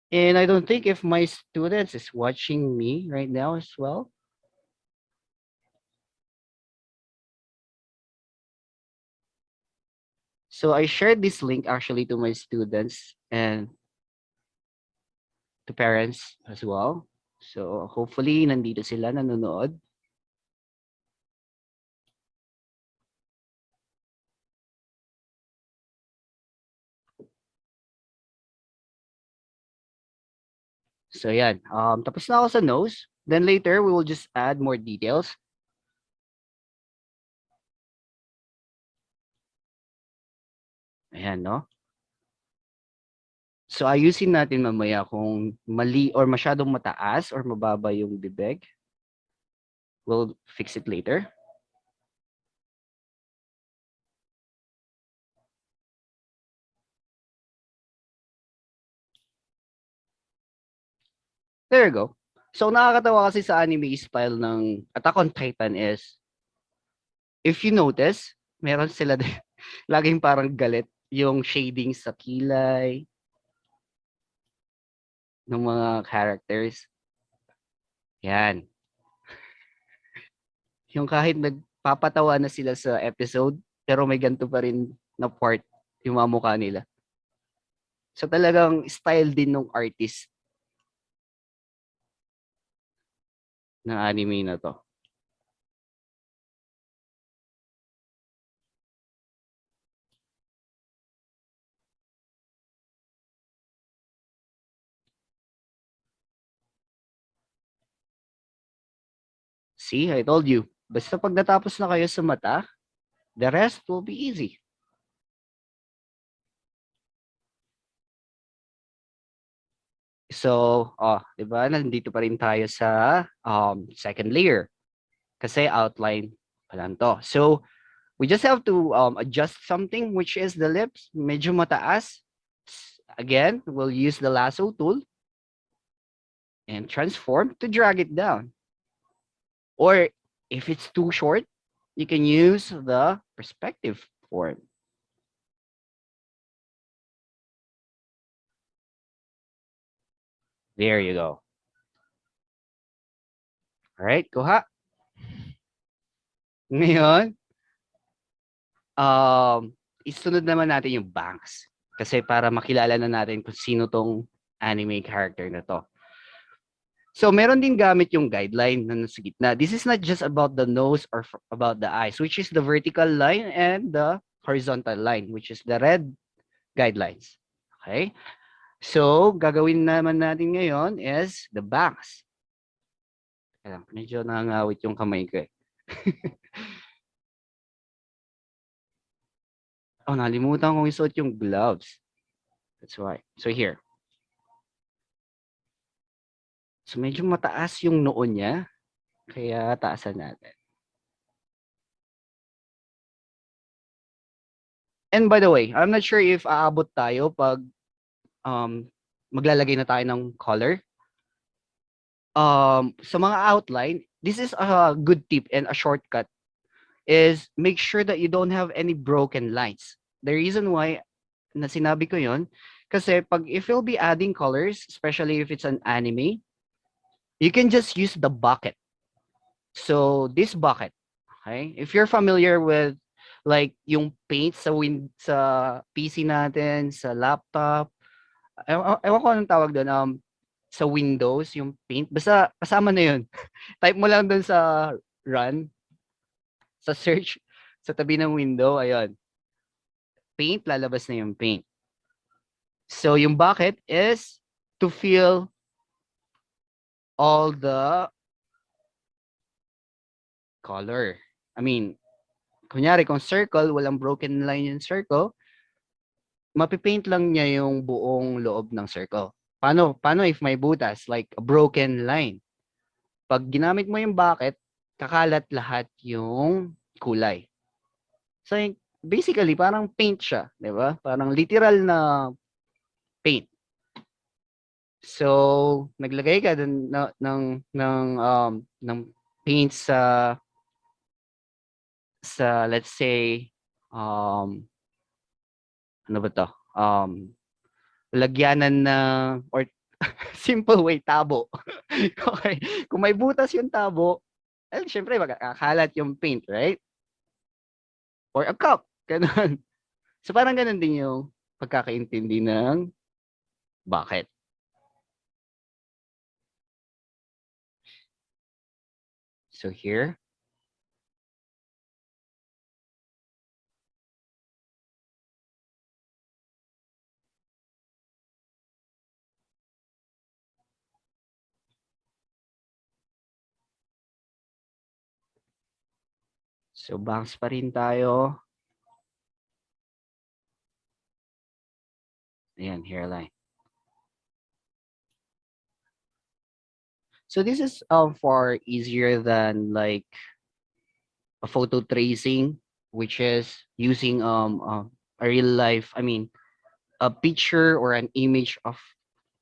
And I don't think if my students is watching me right now as well. So I shared this link actually to my students and to parents as well. So hopefully nandito sila nanonood. So yan, tapos na ako sa nose. Then later, we will just add more details. Ayan, no? So ayusin natin mamaya kung mali or masyadong mataas or mababa yung bibig. We'll fix it later. There you go. So nakakatawa kasi sa anime style ng Attack on Titan is, if you notice, meron sila din, laging parang galit yung shading sa kilay ng mga characters. Yan. Yung kahit nagpapatawa na sila sa episode, pero may ganito pa rin na part yung mga mukha nila. So talagang style din ng artist ng anime na to. See, I told you. Basta pag natapos na kayo sa mata, the rest will be easy. So, di ba? Nandito pa rin tayo sa second layer. Kasi outline pa lang to. So, we just have to adjust something, which is the lips. Medyo mataas. Again, we'll use the lasso tool and transform to drag it down. Or if it's too short, you can use the perspective form. There you go. All right, kuha. Ngayon, isunod naman natin yung bangs. Kasi para makilala na natin kung sino tong anime character na to. So, meron din gamit yung guideline na nasa gitna. This is not just about the nose or about the eyes, which is the vertical line and the horizontal line, which is the red guidelines. Okay? So, gagawin naman natin ngayon is the bangs. Medyo nangangawit yung kamay ko eh. Oh, nalimutan kong isuot yung gloves. That's why. So here. So medyo mataas yung noo niya. Kaya taasan natin. And by the way, I'm not sure if aabot tayo pag maglalagay na tayo ng color. Sa mga outline, this is a good tip and a shortcut is make sure that you don't have any broken lines. The reason why na sinabi ko yon, kasi pag if you'll be adding colors, especially if it's an anime, you can just use the bucket. So this bucket, okay? If you're familiar with like yung paint sa PC natin, sa laptop, ewan ko anong tawag doon, sa Windows, yung paint, basta kasama na yun. Type mo lang doon sa run, sa search, sa tabi ng window, ayun. Paint, lalabas na yung paint. So yung bucket is to fill all the color. I mean, kunyari kung circle, walang broken line yung circle, mapipaint lang niya yung buong loob ng circle. Paano if may butas, like a broken line? Pag ginamit mo yung bucket, kakalat lahat yung kulay. So basically, parang paint siya, di ba? Parang literal na paint. So, naglagay ka dun ng paint sa let's say ano ba to? Lagyanan na or simple way, tabo. Okay. Kung may butas yung tabo, syempre magkakalat yung paint, right? Or a cup. Ganun. So parang ganun din yung pagkakaintindi ng bucket. So here. So, bangs pa rin tayo. Ayan, hairline. So, this is far easier than like a photo tracing, which is using a real life, I mean, a picture or an image of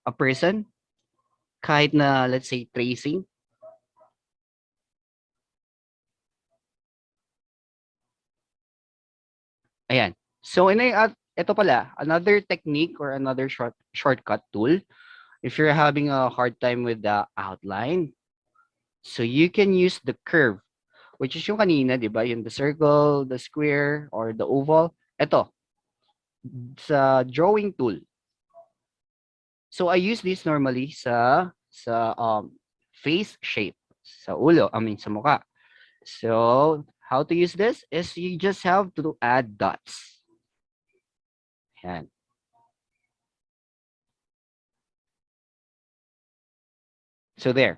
a person, kahit na, let's say, tracing. Ayan. So, ito pala, another technique or another shortcut tool, if you're having a hard time with the outline, so you can use the curve, which is yung kanina, di ba? Yung the circle, the square, or the oval. Ito, sa drawing tool. So, I use this normally sa face shape, sa ulo, I mean, sa mukha. So, how to use this is you just have to add dots. Yan. So, there.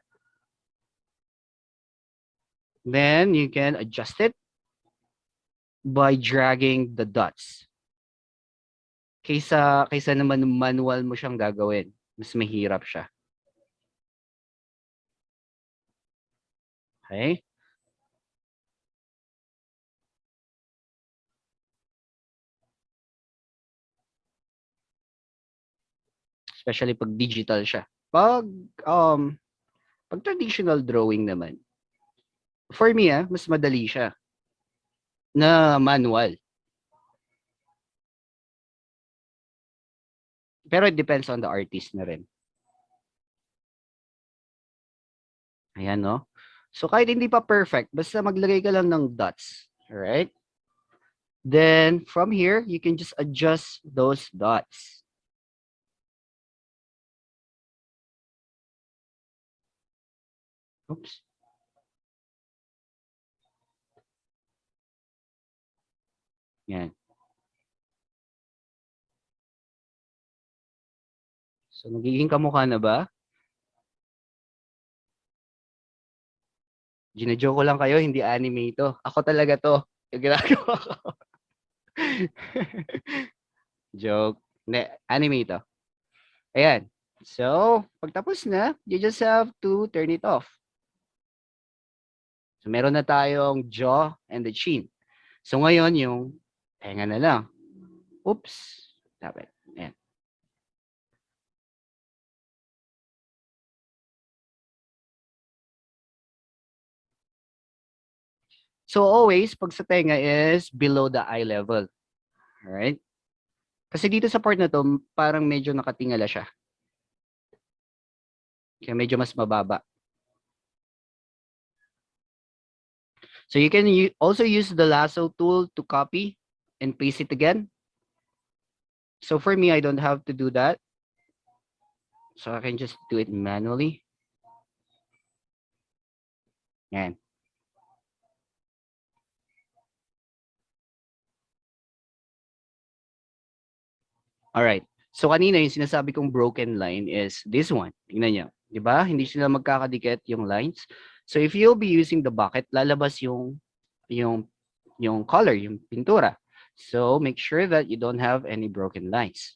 Then, you can adjust it by dragging the dots. Kaysa naman manual mo siyang gagawin. Mas mahirap siya. Okay? Especially pag digital siya. Pag traditional drawing naman, for me, mas madali siya na manual. Pero it depends on the artist na rin. Ayan, no? So, kahit hindi pa perfect, basta maglagay ka lang ng dots. Alright? Then, from here, you can just adjust those dots. Oops. Yan. So, nagiging kamukha na ba? Ginajoke ko lang kayo, hindi anime ito. Ako talaga to. Yung ginagawa ko. Joke. Hindi, anime ito. Ayan. So, pagtapos na, you just have to turn it off. So, meron na tayong jaw and the chin. So, ngayon, yung tenga na lang. Oops. Dapat. Ayan. So, always, pag sa tenga is below the eye level. Alright? Kasi dito sa part na to, parang medyo nakatingala siya. Kaya medyo mas mababa. So, you can also use the lasso tool to copy and paste it again. So, for me, I don't have to do that. So, I can just do it manually. Yan. Alright. So, kanina yung sinasabi kong broken line is this one. Tingnan nyo. Diba? Hindi sila magkakadikit yung lines. So, if you'll be using the bucket, lalabas yung color, yung pintura. So, make sure that you don't have any broken lines.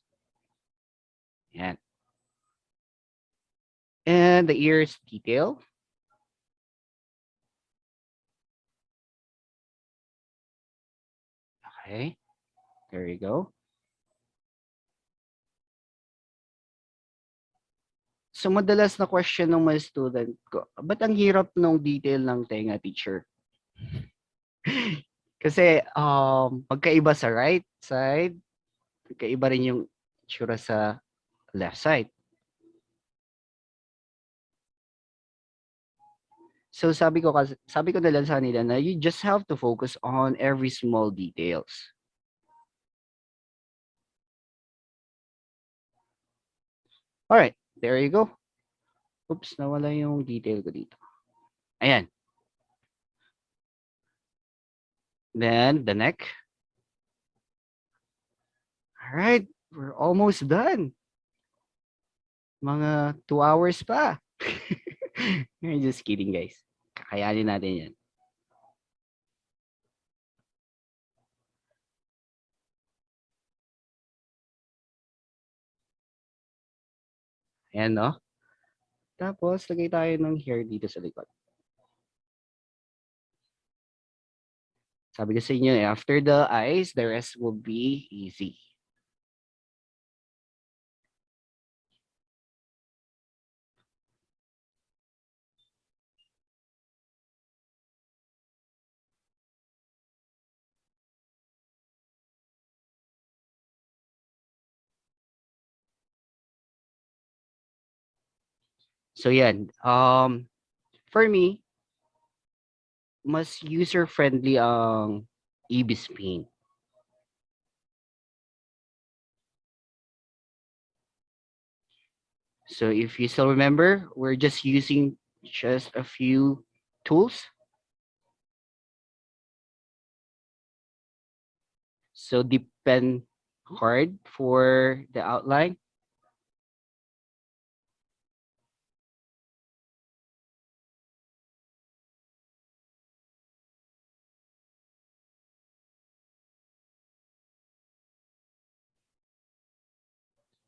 Yan. And the ears detail. Okay. There you go. So, madalas na question ng mga student ko, ba't ang hirap ng detail ng tenga, teacher? Kasi, magkaiba sa right side, magkaiba rin yung itsura sa left side. So, sabi ko na lang sa kanila na you just have to focus on every small details. Alright, there you go. Oops, nawala yung detail ko dito. Ayan. Then, the neck. Alright, we're almost done. Mga 2 hours pa. Just kidding, guys. Kakayanin natin yan. Ayan, no? Tapos, lagay tayo ng hair dito sa likod. Sabi ko sa inyo, after the eyes, the rest will be easy. So yan, for me, mas user-friendly ang Ibis Paint. So if you still remember, we're just using just a few tools. So dip pen hard for the outline.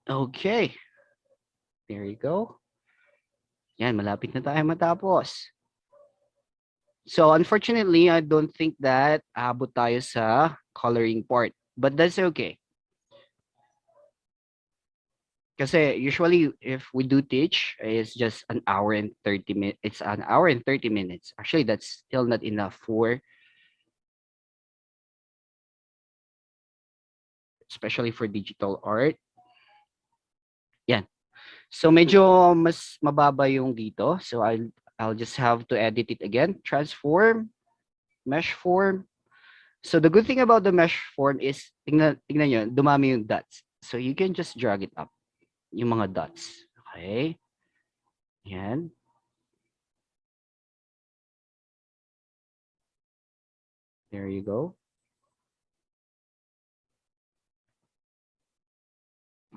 Okay. There you go. Yan, malapit na tayo matapos. So unfortunately, I don't think that abot tayo sa coloring part. But that's okay. Kasi usually if we do teach, it's just an hour and 30 minutes. It's an hour and 30 minutes. Actually, that's still not enough for, especially for digital art. Yan. So medyo mas mababa yung dito. So I'll just have to edit it again. Transform, mesh form. So the good thing about the mesh form is, tingnan nyo, dumami yung dots. So you can just drag it up, yung mga dots. Okay? Yan. There you go.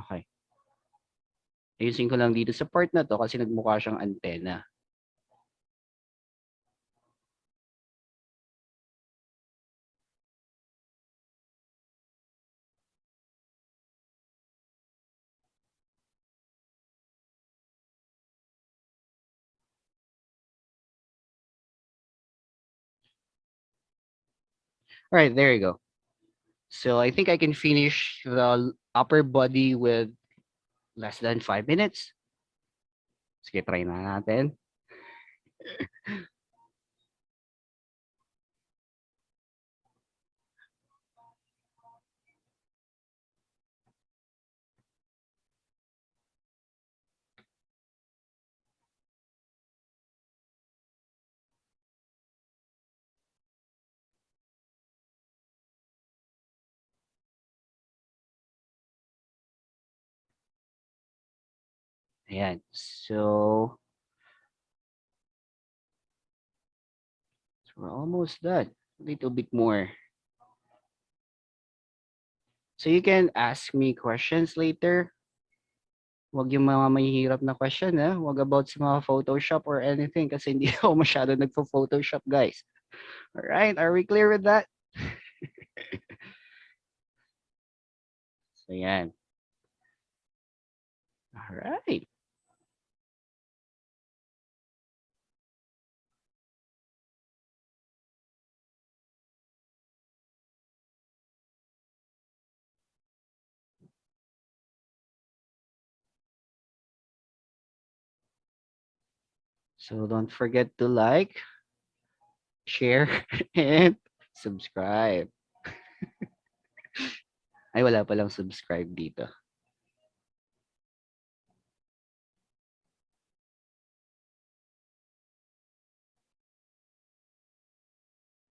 Okay. Ayusin ko lang dito sa part na to kasi nagmukha siyang antena. All right, there you go. So I think I can finish the upper body with less than 5 minutes. Sige, try na natin. Ayan. So we're almost done. A little bit more. So you can ask me questions later. Wag yung mga mahihirap na question, eh. Wag about sa mga Photoshop or anything kasi hindi ako masyado nagpo-Photoshop, guys. All right, are we clear with that? So yan. All right. So don't forget to like, share, and subscribe. Ay, wala palang subscribe dito.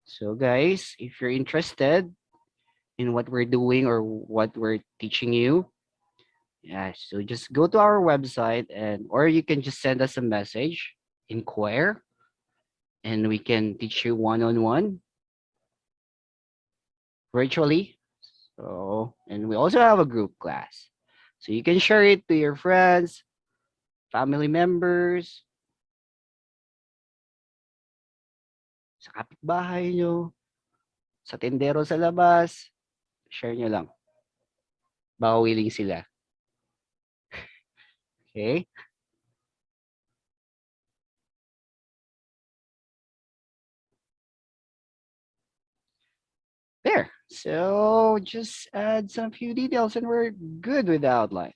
So guys, if you're interested in what we're doing or what we're teaching you, yeah, so just go to our website or you can just send us a message, inquire, and we can teach you one-on-one virtually. So, and we also have a group class. So you can share it to your friends, family members, sa kapitbahay nyo, sa tindero sa labas, share nyo lang. Baka willing sila. Okay. There. So just add some few details and we're good with the outline.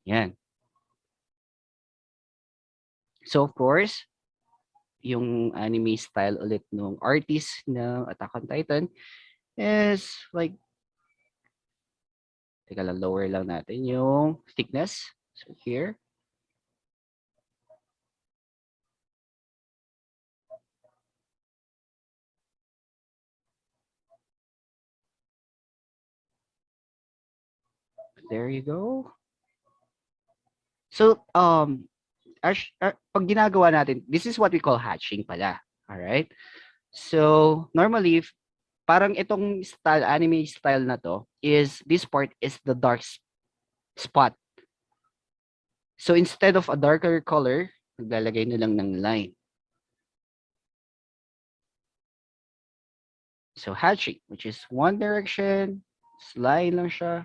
Yan. So of course, yung anime style ulit nung artist ng Attack on Titan is like, teka lang, lower lang natin yung thickness. So here. There you go. So, pag ginagawa natin, this is what we call hatching pala. Alright? So, normally, parang itong style, anime style na to, is this part is the dark spot. So, instead of a darker color, naglalagay na lang ng line. So, hatching, which is one direction, line lang siya.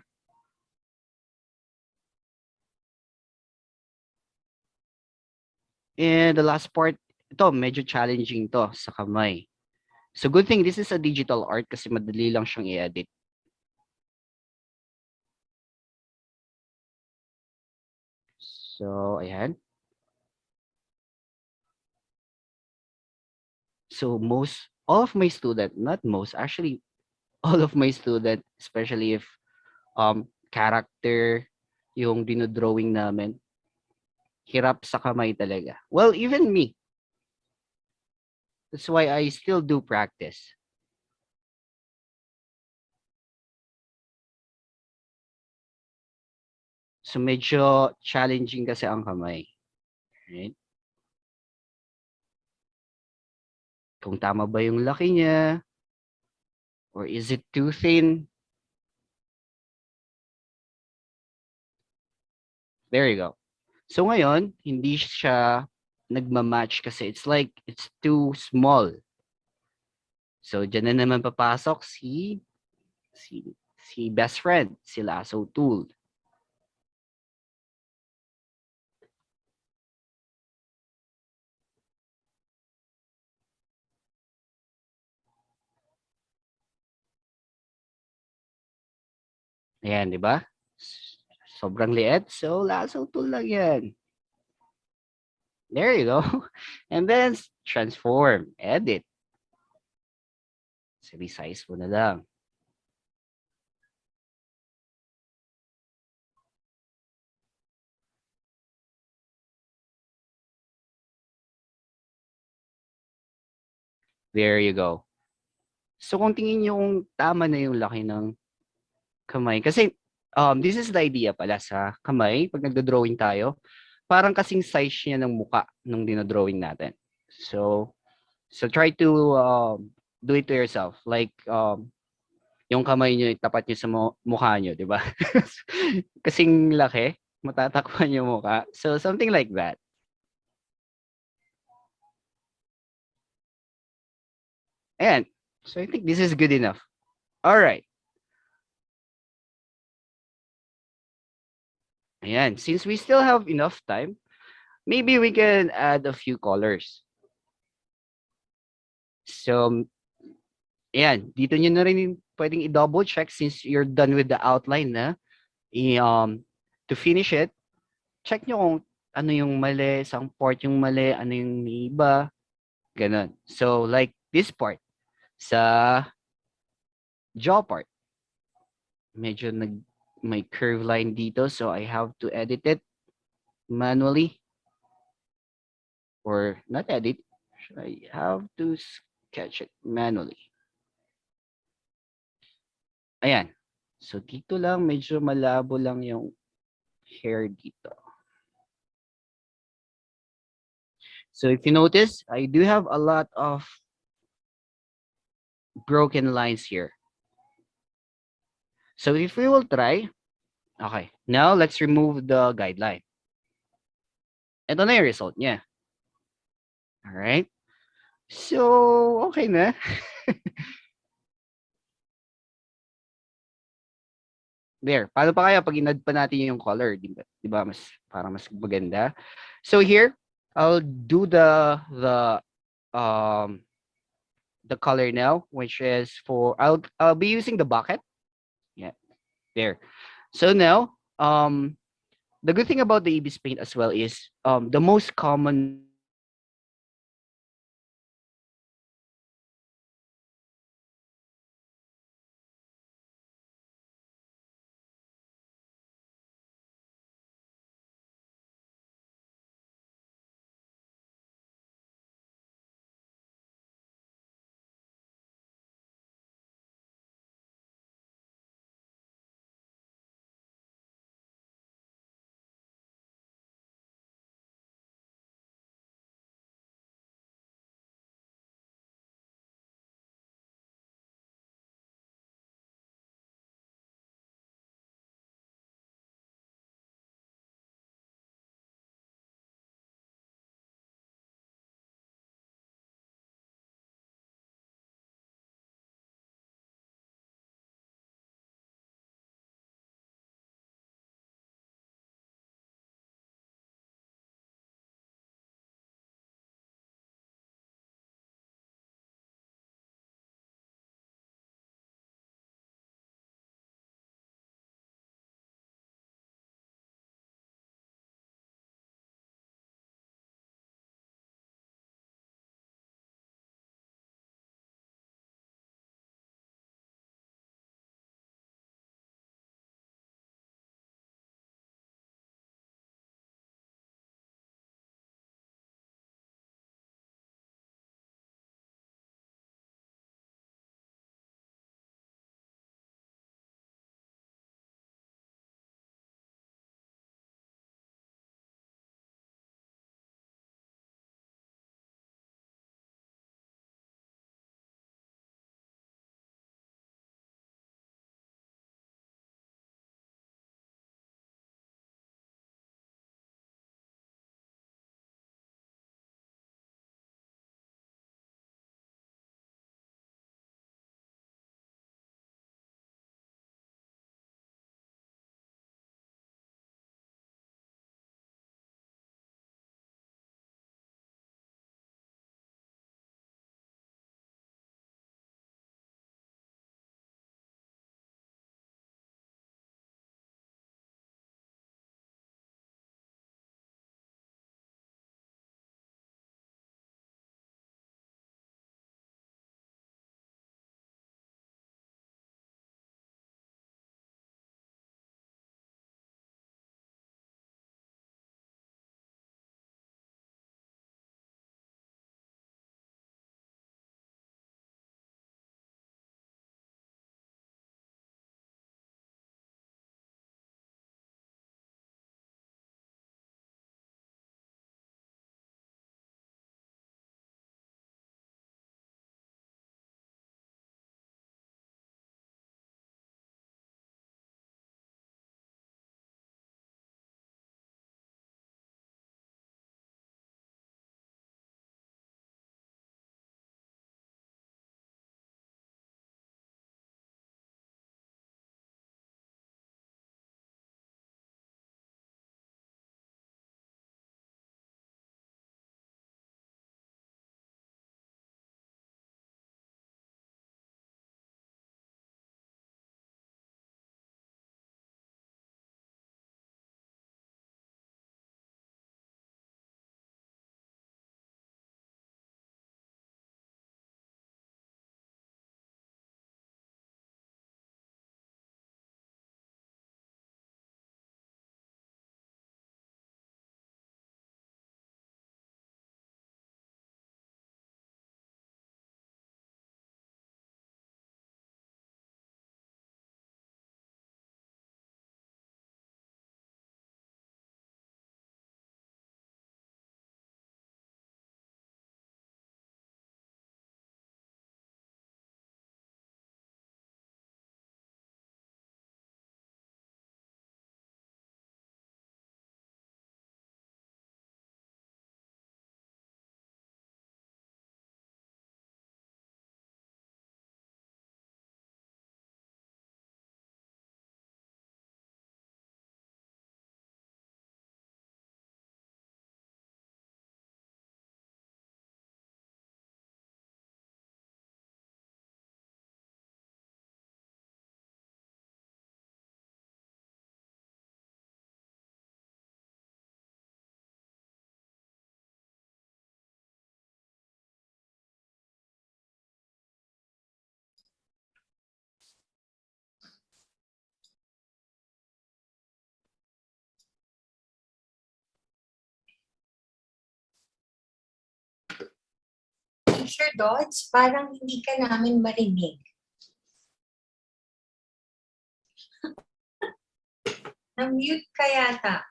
And the last part, ito, medyo challenging to sa kamay. So good thing this is a digital art kasi madali lang siyang i-edit. So, ayan. So all of my student, not most, actually all of my student, especially if character yung dinodrawing namin, hirap sa kamay talaga. Well, even me. That's why I still do practice. So medyo challenging kasi ang kamay. Right? Kung tama ba yung laki niya, or is it too thin? There you go. So ngayon, hindi siya nagmamatch kasi it's like it's too small. So dyan na naman papasok si best friend, si Lasso Tool. Ayan, di ba? Sobrang liit. So Lasso Tool lang yan. There you go. And then transform, edit. So resize mo na lang. There you go. So kung tingin nyo kung tama na yung laki ng kamay. Kasi this is the idea pala sa kamay. Pag nagdo-drawing tayo, parang kasing size niya ng muka nung dinodrawing natin. So try to do it to yourself. Like, yung kamay nyo, tapat nyo sa mukha nyo, di ba? Kasing laki, matatakpan yung mukha. So something like that. Ayan. So I think this is good enough. All right. Ayan. Since we still have enough time, maybe we can add a few colors. So, ayan. Dito nyo na rin pwedeng i-double check since you're done with the outline na. To finish it, check nyo kung ano yung mali, isang part yung mali, ano yung iba. Ganon. So, like this part. Sa jaw part. Medyo may curve line dito. So, I have to edit it manually. Or not edit. I have to sketch it manually. Ayan. So, dito lang, medyo malabo lang yung hair dito. So, if you notice, I do have a lot of broken lines here. So, if we will try, okay, now let's remove the guideline. Ito na yung result niya. Alright. So, okay na. There. Paano pa kaya pag inad pa natin yung color, di ba? Di ba mas parang mas maganda. So here, I'll do um the color now, which is for I'll be using the bucket. Yeah, there. So now, the good thing about the Ibis paint as well is the most common Teacher Dodds, parang hindi ka namin marinig. Na-mute ka yata.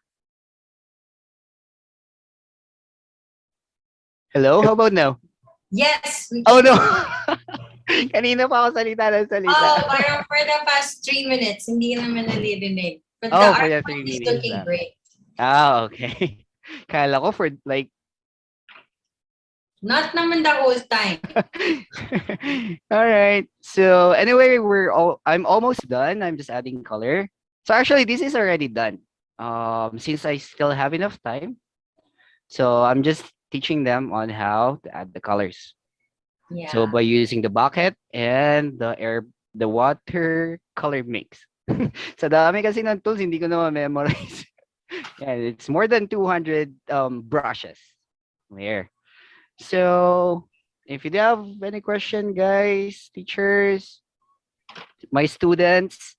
Hello? How about now? Yes, we Oh, can. no. Kanina pa ako salita ng salita. Oh, parang for the past 3 minutes, hindi ka naman naririnig. But Oh, the for the art 3 is minutes looking lang. great. Ah, okay. Kala ko for like... Not naman the whole time. All right. So anyway, I'm almost done. I'm just adding color. So actually, this is already done. Since I still have enough time, so I'm just teaching them on how to add the colors. So Yeah. by using the bucket and the watercolor mix. Sa dami kasi ng tools, hindi ko na ma-memorize. And it's more than 200 brushes. There. So if you have any question, guys, teachers, my students,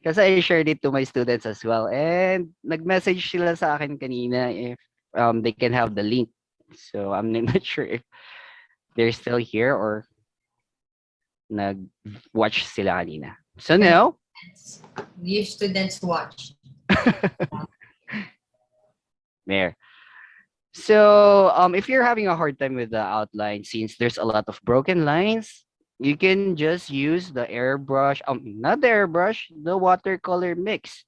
kasi I shared it to my students as well. And nag-message sila sa akin kanina if they can have the link. So I'm not sure if they're still here or nag-watch sila kanina. So now, Your students watch. there. So if you're having a hard time with the outline, since there's a lot of broken lines, you can just use the airbrush, not the airbrush, the watercolor mix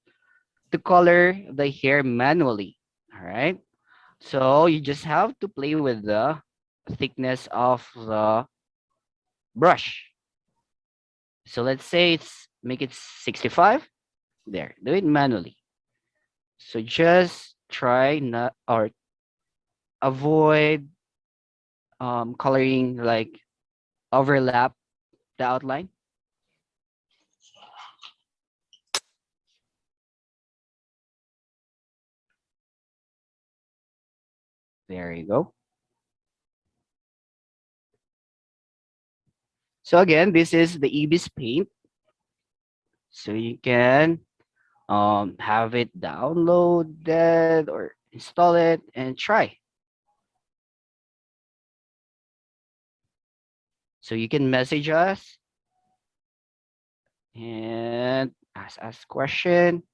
to color the hair manually. All right. So you just have to play with the thickness of the brush. So let's say make it 65. There, do it manually. So just try not or avoid coloring like overlap the outline. There you go. So again, this is the Ibis paint. So you can have it downloaded or install it and try. So you can message us and ask us question.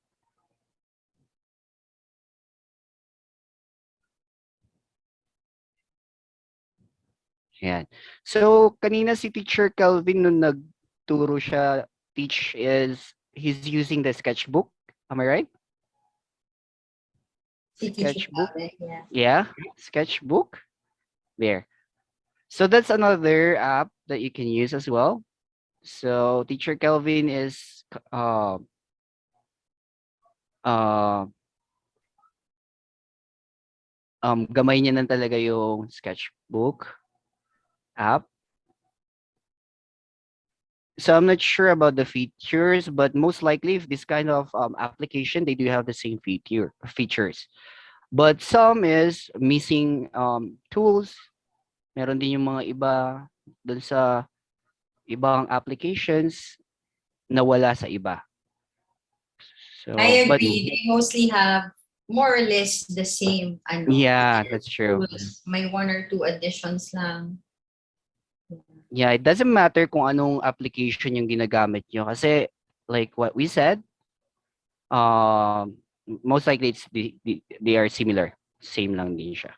Yan. So kanina si Teacher Calvin nung nagturo siya he's using the sketchbook. Am I right? Si Teacher Sketchbook. Calvin, yeah. Yeah, sketchbook. There. So that's another app that you can use as well. So Teacher Kelvin is gamay niya lang talaga yung sketchbook app. So I'm not sure about the features, but most likely if this kind of application, they do have the same features. But some is missing tools. Meron din yung mga iba dun sa ibang applications na wala sa iba. So, I agree. They mostly have more or less the same. Yeah, that's true. Tools. May 1 or 2 additions lang. Yeah, it doesn't matter kung anong application yung ginagamit nyo. Kasi, like what we said, most likely they are similar. Same lang din siya.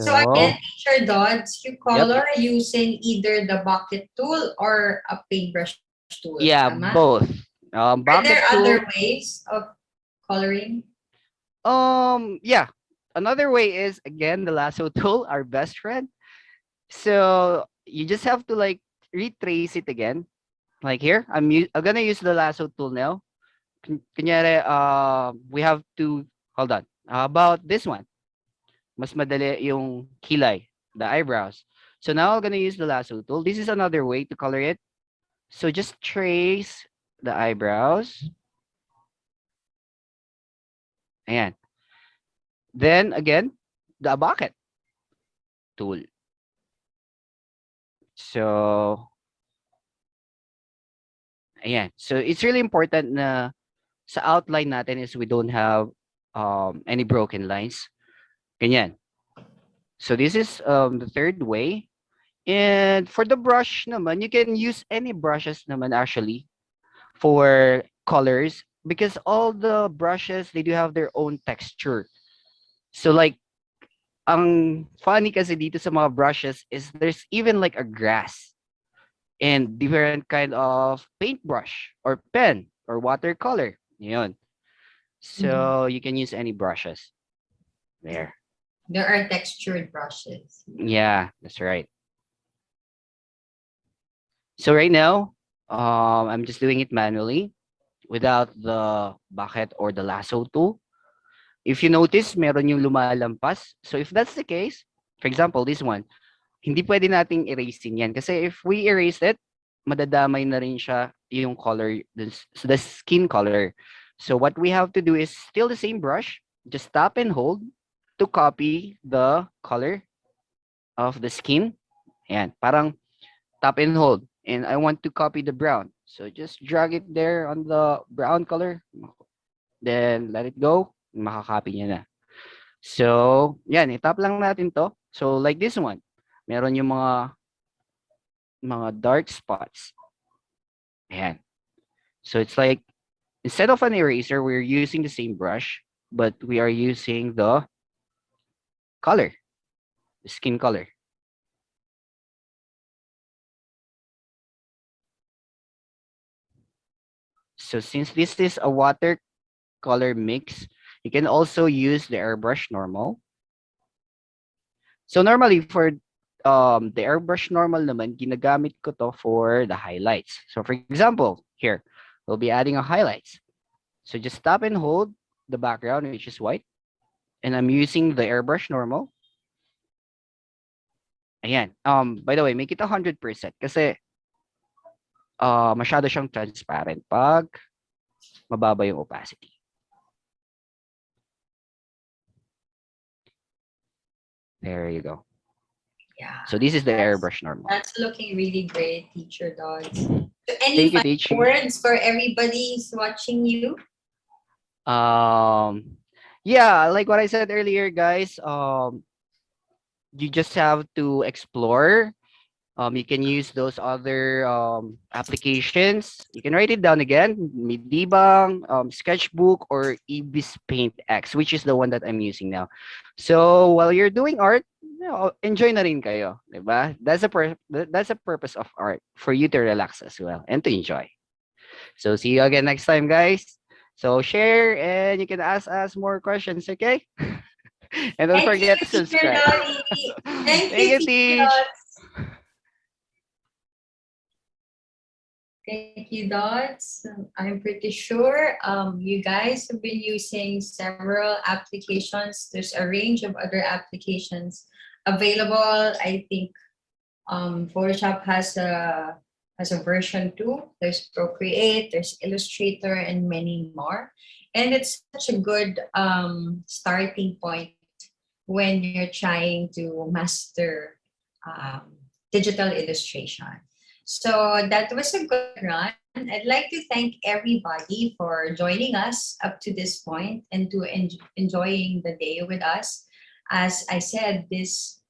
So again, Teacher Dodds, you color using either the bucket tool or a paintbrush tool. Yeah, tama? both. Are Bucket there tool, other ways of coloring? yeah. Another way is, again, the lasso tool, our best friend. So you just have to like retrace it again. Like here, I'm gonna use the lasso tool now. Kunyari, we have to, hold on. How about this one? Mas madali yung kilay, the eyebrows. So now I'm gonna use the lasso tool. This is another way to color it. So just trace the eyebrows. Ayan. Then again, the bucket tool. So, ayan. So it's really important na sa outline natin is we don't have any broken lines. Ganyan. So this is the third way. And for the brush naman, you can use any brushes naman actually for colors because all the brushes, they do have their own texture. So like, ang funny kasi dito sa mga brushes is there's even like a grass and different kind of paintbrush or pen or watercolor. Yun. So you can use any brushes there. There are textured brushes. Yeah, that's right. So right now, I'm just doing it manually without the bucket or the lasso tool. If you notice, meron yung lumalampas. So if that's the case, for example, this one, hindi pwede nating erasein yan. Kasi if we erase it, madadamay na rin siya yung color, the skin color. So what we have to do is still the same brush, just tap and hold to copy the color of the skin. Ayan, parang tap and hold. And I want to copy the brown. So just drag it there on the brown color. Then let it go. Makakopy niya na. So, yan, itap lang natin to. So like this one, meron yung mga dark spots. Ayan. So it's like, instead of an eraser, we're using the same brush, but we are using the color, the skin color. So since this is a watercolor mix, you can also use the airbrush normal. So normally for the airbrush normal naman, ginagamit ko to for the highlights. So for example, here, we'll be adding a highlights. So just tap and hold the background, which is white. And I'm using the airbrush normal. Ayan. By the way, make it 100% kasi masyado siyang transparent pag mababa yung opacity. There you go. Yeah. So this is the airbrush normal. That's looking really great, Teacher Dodge. So Thank any you, final teacher. words for everybody who's watching you? Yeah, like what I said earlier, guys, you just have to explore. You can use those other applications. You can write it down again, Midibang, Sketchbook, or Ibis Paint X, which is the one that I'm using now. So while you're doing art, enjoy na rin kayo, diba? That's a purpose of art, for you to relax as well and to enjoy. So see you again next time, guys. So share and you can ask us more questions, okay? And don't Thank forget you, to Teacher subscribe. Dodie. Thank Thank you, you, Teacher Teach. Dodge. Thank you, Dots. I'm pretty sure you guys have been using several applications. There's a range of other applications available. I think Photoshop has a version 2. There's Procreate, there's Illustrator, and many more. And it's such a good starting point when you're trying to master digital illustration. So that was a good run. I'd like to thank everybody for joining us up to this point and to enjoying the day with us. As I said, this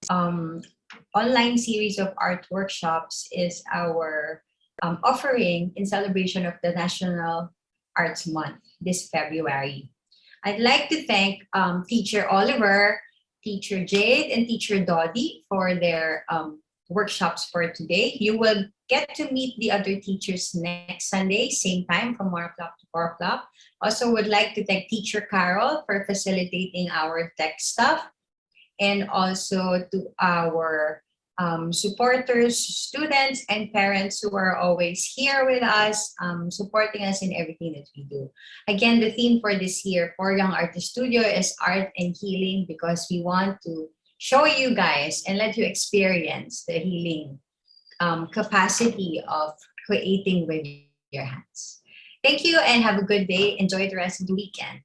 online series of art workshops is our offering in celebration of the National Arts Month this February. I'd like to thank Teacher Oliver, Teacher Jade, and Teacher Dodie for their workshops for today. You will get to meet the other teachers next Sunday, same time from 1 o'clock to 4 o'clock. Also would like to thank Teacher Carol for facilitating our tech stuff, and also to our supporters, students, and parents who are always here with us, supporting us in everything that we do. Again, the theme for this year for Young Artist Studio is Art and Healing, because we want to show you guys and let you experience the healing capacity of creating with your hands. Thank you and have a good day. Enjoy the rest of the weekend.